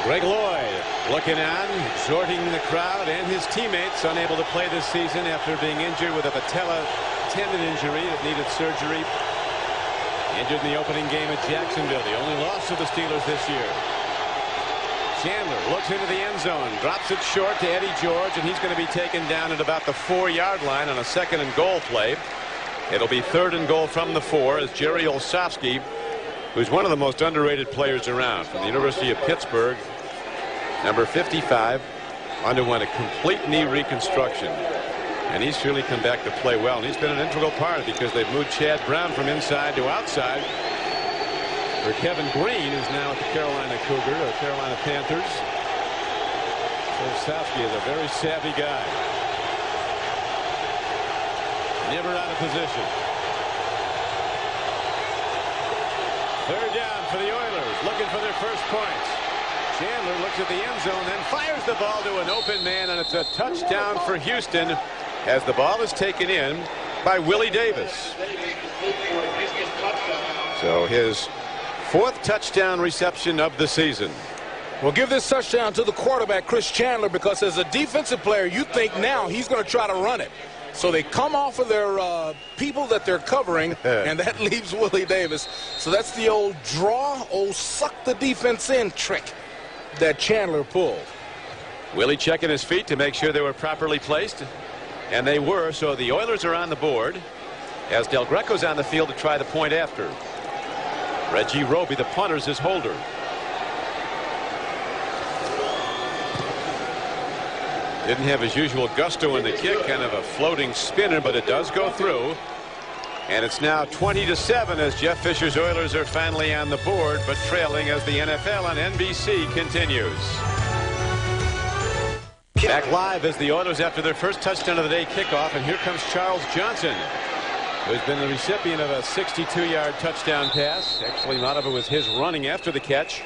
Greg Lloyd looking on, exhorting the crowd and his teammates, unable to play this season after being injured with a patella tendon injury that needed surgery. Injured in the opening game at Jacksonville, the only loss to the Steelers this year. Chandler looks into the end zone, drops it short to Eddie George, and he's going to be taken down at about the 4-yard line on a 2nd and goal play. It'll be 3rd and goal from the 4 as Jerry Olszewski, who's one of the most underrated players around, from the University of Pittsburgh, number 55, underwent a complete knee reconstruction. And he's really come back to play well, and he's been an integral part because they've moved Chad Brown from inside to outside. For Kevin Green is now at the Carolina Panthers. Olszewski is a very savvy guy. Never out of position. 3rd down for the Oilers, looking for their first points. Chandler looks at the end zone, then fires the ball to an open man, and it's a touchdown for Houston as the ball is taken in by Willie Davis. So his 4th touchdown reception of the season. Well, give this touchdown to the quarterback, Chris Chandler, because as a defensive player, you think now he's going to try to run it. So they come off of their people that they're covering, and that leaves Willie Davis. So that's the old draw, suck the defense in trick that Chandler pulled. Willie checking his feet to make sure they were properly placed, and they were. So the Oilers are on the board as Del Greco's on the field to try the point after. Reggie Roby, the punter's his holder. Didn't have his usual gusto in the kick, kind of a floating spinner, but it does go through. And it's now 20-7 as Jeff Fisher's Oilers are finally on the board, but trailing as the NFL on NBC continues. Back live as the Oilers after their first touchdown of the day kickoff, and here comes Charles Johnson, who's been the recipient of a 62-yard touchdown pass. Actually, a lot of it was his running after the catch.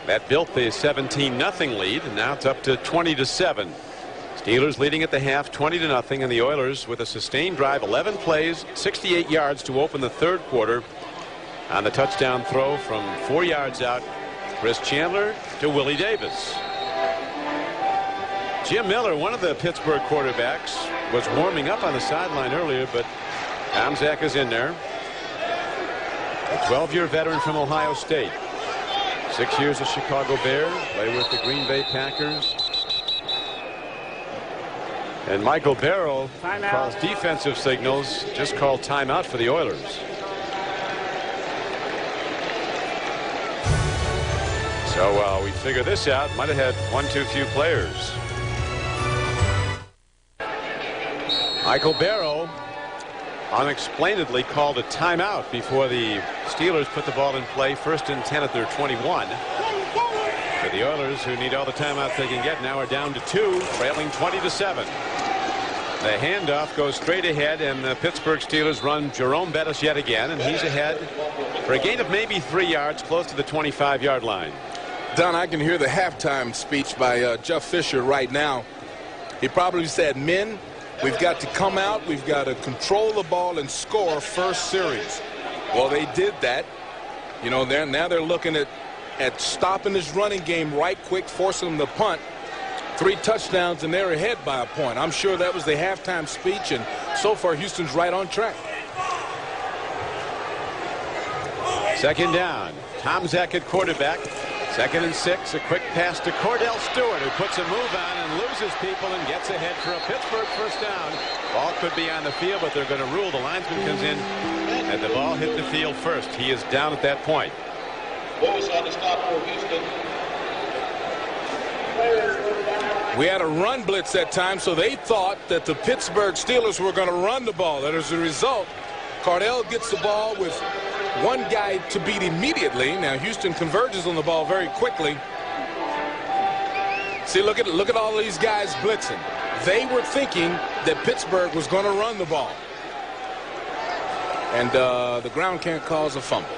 That built the 17-0 lead, and now it's up to 20-7. Steelers leading at the half, 20-0, and the Oilers with a sustained drive, 11 plays, 68 yards to open the 3rd quarter. On the touchdown throw from 4 yards out, Chris Chandler to Willie Davis. Jim Miller, one of the Pittsburgh quarterbacks, was warming up on the sideline earlier, but Tomczak is in there. A 12-year veteran from Ohio State. 6 years as Chicago Bear, played with the Green Bay Packers. And Michael Barrow calls defensive signals, just called timeout for the Oilers. So we figure this out, might have had one too few players. Michael Barrow unexplainedly called a timeout before the Steelers put the ball in play, 1st and 10 at their 21. For the Oilers, who need all the timeouts they can get, now are down to 2, trailing 20-7. The handoff goes straight ahead, and the Pittsburgh Steelers run Jerome Bettis yet again, and he's ahead for a gain of maybe 3 yards, close to the 25-yard line. Don, I can hear the halftime speech by Jeff Fisher right now. He probably said, men, we've got to come out, we've got to control the ball and score first series. Well, they did that. You know, now they're looking at stopping this running game right quick, forcing them to punt. 3 touchdowns, and they're ahead by a point. I'm sure that was the halftime speech, and so far Houston's right on track. 2nd down. Tomczak at quarterback. 2nd and 6. A quick pass to Cordell Stewart, who puts a move on and loses people and gets ahead for a Pittsburgh first down. Ball could be on the field, but they're going to rule. The linesman comes in, and the ball hit the field first. He is down at that point. Lewis on the stop for Houston. We had a run blitz that time, so they thought that the Pittsburgh Steelers were going to run the ball. And as a result, Cordell gets the ball with one guy to beat immediately. Now Houston converges on the ball very quickly. See, look at all these guys blitzing. They were thinking that Pittsburgh was going to run the ball. And the ground can't cause a fumble.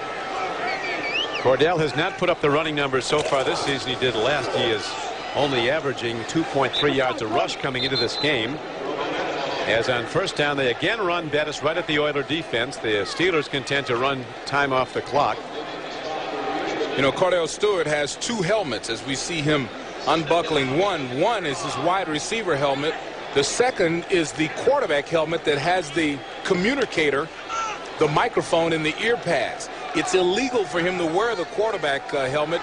Cordell has not put up the running numbers so far this season he did last. He is only averaging 2.3 yards a rush coming into this game. As on first down, they again run Bettis right at the Oiler defense. The Steelers content to run time off the clock. You know, Cordell Stewart has 2 helmets as we see him unbuckling one. One is his wide receiver helmet. The second is the quarterback helmet that has the communicator, the microphone in the ear pads. It's illegal for him to wear the quarterback helmet.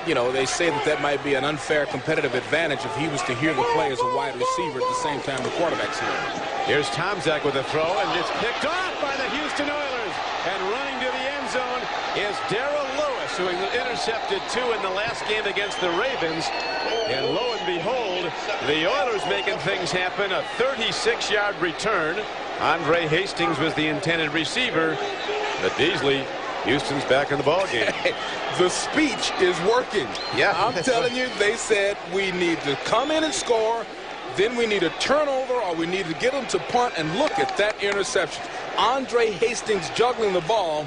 You know, they say that might be an unfair competitive advantage if he was to hear the play as a wide receiver at the same time the quarterback's here. Here's Tomczak with a throw, and it's picked off by the Houston Oilers. And running to the end zone is Darrell Lewis, who intercepted 2 in the last game against the Ravens. And lo and behold, the Oilers making things happen. A 36-yard return. Andre Hastings was the intended receiver, but Beasley, Houston's back in the ball game. The speech is working. Yeah, I'm telling you, they said we need to come in and score, then we need a turnover, or we need to get them to punt. And look at that interception. Andre Hastings juggling the ball.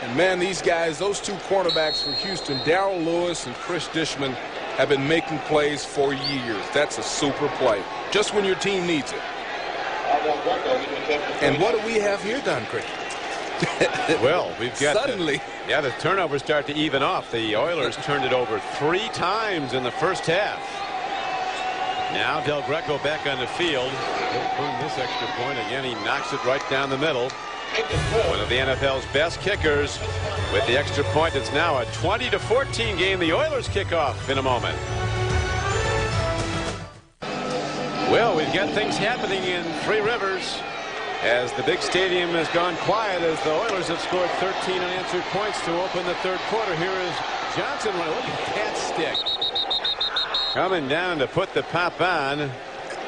And man, these guys, those 2 cornerbacks for Houston, Darrell Lewis and Chris Dishman, have been making plays for years. That's a super play, just when your team needs it. Del Greco getting a catch. And what do we have here done, Cricket? Well, we've got suddenly. The turnovers start to even off. The Oilers turned it over 3 times in the first half. Now Del Greco back on the field. He'll earn this extra point. Again, he knocks it right down the middle. One of the NFL's best kickers with the extra point. It's now a 20-14 game. The Oilers kick off in a moment. Well, we've got things happening in Three Rivers as the big stadium has gone quiet as the Oilers have scored 13 unanswered points to open the third quarter. Here is Johnson. Look at that stick. Coming down to put the pop on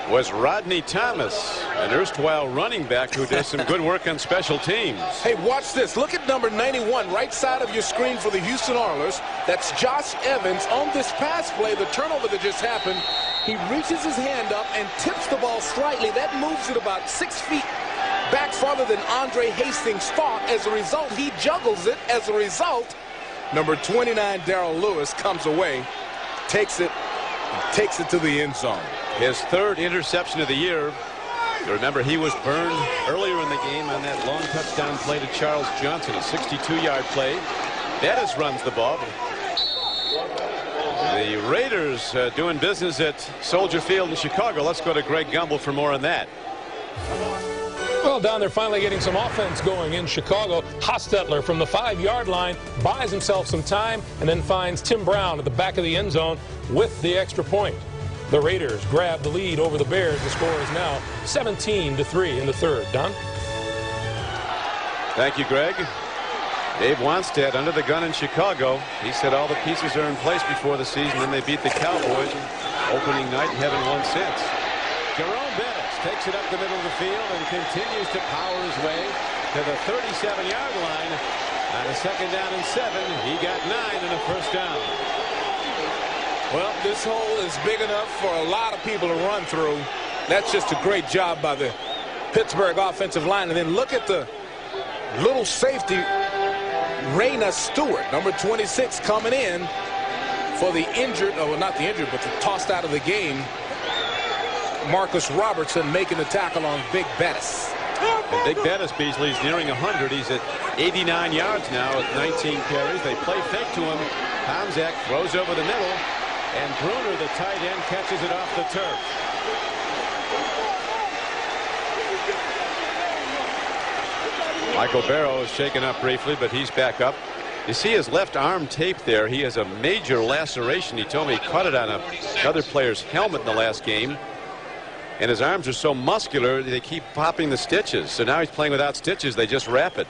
was Rodney Thomas, an erstwhile running back who does some good work on special teams. Hey, watch this. Look at number 91, right side of your screen for the Houston Oilers. That's Josh Evans. On this pass play, the turnover that just happened, he reaches his hand up and tips the ball slightly. That moves it about 6 feet back farther than Andre Hastings thought. As a result, he juggles it. As a result, number 29, Darrell Lewis, comes away, takes it to the end zone. His third interception of the year. Remember, he was burned earlier in the game on that long touchdown play to Charles Johnson, a 62-yard play. Bettis runs the ball. The Raiders doing business at Soldier Field in Chicago. Let's go to Greg Gumbel for more on that. Well, Don, they're finally getting some offense going in Chicago. Hostetler from the 5-yard line buys himself some time and then finds Tim Brown at the back of the end zone with the extra point. The Raiders grab the lead over the Bears. The score is now 17-3 in the third. Don? Thank you, Greg. Dave Wanstead under the gun in Chicago. He said all the pieces are in place before the season, and they beat the Cowboys opening night and haven't won since. Jerome Bettis takes it up the middle of the field and continues to power his way to the 37-yard line. On a 2nd down and 7, he got 9 and a first down. Well, this hole is big enough for a lot of people to run through. That's just a great job by the Pittsburgh offensive line. And then look at the little safety, Raina Stewart, number 26, coming in for the injured, oh, not the injured, but the tossed out of the game, Marcus Robertson, making the tackle on Big Bettis. And Big Bettis, Beasley, is nearing 100. He's at 89 yards now with 19 carries. They play fake to him. Tomzak throws over the middle. And Bruner, the tight end, catches it off the turf. Michael Barrow is shaken up briefly, but he's back up. You see his left arm taped there. He has a major laceration. He told me he caught it on another player's helmet in the last game. And his arms are so muscular, they keep popping the stitches. So now he's playing without stitches. They just wrap it.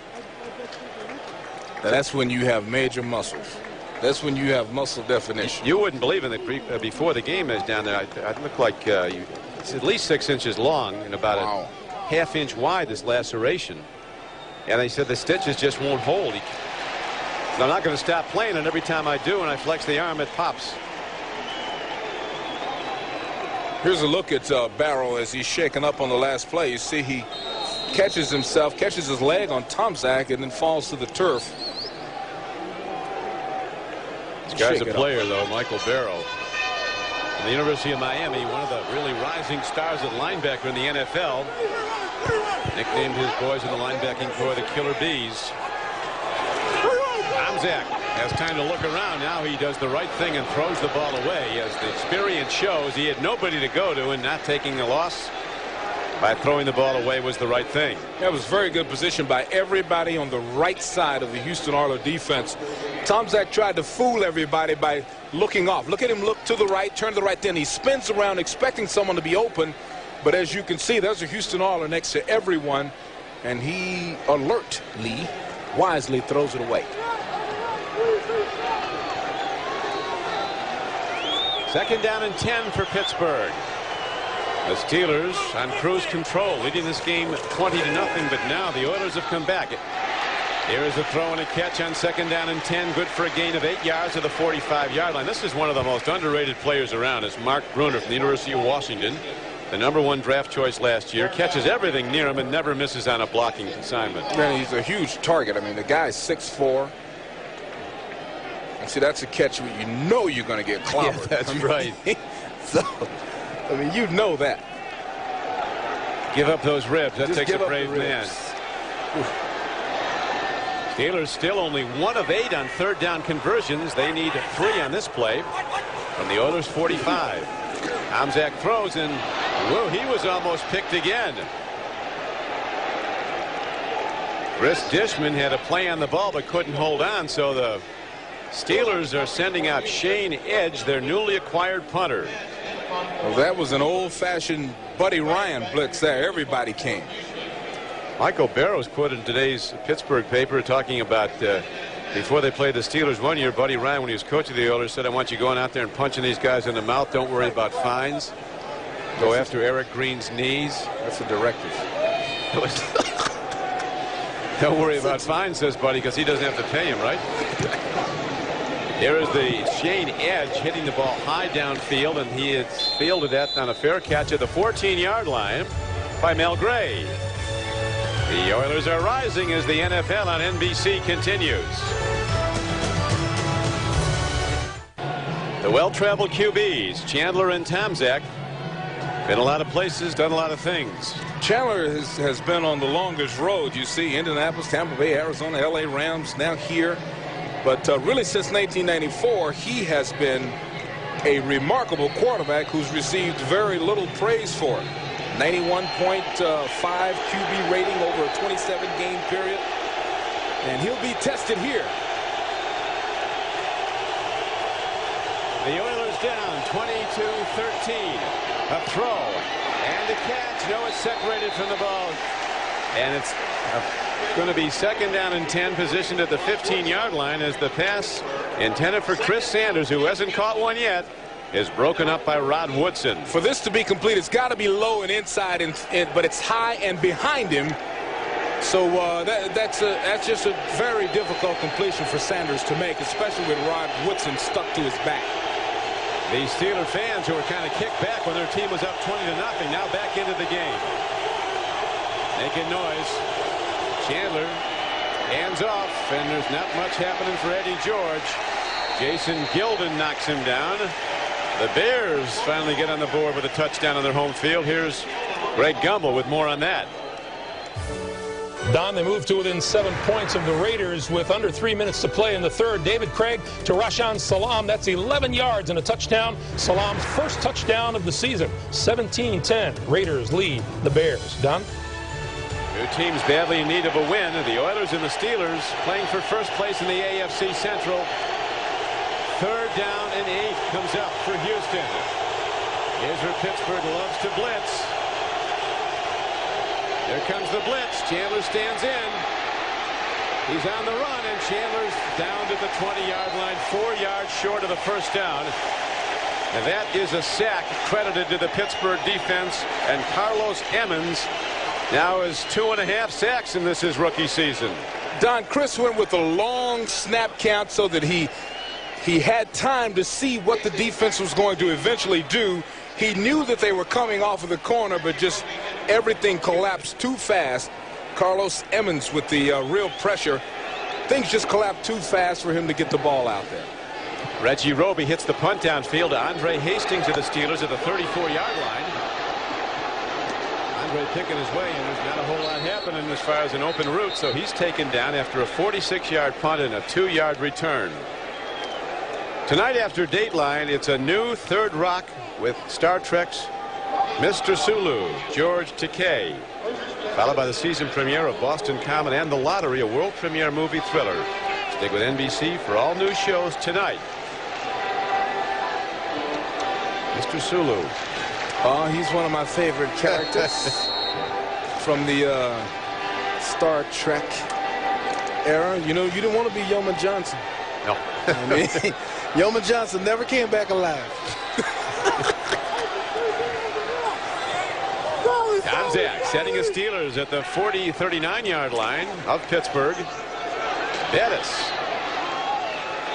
Now that's when you have major muscles. That's when you have muscle definition. You wouldn't believe in it before the game is down there. I look like it's at least 6 inches long and about a half-inch wide, this laceration. And they said the stitches just won't hold. I'm not going to stop playing it. Every time I do and I flex the arm, it pops. Here's a look at Barrow as he's shaken up on the last play. You see he catches his leg on Tomzak and then falls to the turf. This guy's a player, though, Michael Barrow. From the University of Miami, one of the really rising stars at linebacker in the NFL. Nicknamed his boys in the linebacking corps the Killer Bees. Tomzak has time to look around. Now he does the right thing and throws the ball away. As the experience shows, he had nobody to go to, and not taking a loss by throwing the ball away was the right thing. That was very good position by everybody on the right side of the Houston Oilers defense. Tomzak tried to fool everybody by looking off. Look at him look to the right, turn to the right, then he spins around expecting someone to be open. But as you can see, there's a Houston Oilers next to everyone, and he alertly, wisely throws it away. Second down and 10 for Pittsburgh. The Steelers on cruise control, leading this game 20-0, but now the Oilers have come back. Here is a throw and a catch on second down and 10, good for a gain of 8 yards to the 45-yard line. This is one of the most underrated players around. It's Mark Bruner from the University of Washington, the #1 draft choice last year. Catches everything near him and never misses on a blocking assignment. Man, he's a huge target. I mean, the guy's 6'4". And see, that's a catch where you know you're going to get clobbered. Yeah, that's right. So, I mean, you know that. Give up those ribs. That Just takes a give up brave the man. ribs. Steelers still only 1 of 8 on third down conversions. They need 3 on this play from the Oilers 45. Tomczak throws, and whoa, he was almost picked again. Chris Dishman had a play on the ball but couldn't hold on, so the Steelers are sending out Shane Edge, their newly acquired punter. Well, that was an old-fashioned Buddy Ryan blitz there. Everybody came. Michael Barrows quoted in today's Pittsburgh paper talking about before they played the Steelers one year, Buddy Ryan, when he was coach of the Oilers, said, I want you going out there and punching these guys in the mouth. Don't worry about fines. Go after Eric Green's knees. That's a directive. Don't worry about fines, says Buddy, because he doesn't have to pay him, right? There is the Shane Edge hitting the ball high downfield, and he is fielded that on a fair catch at the 14-yard line by Mel Gray. The Oilers are rising as the NFL on NBC continues. The well-traveled QBs, Chandler and Tomczak, been a lot of places, done a lot of things. Chandler has been on the longest road. You see Indianapolis, Tampa Bay, Arizona, LA Rams, now here. But really since 1994, he has been a remarkable quarterback who's received very little praise for it. 91.5 QB rating over a 27-game period. And he'll be tested here. The Oilers down 22-13. A throw and a catch. No, it's separated from the ball. And it's going to be second down and 10, positioned at the 15-yard line as the pass intended for Chris Sanders, who hasn't caught one yet, is broken up by Rod Woodson. For this to be complete, it's got to be low and inside, but it's high and behind him. So that's just a very difficult completion for Sanders to make, especially with Rod Woodson stuck to his back. The Steeler fans who were kind of kicked back when their team was up 20-0, now back into the game. Making noise. Chandler hands off, and there's not much happening for Eddie George. Jason Gilden knocks him down. The Bears finally get on the board with a touchdown on their home field. Here's Greg Gumbel with more on that. Don, they moved to within 7 points of the Raiders with under 3 minutes to play in the third. David Craig to Rashaan Salam. That's 11 yards and a touchdown. Salam's first touchdown of the season. 17-10. Raiders lead the Bears. Don? Two teams badly in need of a win. The Oilers and the Steelers playing for first place in the AFC Central. Third down and 8 comes up for Houston. Here's where Pittsburgh loves to blitz. Here comes the blitz. Chandler stands in. He's on the run, and Chandler's down to the 20-yard line, 4 yards short of the first down. And that is a sack credited to the Pittsburgh defense, and Carlos Emmons now has 2.5 sacks in his rookie season. Don, Chris went with a long snap count so that he had time to see what the defense was going to eventually do. He knew that they were coming off of the corner, but just everything collapsed too fast. Carlos Emmons with the real pressure. Things just collapsed too fast for him to get the ball out there. Reggie Roby hits the punt downfield to Andre Hastings of the Steelers at the 34-yard line. Andre picking his way, and there's not a whole lot happening as far as an open route, so he's taken down after a 46-yard punt and a 2-yard return. Tonight after Dateline, it's a new third rock with Star Trek's Mr. Sulu, George Takei, followed by the season premiere of Boston Common and The Lottery, a world premiere movie thriller. Stick with NBC for all new shows tonight. Mr. Sulu. He's one of my favorite characters from the Star Trek era. You know, you didn't want to be Yeoman Johnson. No. I mean, Yeoman Johnson never came back alive. Tomczak setting his Steelers at the 39-yard line of Pittsburgh. Bettis.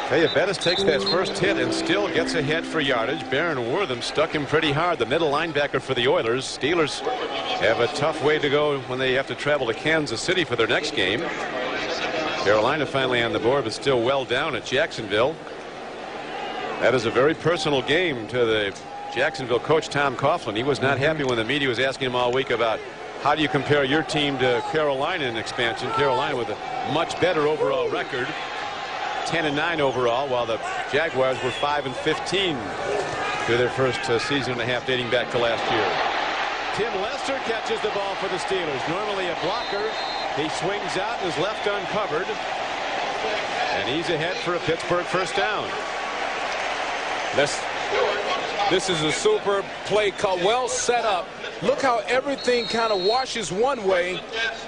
Tell you, Bettis takes that first hit and still gets ahead for yardage. Baron Wortham stuck him pretty hard, the middle linebacker for the Oilers. Steelers have a tough way to go when they have to travel to Kansas City for their next game. Carolina finally on the board, but still well down at Jacksonville. That is a very personal game to the Jacksonville coach, Tom Coughlin. He was not happy when the media was asking him all week about how do you compare your team to Carolina in expansion? Carolina with a much better overall record, 10-9 overall, while the Jaguars were 5-15 through their first season and a half dating back to last year. Tim Lester catches the ball for the Steelers. Normally a blocker. He swings out and is left uncovered. And he's ahead for a Pittsburgh first down. This is a super play call, well set up. Look how everything kind of washes one way,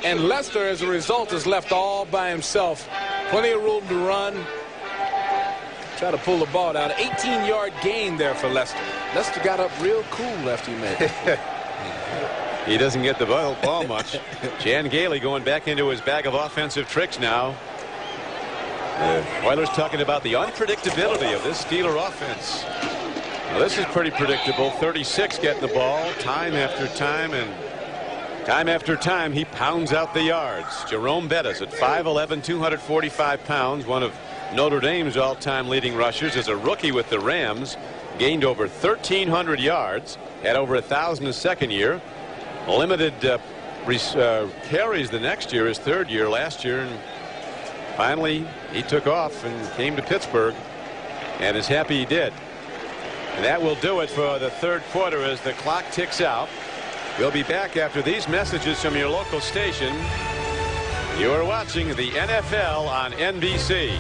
and Lester, as a result, is left all by himself. Plenty of room to run. Try to pull the ball out. 18-yard gain there for Lester. Lester got up real cool after he made it. He doesn't get the ball much. Jan Gailey going back into his bag of offensive tricks now. Oilers talking about the unpredictability of this Steeler offense. Now, this is pretty predictable. 36 getting the ball time after time, and time after time he pounds out the yards. Jerome Bettis at 5'11", 245 pounds, one of Notre Dame's all-time leading rushers, as a rookie with the Rams, gained over 1,300 yards, had over 1,000 his second year, limited carries the next year, his third year last year, and finally he took off and came to Pittsburgh and is happy he did. And that will do it for the third quarter as the clock ticks out. We'll be back after these messages from your local station. You are watching the NFL on NBC.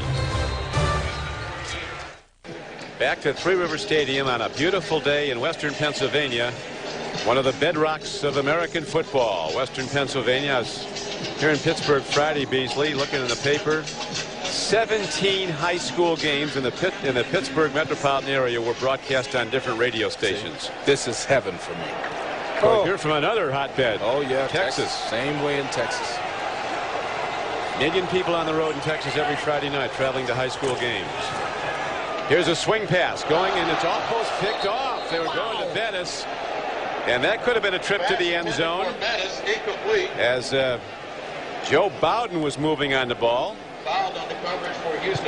Back to Three River Stadium on a beautiful day in western Pennsylvania. One of the bedrocks of American football. Western Pennsylvania. I was here in Pittsburgh Friday, Beasley, looking in the paper. 17 high school games in the Pittsburgh metropolitan area were broadcast on different radio stations. This is heaven for me. Oh, you're from another hotbed. Oh, yeah. Texas. Same way in Texas. Million people on the road in Texas every Friday night traveling to high school games. Here's a swing pass going, and it's almost picked off. They were going to Bettis, and that could have been a trip to the end zone as Joe Bowden was moving on the ball.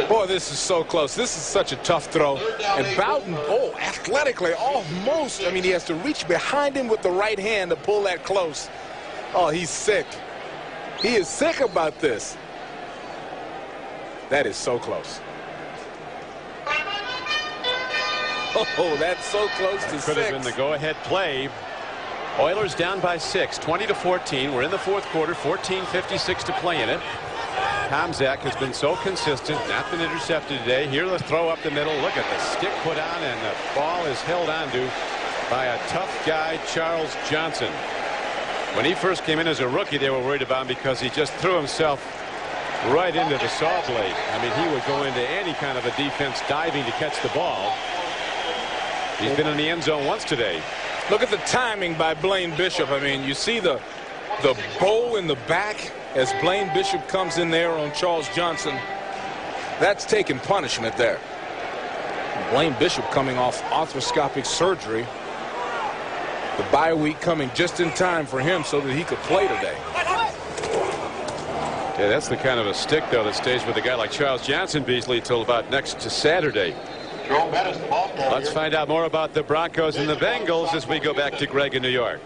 Boy, this is so close. This is such a tough throw. And Bowden, athletically, almost. I mean, he has to reach behind him with the right hand to pull that close. Oh, he's sick. He is sick about this. That is so close. Oh, that's so close to 6. Could have been the go-ahead play. Oilers down by 6, 20-14. We're in the fourth quarter, 14:56 to play in it. Tomczak has been so consistent, not been intercepted today. Here the throw up the middle. Look at the stick put on, and the ball is held onto by a tough guy, Charles Johnson. When he first came in as a rookie, they were worried about him because he just threw himself right into the saw blade. I mean, he would go into any kind of a defense diving to catch the ball. He's been in the end zone once today. Look at the timing by Blaine Bishop. I mean, you see the bow in the back as Blaine Bishop comes in there on Charles Johnson. That's taking punishment there. Blaine Bishop coming off arthroscopic surgery. The bye week coming just in time for him so that he could play today. Yeah, that's the kind of a stick, though, that stays with a guy like Charles Johnson, Beasley, till about next Saturday. Let's find out more about the Broncos and the Bengals as we go back to Greg in New York.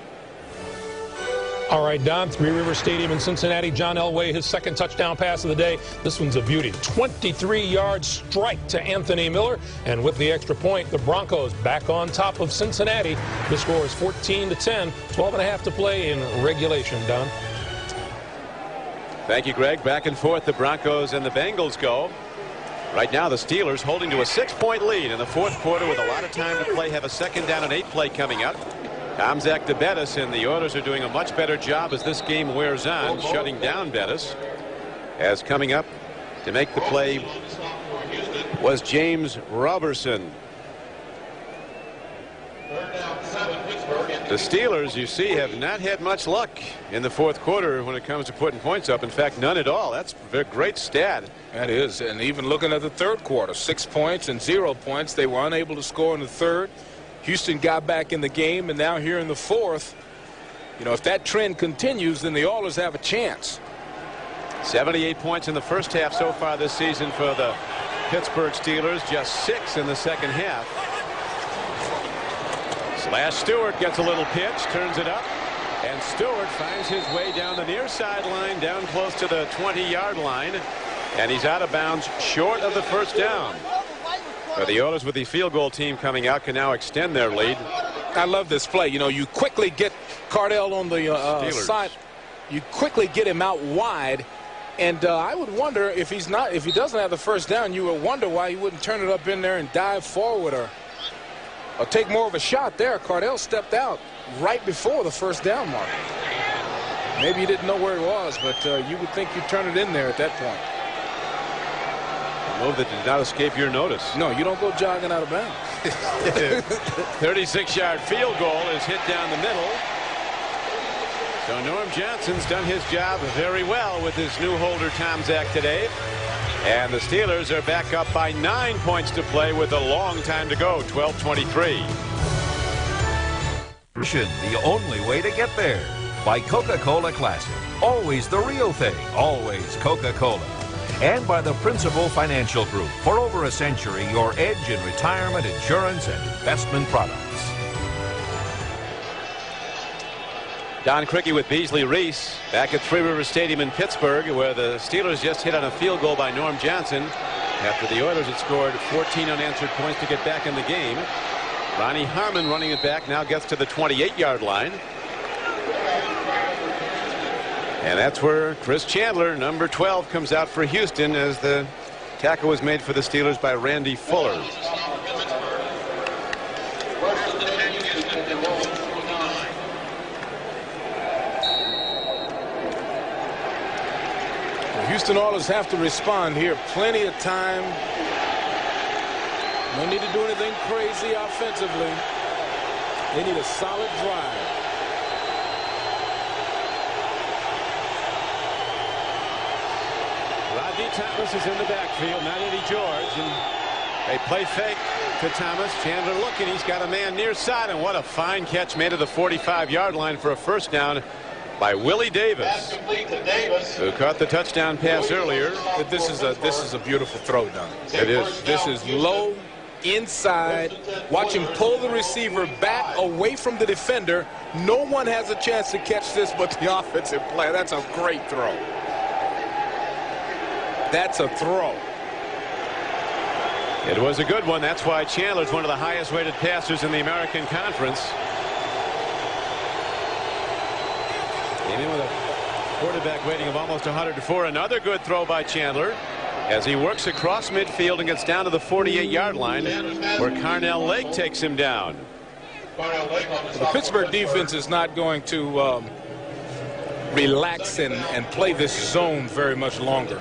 All right, Don, Three River Stadium in Cincinnati. John Elway, his second touchdown pass of the day. This one's a beauty. 23-yard strike to Anthony Miller. And with the extra point, the Broncos back on top of Cincinnati. The score is 14-10, 12.5 to play in regulation, Don. Thank you, Greg. Back and forth, the Broncos and the Bengals go. Right now, the Steelers holding to a 6-point lead in the fourth quarter with a lot of time to play. Have a second down and 8 play coming up. Tomczak to Bettis, and the Oilers are doing a much better job as this game wears on, shutting down Bettis. As coming up to make the play was James Robertson. The Steelers, you see, have not had much luck in the fourth quarter when it comes to putting points up. In fact, none at all. That's a great stat. That is, and even looking at the third quarter, 6 points and 0 points. They were unable to score in the third. Houston got back in the game, and now here in the fourth, you know, if that trend continues, then the Oilers have a chance. 78 points in the first half so far this season for the Pittsburgh Steelers, just 6 in the second half. Slash Stewart gets a little pitch, turns it up. And Stewart finds his way down the near sideline, down close to the 20-yard line. And he's out of bounds short of the first down. So the Oilers, with the field goal team coming out, can now extend their lead. I love this play. You know, you quickly get Cardell on the side. You quickly get him out wide. And I would wonder if he doesn't have the first down, you would wonder why he wouldn't turn it up in there and dive forward or take more of a shot there. Cardell stepped out right before the first down mark. Maybe he didn't know where he was, but you would think you'd turn it in there at that point. A move that did not escape your notice. No, you don't go jogging out of bounds. 36-yard field goal is hit down the middle. So Norm Johnson's done his job very well with his new holder, Tom Zach, today. And the Steelers are back up by 9 points to play with a long time to go, 12:23. The only way to get there. By Coca-Cola Classic. Always the real thing. Always Coca-Cola. And by the Principal Financial Group. For over a century, your edge in retirement, insurance, and investment products. Don Criqui with Beasley Reese back at Three Rivers Stadium in Pittsburgh, where the Steelers just hit on a field goal by Norm Johnson after the Oilers had scored 14 unanswered points to get back in the game. Ronnie Harmon, running it back, now gets to the 28-yard line. And that's where Chris Chandler, number 12, comes out for Houston as the tackle was made for the Steelers by Randy Fuller. Houston Oilers have to respond here. Plenty of time. No need to do anything crazy offensively. They need a solid drive. Rodney Thomas is in the backfield, not Eddie George. And they play fake to Thomas. Chandler looking. He's got a man near side. And what a fine catch made to the 45-yard line for a first down by Willie Davis, who caught the touchdown pass earlier. This is a beautiful throw, Don. It is. This is low, inside. Watch him pull the receiver back away from the defender. No one has a chance to catch this but the offensive player. That's a great throw. That's a throw. It was a good one. That's why Chandler's one of the highest rated passers in the American Conference. Came in with a quarterback rating of almost 104. Another good throw by Chandler as he works across midfield and gets down to the 48-yard line where Carnell Lake takes him down. The Pittsburgh defense is not going to relax and play this zone very much longer.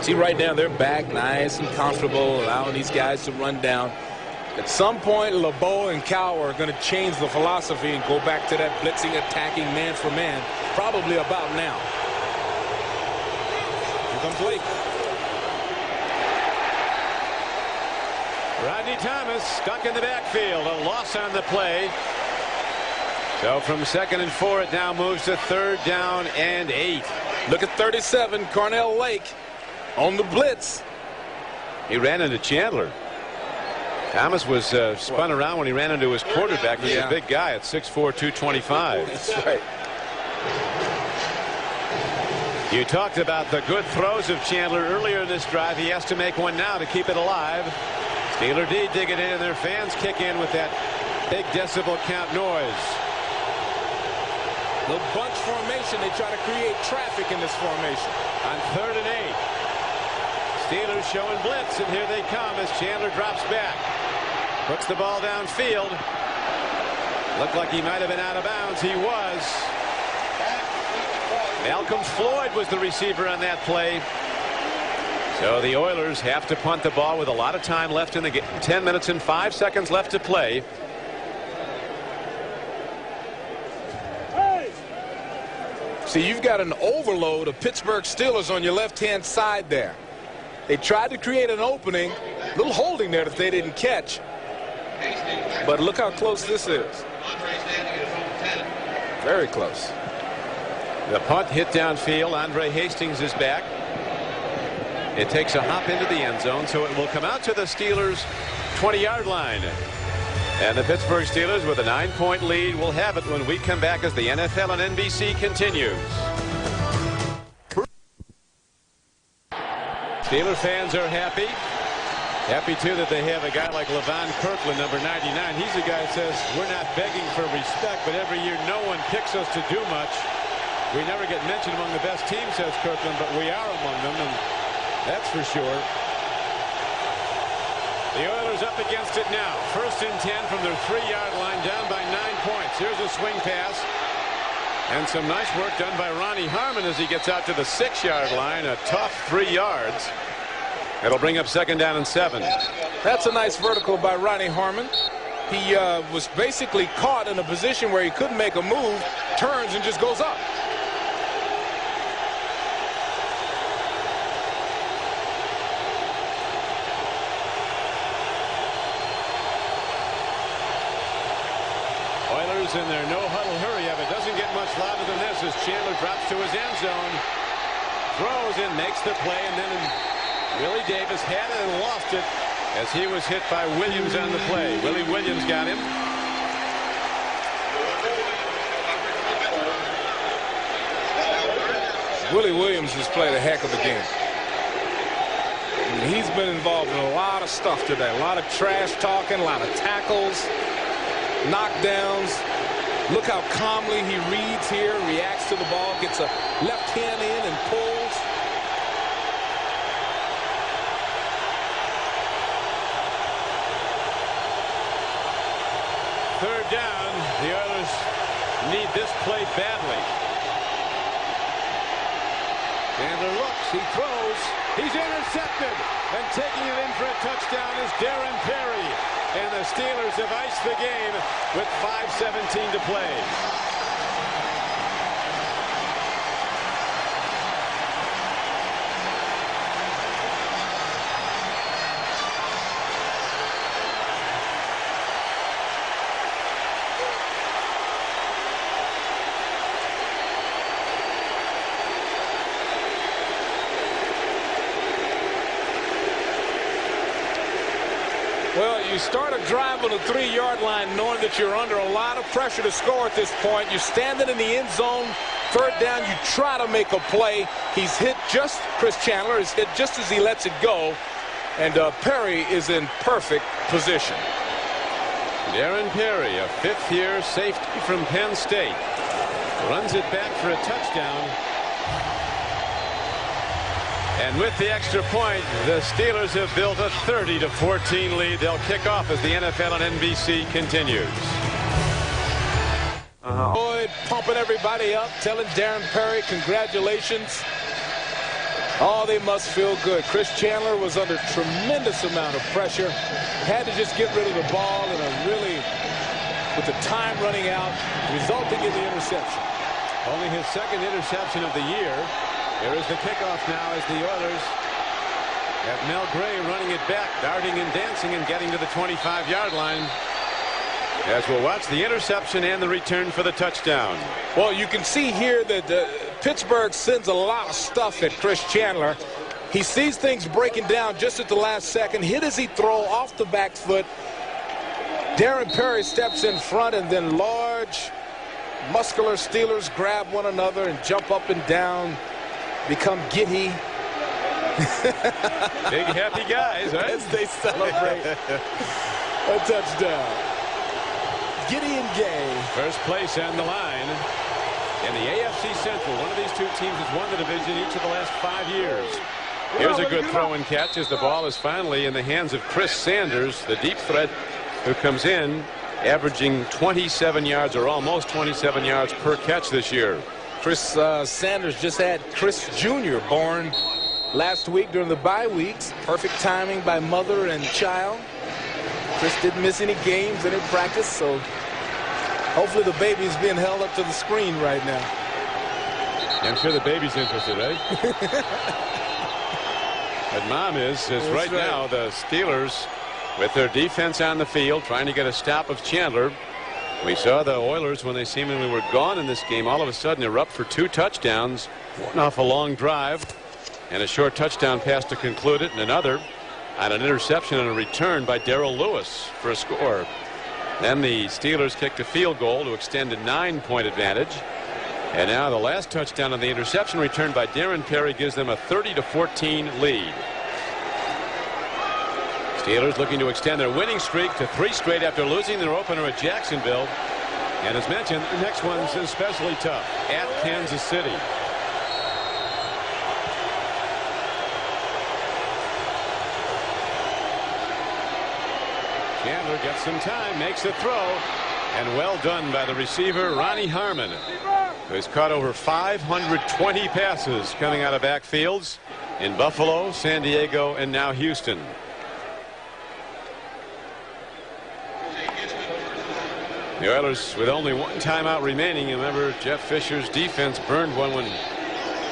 See, right now they're back nice and comfortable, allowing these guys to run down. At some point, LeBeau and Cowher are going to change the philosophy and go back to that blitzing, attacking man for man, probably about now. Here comes Lake. Rodney Thomas stuck in the backfield. A loss on the play. So from 2nd and 4, it now moves to 3rd down and 8. Look at 37, Carnell Lake on the blitz. He ran into Chandler. Thomas was spun around when he ran into his quarterback. He's a big guy at 6'4", 225. That's right. You talked about the good throws of Chandler earlier in this drive. He has to make one now to keep it alive. Steeler D dig it in, and their fans kick in with that big decibel count noise. The bunch formation, they try to create traffic in this formation. On 3rd and 8. Steelers showing blitz, and here they come as Chandler drops back. Puts the ball downfield. Looked like he might have been out of bounds. He was. Malcolm Floyd was the receiver on that play. So the Oilers have to punt the ball with a lot of time left in the game. 10 minutes and 5 seconds left to play. See, you've got an overload of Pittsburgh Steelers on your left-hand side there. They tried to create an opening, a little holding there that they didn't catch. But look how close this is. Very close. The punt hit downfield. Andre Hastings is back. It takes a hop into the end zone, so it will come out to the Steelers' 20-yard line. And the Pittsburgh Steelers with a 9-point lead will have it when we come back as the NFL on NBC continues. Steeler fans are happy. Happy, too, that they have a guy like Levon Kirkland, number 99. He's the guy that says, we're not begging for respect, but every year no one picks us to do much. We never get mentioned among the best teams, says Kirkland, but we are among them, and that's for sure. The Oilers up against it now. 1st and 10 from their 3-yard line, down by 9 points. Here's a swing pass. And some nice work done by Ronnie Harmon as he gets out to the 6-yard line. A tough 3 yards. It'll bring up 2nd down and 7. That's a nice vertical by Ronnie Harmon. He was basically caught in a position where he couldn't make a move, turns and just goes up. Oilers in their no-huddle hurry up. It doesn't get much louder than this as Chandler drops to his end zone. Throws and makes the play, and then Willie Davis had it and lost it as he was hit by Williams on the play. Willie Williams got him. Willie Williams has played a heck of a game. He's been involved in a lot of stuff today. A lot of trash talking, a lot of tackles, knockdowns. Look how calmly he reads here, reacts to the ball, gets a left hand in and pulls. Third down. The Oilers need this play badly. Chandler looks. He throws. He's intercepted. And taking it in for a touchdown is Darren Perry. And the Steelers have iced the game with 5:17 to play. Well, you start a drive on the 3-yard line knowing that you're under a lot of pressure to score at this point. You're standing in the end zone. 3rd down, you try to make a play. He's hit just, Chris Chandler is hit just as he lets it go. And Perry is in perfect position. Darren Perry, a 5th-year safety from Penn State, runs it back for a touchdown. And with the extra point, the Steelers have built a 30-14 lead. They'll kick off as the NFL on NBC continues. Boyd pumping everybody up, telling Darren Perry congratulations. Oh, they must feel good. Chris Chandler was under tremendous amount of pressure. Had to just get rid of the ball in a really, with the time running out, resulting in the interception. Only his 2nd interception of the year. Here is the kickoff now as the Oilers have Mel Gray running it back, darting and dancing and getting to the 25-yard line. As we'll watch the interception and the return for the touchdown. Well, you can see here that Pittsburgh sends a lot of stuff at Chris Chandler. He sees things breaking down just at the last second. Hit as he throw off the back foot. Darren Perry steps in front, and then large, muscular Steelers grab one another and jump up and down. Become giddy. Big happy guys, right? As they celebrate a touchdown. Giddy and gay. First place on the line in the AFC Central. One of these two teams has won the division each of the last 5 years. Here's a good throw and catch as the ball is finally in the hands of Chris Sanders, the deep threat who comes in averaging 27 yards or almost 27 yards per catch this year. Chris Sanders just had Chris Jr. born last week during the bye weeks. Perfect timing by mother and child. Chris didn't miss any games, any practice, so hopefully the baby's being held up to the screen right now. I'm sure the baby's interested, right? But mom is right now the Steelers with their defense on the field trying to get a stop of Chandler. We saw the Oilers when they seemingly were gone in this game all of a sudden erupt for 2 touchdowns, one off a long drive and a short touchdown pass to conclude it, and another on an interception and a return by Darrell Lewis for a score. Then the Steelers kicked a field goal to extend a 9-point advantage. And now the last touchdown on the interception return by Darren Perry gives them a 30-14 lead. Steelers looking to extend their winning streak to 3 straight after losing their opener at Jacksonville. And as mentioned, the next one's especially tough at Kansas City. Chandler gets some time, makes a throw, and well done by the receiver Ronnie Harmon, who's caught over 520 passes coming out of backfields in Buffalo, San Diego, and now Houston. The Oilers with only 1 timeout remaining. Remember, Jeff Fisher's defense burned one when,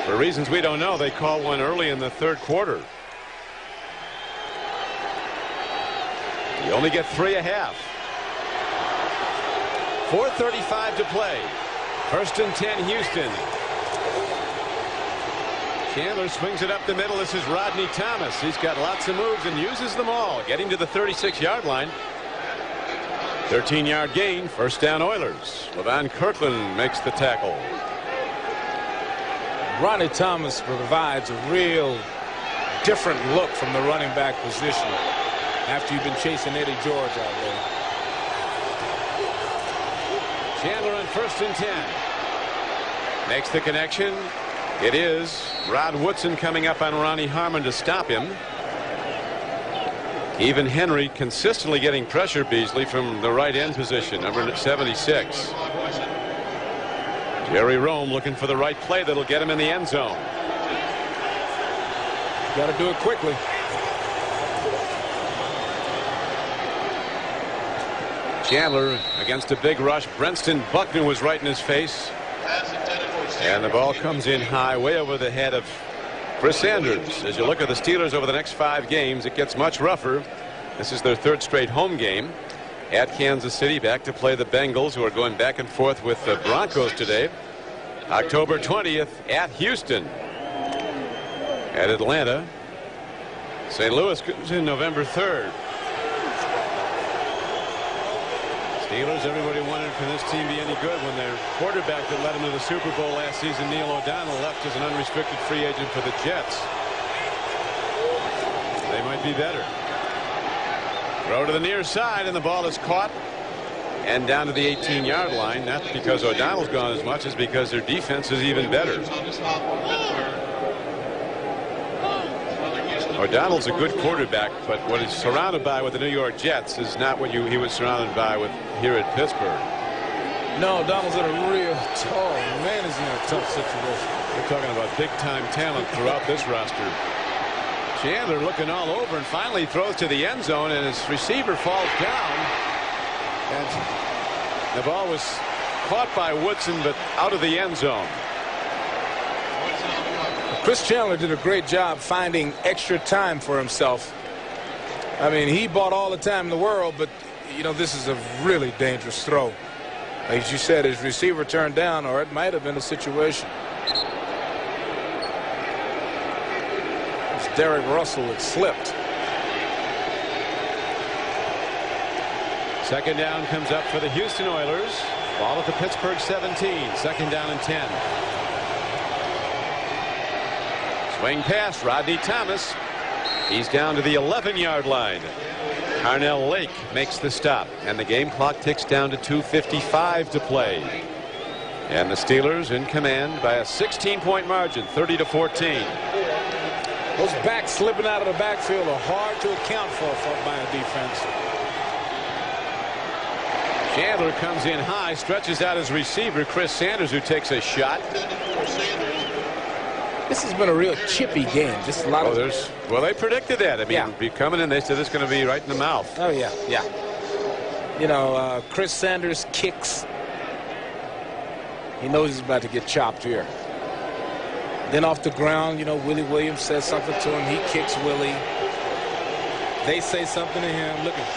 for reasons we don't know, they called one early in the 3rd quarter. You only get 3.5. 4:35 to play. 1st and 10 Houston. Chandler swings it up the middle. This is Rodney Thomas. He's got lots of moves and uses them all. Getting to the 36-yard line. 13-yard gain. 1st down Oilers. LeVon Kirkland makes the tackle. Ronnie Thomas provides a real different look from the running back position after you've been chasing Eddie George out there. Chandler on 1st and 10. Makes the connection. It is Rod Woodson coming up on Ronnie Harmon to stop him. Even Henry consistently getting pressure, Beasley, from the right end position, number 76. Jerry Rome looking for the right play that'll get him in the end zone. Got to do it quickly. Chandler against a big rush. Brenston Buckner was right in his face. And the ball comes in high, way over the head of Chris Sanders. As you look at the Steelers over the next 5 games, it gets much rougher. This is their 3rd straight home game at Kansas City. Back to play the Bengals, who are going back and forth with the Broncos today. October 20th at Houston. At Atlanta. St. Louis comes in November 3rd. Steelers, everybody wondered, can this team be any good when their quarterback that led them to the Super Bowl last season, Neil O'Donnell, left as an unrestricted free agent for the Jets. They might be better. Throw to the near side, and the ball is caught and down to the 18-yard line. Not because O'Donnell's gone as much as because their defense is even better. O'Donnell's a good quarterback, but what he's surrounded by with the New York Jets is not what he was surrounded by with here at Pittsburgh. No, O'Donnell's in a real man is in a tough situation. We're talking about big-time talent throughout this roster. Chandler looking all over and finally throws to the end zone, and his receiver falls down. And the ball was caught by Woodson, but out of the end zone. Chris Chandler did a great job finding extra time for himself. I mean, he bought all the time in the world, but, you know, this is a really dangerous throw. As you said, his receiver turned down, or it might have been a situation. As Derek Russell had slipped. 2nd down comes up for the Houston Oilers. Ball at the Pittsburgh 17. 2nd down and 10. Swing pass, Rodney Thomas. He's down to the 11-yard line. Carnell Lake makes the stop, and the game clock ticks down to 2:55 to play. And the Steelers in command by a 16-point margin, 30-14. Those backs slipping out of the backfield are hard to account for by a defense. Chandler comes in high, stretches out his receiver, Chris Sanders, who takes a shot. This has been a real chippy game. Just a lot of. Well, they predicted that. I mean, be coming in, they said it's going to be right in the mouth. Oh yeah, yeah. You know, Chris Sanders kicks. He knows he's about to get chopped here. Then off the ground, you know, Willie Williams says something to him. He kicks Willie. They say something to him. Look at.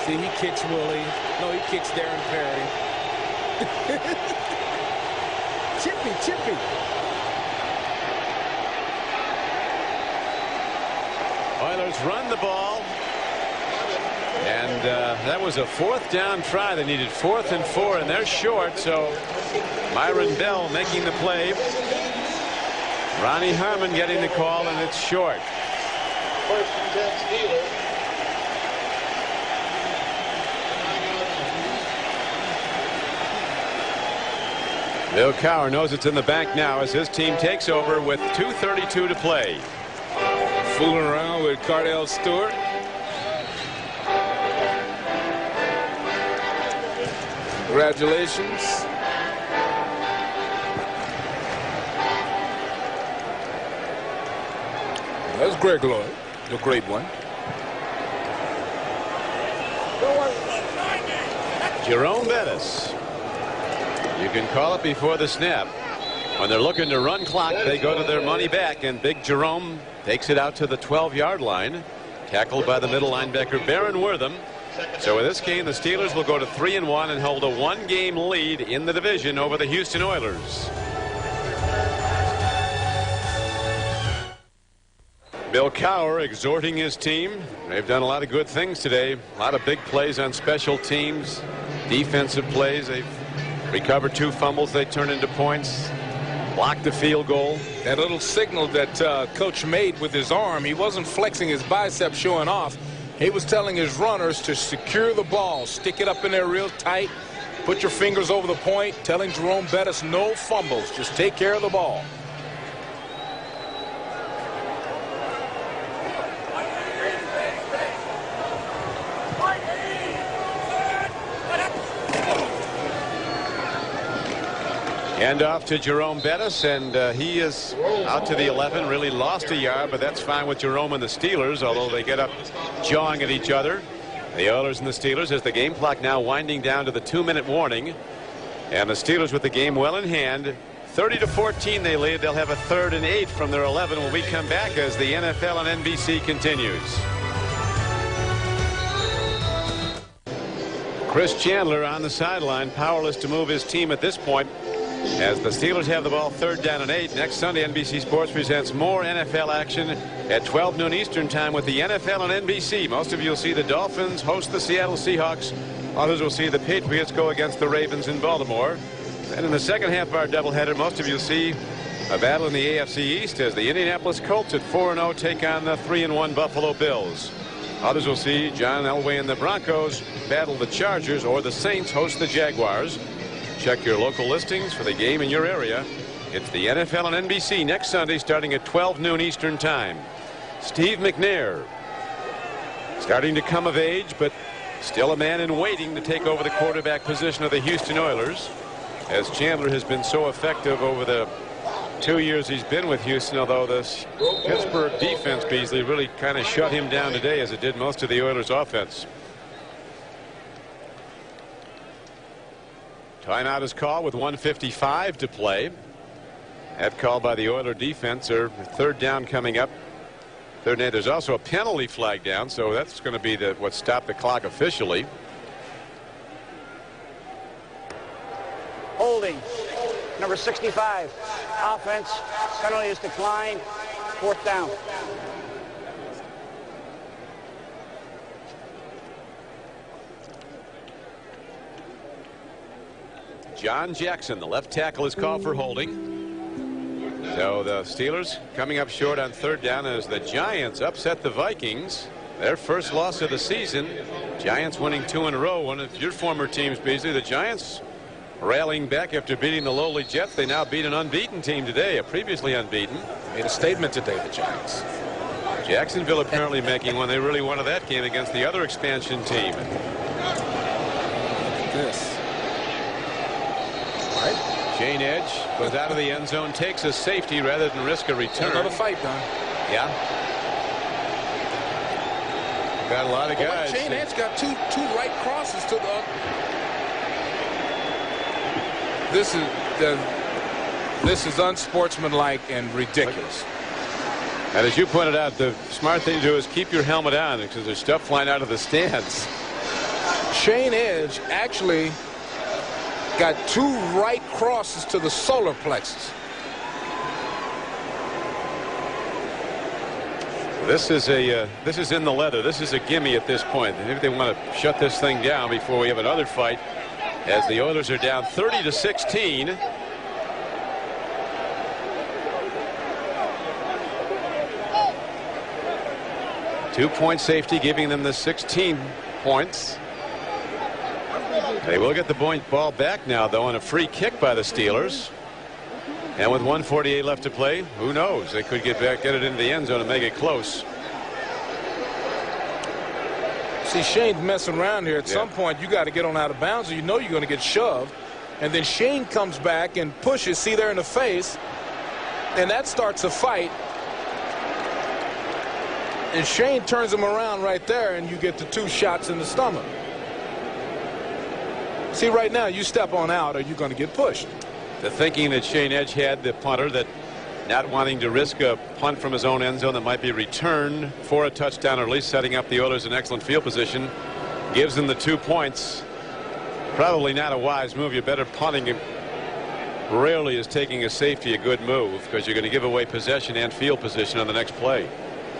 See, he kicks Willie. No, he kicks Darren Perry. Chippy. Oilers run the ball. And that was a 4th down try. They needed 4th and 4, and they're short. So Myron Bell making the play. Ronnie Harmon getting the call, and it's short. 1st and 10 Steelers. Bill Cowher knows it's in the bank now as his team takes over with 2:32 to play. Fooling around with Cardell Stewart. Congratulations. That's Greg Lloyd, the great one. Jerome Bettis. You can call it before the snap. When they're looking to run clock, they go to their money back, and Big Jerome takes it out to the 12-yard line. Tackled by the middle linebacker, Baron Wortham. So in this game, the Steelers will go to 3-1 and hold a 1-game lead in the division over the Houston Oilers. Bill Cowher exhorting his team. They've done a lot of good things today. A lot of big plays on special teams, defensive plays. They've recovered 2 fumbles. They turn into points. Blocked the field goal. That little signal that Coach made with his arm, he wasn't flexing his bicep showing off. He was telling his runners to secure the ball, stick it up in there real tight, put your fingers over the point, telling Jerome Bettis no fumbles, just take care of the ball. Hand off to Jerome Bettis, and he is out to the 11. Really lost a yard, but that's fine with Jerome and the Steelers, although they get up jawing at each other. The Oilers and the Steelers, as the game clock now winding down to the 2-minute warning. And the Steelers with the game well in hand. 30-14 they lead. They'll have a 3rd and 8 from their 11 when we come back as the NFL and NBC continues. Chris Chandler on the sideline, powerless to move his team at this point. As the Steelers have the ball 3rd down and 8. Next Sunday, NBC Sports presents more NFL action at 12 noon Eastern time with the NFL and NBC. Most of you will see the Dolphins host the Seattle Seahawks. Others will see the Patriots go against the Ravens in Baltimore. And in the second half of our doubleheader, most of you will see a battle in the AFC East as the Indianapolis Colts at 4-0 take on the 3-1 Buffalo Bills. Others will see John Elway and the Broncos battle the Chargers, or the Saints host the Jaguars. Check your local listings for the game in your area. It's the NFL and NBC next Sunday starting at 12 noon Eastern time. Steve McNair starting to come of age, but still a man in waiting to take over the quarterback position of the Houston Oilers, as Chandler has been so effective over the 2 years he's been with Houston, although this Pittsburgh defense, Beasley, really kind of shut him down today as it did most of the Oilers offense. Timeout is called with 1:55 to play. That call by the Oiler defense. Or 3rd down coming up. 3rd and 8. There's also a penalty flag down, so that's going to be what stopped the clock officially. Holding. Number 65. Offense. Penalty is declined. 4th down. John Jackson, the left tackle, is called for holding. So the Steelers coming up short on 3rd down as the Giants upset the Vikings. Their first loss of the season. Giants winning 2 in a row. One of your former teams, Beasley. The Giants rallying back after beating the lowly Jets. They now beat an unbeaten team today, a previously unbeaten. Made a statement today, the Giants. Jacksonville apparently making one. They really wanted that game against the other expansion team. Look at this. Shane Edge goes out of the end zone, takes a safety rather than risk a return. Another fight, Don. Yeah. Got a lot of guys. Shane Edge got two right crosses to the. This is unsportsmanlike and ridiculous. And as you pointed out, the smart thing to do is keep your helmet on because there's stuff flying out of the stands. Shane Edge actually got 2 right crosses to the solar plexus. This is in the leather. This is a gimme at this point. Maybe they want to shut this thing down before we have another fight, as the Oilers are down 30-16. Two-point safety giving them the 16 points. They will get the ball back now, though, on a free kick by the Steelers. And with 1:48 left to play, who knows? They could get it into the end zone and make it close. See, Shane's messing around here. At some point, you got to get on out of bounds, or you know you're going to get shoved. And then Shane comes back and pushes. See there in the face. And that starts a fight. And Shane turns him around right there, and you get the 2 shots in the stomach. See, right now, you step on out, or you're going to get pushed. The thinking that Shane Edge had, the punter, that not wanting to risk a punt from his own end zone that might be returned for a touchdown, or at least setting up the Oilers in excellent field position, gives them the 2 points. Probably not a wise move. You're better punting. Rarely is taking a safety a good move, because you're going to give away possession and field position on the next play.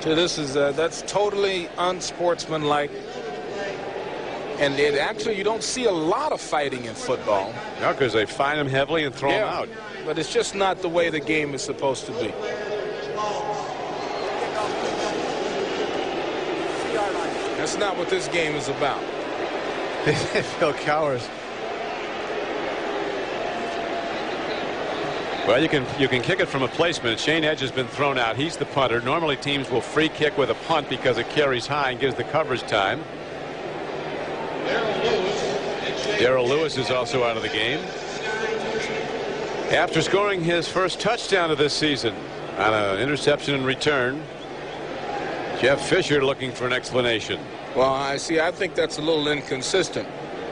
So this is that's totally unsportsmanlike. And actually, you don't see a lot of fighting in football. No, because they fine them heavily and throw them out. But it's just not the way the game is supposed to be. That's not what this game is about. Phil Cowers. Well, you can kick it from a placement. Shane Edge has been thrown out. He's the punter. Normally teams will free kick with a punt because it carries high and gives the coverage time. Darrell Lewis is also out of the game after scoring his first touchdown of this season on an interception and return. Jeff Fisher looking for an explanation. Well, I think that's a little inconsistent.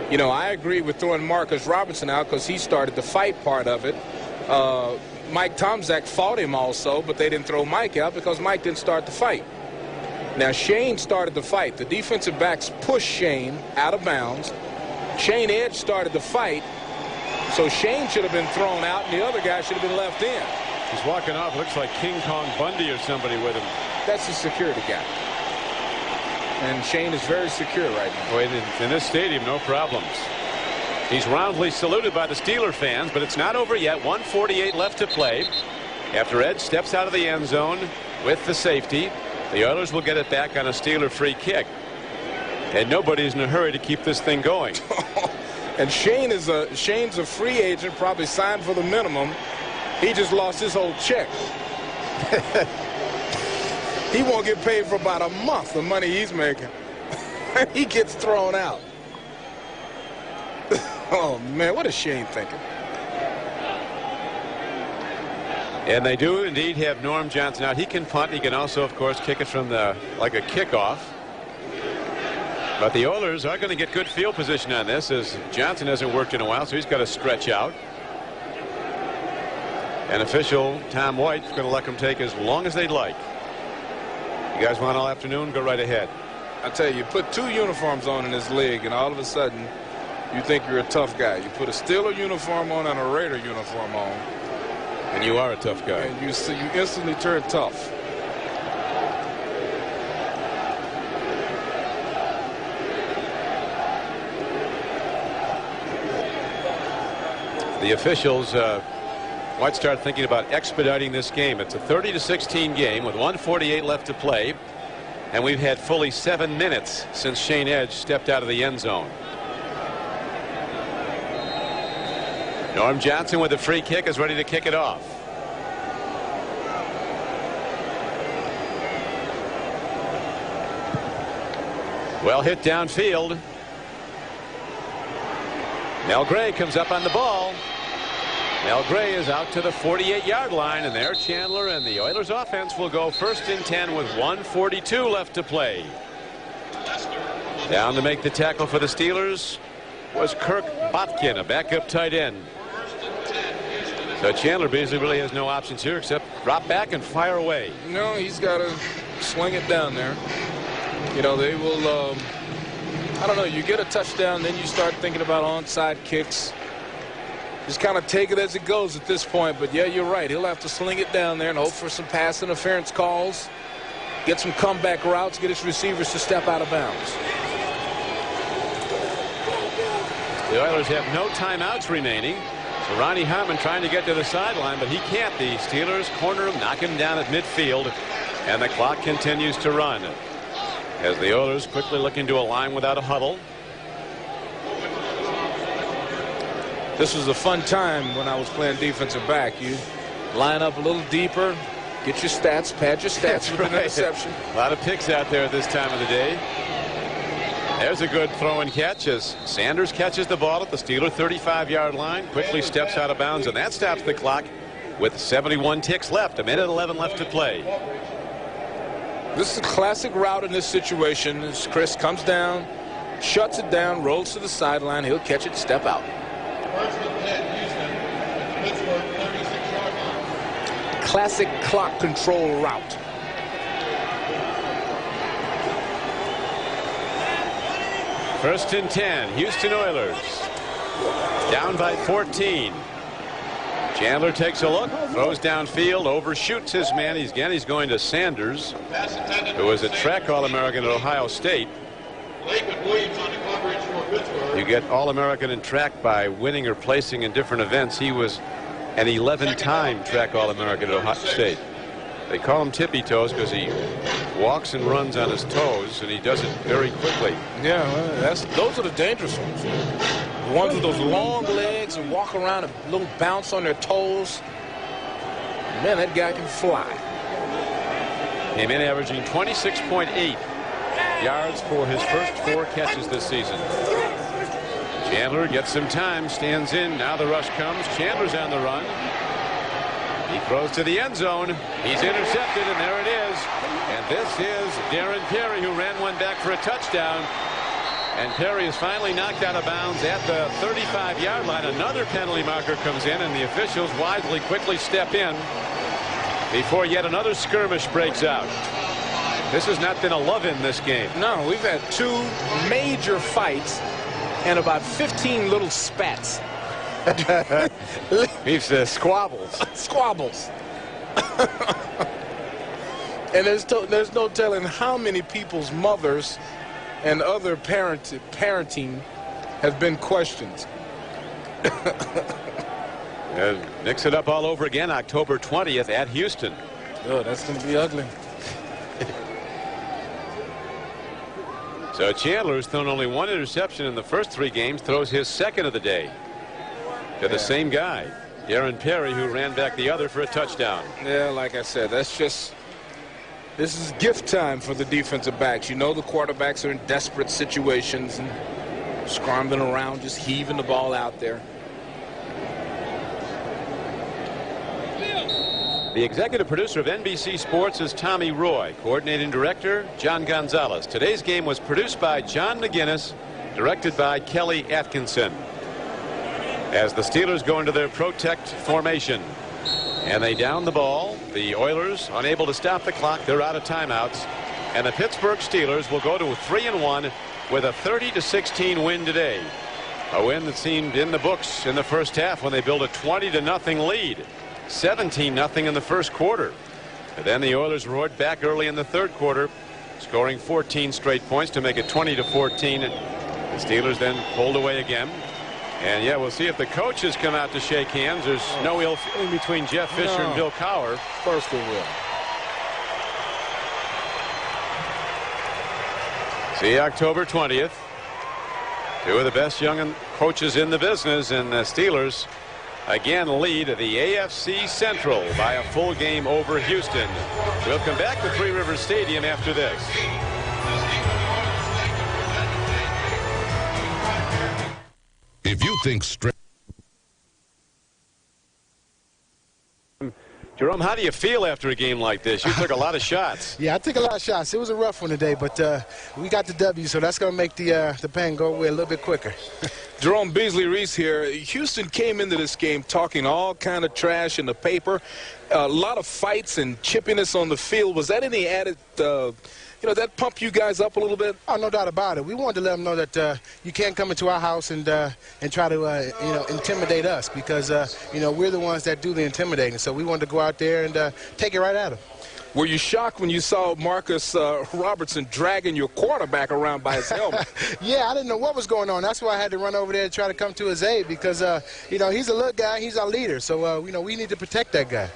You know, I agree with throwing Marcus Robinson out because he started the fight part of it. Mike Tomczak fought him also, but they didn't throw Mike out because Mike didn't start the fight. Now, Shane started the fight. The defensive backs pushed Shane out of bounds. Shane Edge started the fight, so Shane should have been thrown out, and the other guy should have been left in. He's walking off. Looks like King Kong Bundy or somebody with him. That's the security guy. And Shane is very secure right now. Boy, in this stadium, no problems. He's roundly saluted by the Steeler fans, but it's not over yet. 1:48 left to play. After Edge steps out of the end zone with the safety, the Oilers will get it back on a Steeler free kick. And nobody's in a hurry to keep this thing going. And Shane's a free agent, probably signed for the minimum. He just lost his whole check. He won't get paid for about a month, the money he's making. He gets thrown out. Oh, man, what is Shane thinking? And they do indeed have Norm Johnson out. He can punt. He can also, of course, kick it from like a kickoff. But the Oilers are going to get good field position on this, as Johnson hasn't worked in a while, so he's got to stretch out. And official Tom White's going to let them take as long as they'd like. You guys want all afternoon? Go right ahead. I tell you, put 2 uniforms on in this league, and all of a sudden, you think you're a tough guy. You put a Steeler uniform on and a Raider uniform on, and you are a tough guy. And you instantly turn tough. The officials might start thinking about expediting this game. It's a 30-16 game with 1:48 left to play, and we've had fully 7 minutes since Shane Edge stepped out of the end zone. Norm Johnson with the free kick is ready to kick it off. Well hit downfield. Mel Gray comes up on the ball. Mel Gray is out to the 48-yard line, and there Chandler and the Oilers offense will go 1st and 10 with 1:42 left to play. Down to make the tackle for the Steelers was Kirk Botkin, a backup tight end. So Chandler basically really has no options here except drop back and fire away. No, he's got to sling it down there. You know, they will, I don't know, you get a touchdown, then you start thinking about onside kicks. Just kind of take it as it goes at this point. But, yeah, you're right. He'll have to sling it down there and hope for some pass interference calls. get some comeback routes, get his receivers to step out of bounds. The Oilers have no timeouts remaining. So Ronnie Harmon trying to get to the sideline, but he can't. The Steelers corner him, knock him down at midfield, and the clock continues to run as the Oilers quickly looking to a line without a huddle. This was a fun time when I was playing defensive back. You line up a little deeper, get your stats, pad your stats with an interception. A lot of picks out there at this time of the day. There's a good throw and catch as Sanders catches the ball at the Steeler 35-yard line, quickly steps out of bounds, and that stops the clock with 71 ticks left. 1:11 left to play. This is a classic route in this situation. As Chris comes down, shuts it down, rolls to the sideline. He'll catch it, step out. Classic clock control route. First and 10, Houston Oilers. Down by 14. Chandler takes a look, throws downfield, overshoots his man. He's going to Sanders, who was a track All-American at Ohio State. You get All-American in track by winning or placing in different events. He was an 11-time track All-American at Ohio State. They call him tippy toes because he walks and runs on his toes, and he does it very quickly. Yeah, well, those are the dangerous ones. The ones with those long legs and walk around a little bounce on their toes. Man, that guy can fly. Came in averaging 26.8 yards for his first 4 catches this season. Chandler gets some time, stands in. Now the rush comes. Chandler's on the run. He throws to the end zone. He's intercepted, and there it is. And this is Darren Perry, who ran one back for a touchdown. And Perry is finally knocked out of bounds at the 35-yard line. Another penalty marker comes in, and the officials wisely quickly step in before yet another skirmish breaks out. This has not been a love-in this game. No, we've had 2 major fights and about 15 little spats. He's squabbles. Squabbles. And there's no telling how many people's mothers and other parenting have been questioned. Mix it up all over again October 20th at Houston. Oh, that's going to be ugly. So Chandler, who's thrown only 1 interception in the first 3 games, throws his second of the day to the same guy, Darren Perry, who ran back the other for a touchdown. Yeah, like I said, this is gift time for the defensive backs. You know the quarterbacks are in desperate situations and scrambling around, just heaving the ball out there. The executive producer of NBC Sports is Tommy Roy. Coordinating director, John Gonzalez. Today's game was produced by John McGinnis, directed by Kelly Atkinson. As the Steelers go into their protect formation, and they down the ball, the Oilers unable to stop the clock. They're out of timeouts, and the Pittsburgh Steelers will go to 3-1 with a 30-16 win today. A win that seemed in the books in the first half when they built a 20-0 lead. 17-0 in the first quarter. And then the Oilers roared back early in the third quarter, scoring 14 straight points to make it 20-14. And the Steelers then pulled away again. And yeah, we'll see if the coaches come out to shake hands. There's no ill feeling between Jeff Fisher and Bill Cowher. Of course they will. See October 20th. 2 of the best young coaches in the business, and the Steelers again lead the AFC Central by a full game over Houston. We'll come back to Three Rivers Stadium after this. If you think straight. Jerome, how do you feel after a game like this? You took a lot of shots. Yeah, I took a lot of shots. It was a rough one today, but we got the W, so that's going to make the pain go away a little bit quicker. Jerome Beasley-Reese here. Houston came into this game talking all kind of trash in the paper. A lot of fights and chippiness on the field. Was that any added, that pumped you guys up a little bit? Oh, no doubt about it. We wanted to let them know that you can't come into our house and try to, intimidate us because, we're the ones that do the intimidating. So we wanted to go out there and take it right at them. Were you shocked when you saw Marcus Robertson dragging your quarterback around by his helmet? Yeah, I didn't know what was going on. That's why I had to run over there and try to come to his aid because, you know, he's a little guy. He's our leader. So, you know, we need to protect that guy.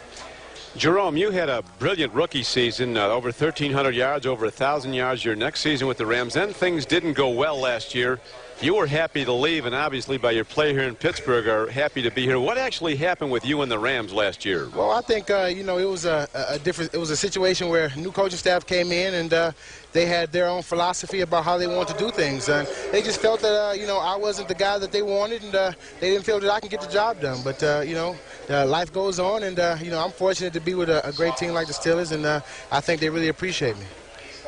Jerome, you had a brilliant rookie season, over 1,300 yards, over 1,000 yards your next season with the Rams. Then things didn't go well last year. You were happy to leave, and obviously by your play here in Pittsburgh are happy to be here. What actually happened with you and the Rams last year? Well, I think, you know, it was it was a situation where new coaching staff came in and they had their own philosophy about how they want to do things. And they just felt that, you know, I wasn't the guy that they wanted, and they didn't feel that I can get the job done. But, you know, life goes on, and, you know, I'm fortunate to be with a great team like the Steelers, and I think they really appreciate me.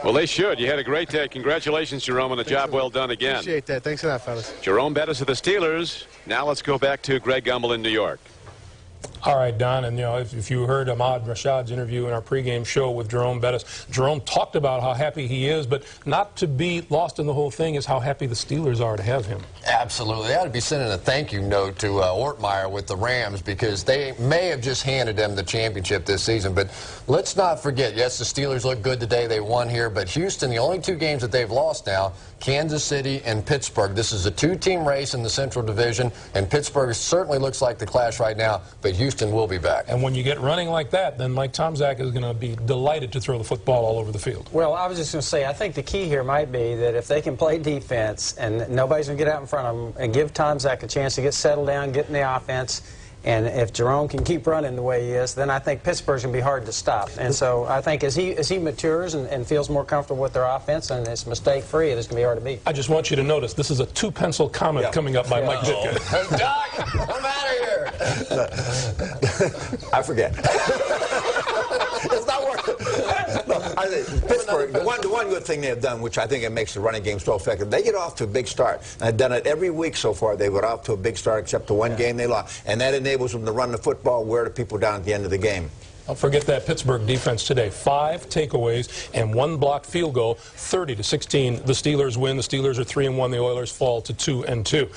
Well, they should. You had a great day. Congratulations, Jerome, on a job well done again. Appreciate that. Thanks a lot, fellas. Jerome Bettis of the Steelers. Now let's go back to Greg Gumbel in New York. All right, Don, and you know, if you heard Ahmad Rashad's interview in our pregame show with Jerome Bettis, Jerome talked about how happy he is, but not to be lost in the whole thing is how happy the Steelers are to have him. Absolutely. They ought to be sending a thank you note to Ortmeyer with the Rams because they may have just handed them the championship this season. But let's not forget, yes, the Steelers look good today. They won here. But Houston, the only two games that they've lost now, Kansas City and Pittsburgh. This is a two-team race in the Central Division, and Pittsburgh certainly looks like the clash right now, but Houston will be back. And when you get running like that, then Mike Tomczak is going to be delighted to throw the football all over the field. Well, I was just going to say, I think the key here might be that if they can play defense and nobody's going to get out in front of them and give Tomczak a chance to get settled down, get in the offense, and if Jerome can keep running the way he is, then I think Pittsburgh's going to be hard to stop. And so I think as he matures and feels more comfortable with their offense and it's mistake-free, it's going to be hard to beat. I just want you to notice this is a two-pencil comment coming up by Mike Ditka. Doc, I'm out of here. I forget. It's not working. No, I think Pittsburgh, the one good thing they've done, which I think it makes the running game so effective, they get off to a big start. And they've done it every week so far. They got off to a big start except the one game they lost. And that enables them to run the football, wear the people down at the end of the game. Don't forget that Pittsburgh defense today. 5 takeaways and 1 blocked field goal, 30-16. The Steelers win. The Steelers are 3-1. The Oilers fall to 2-2.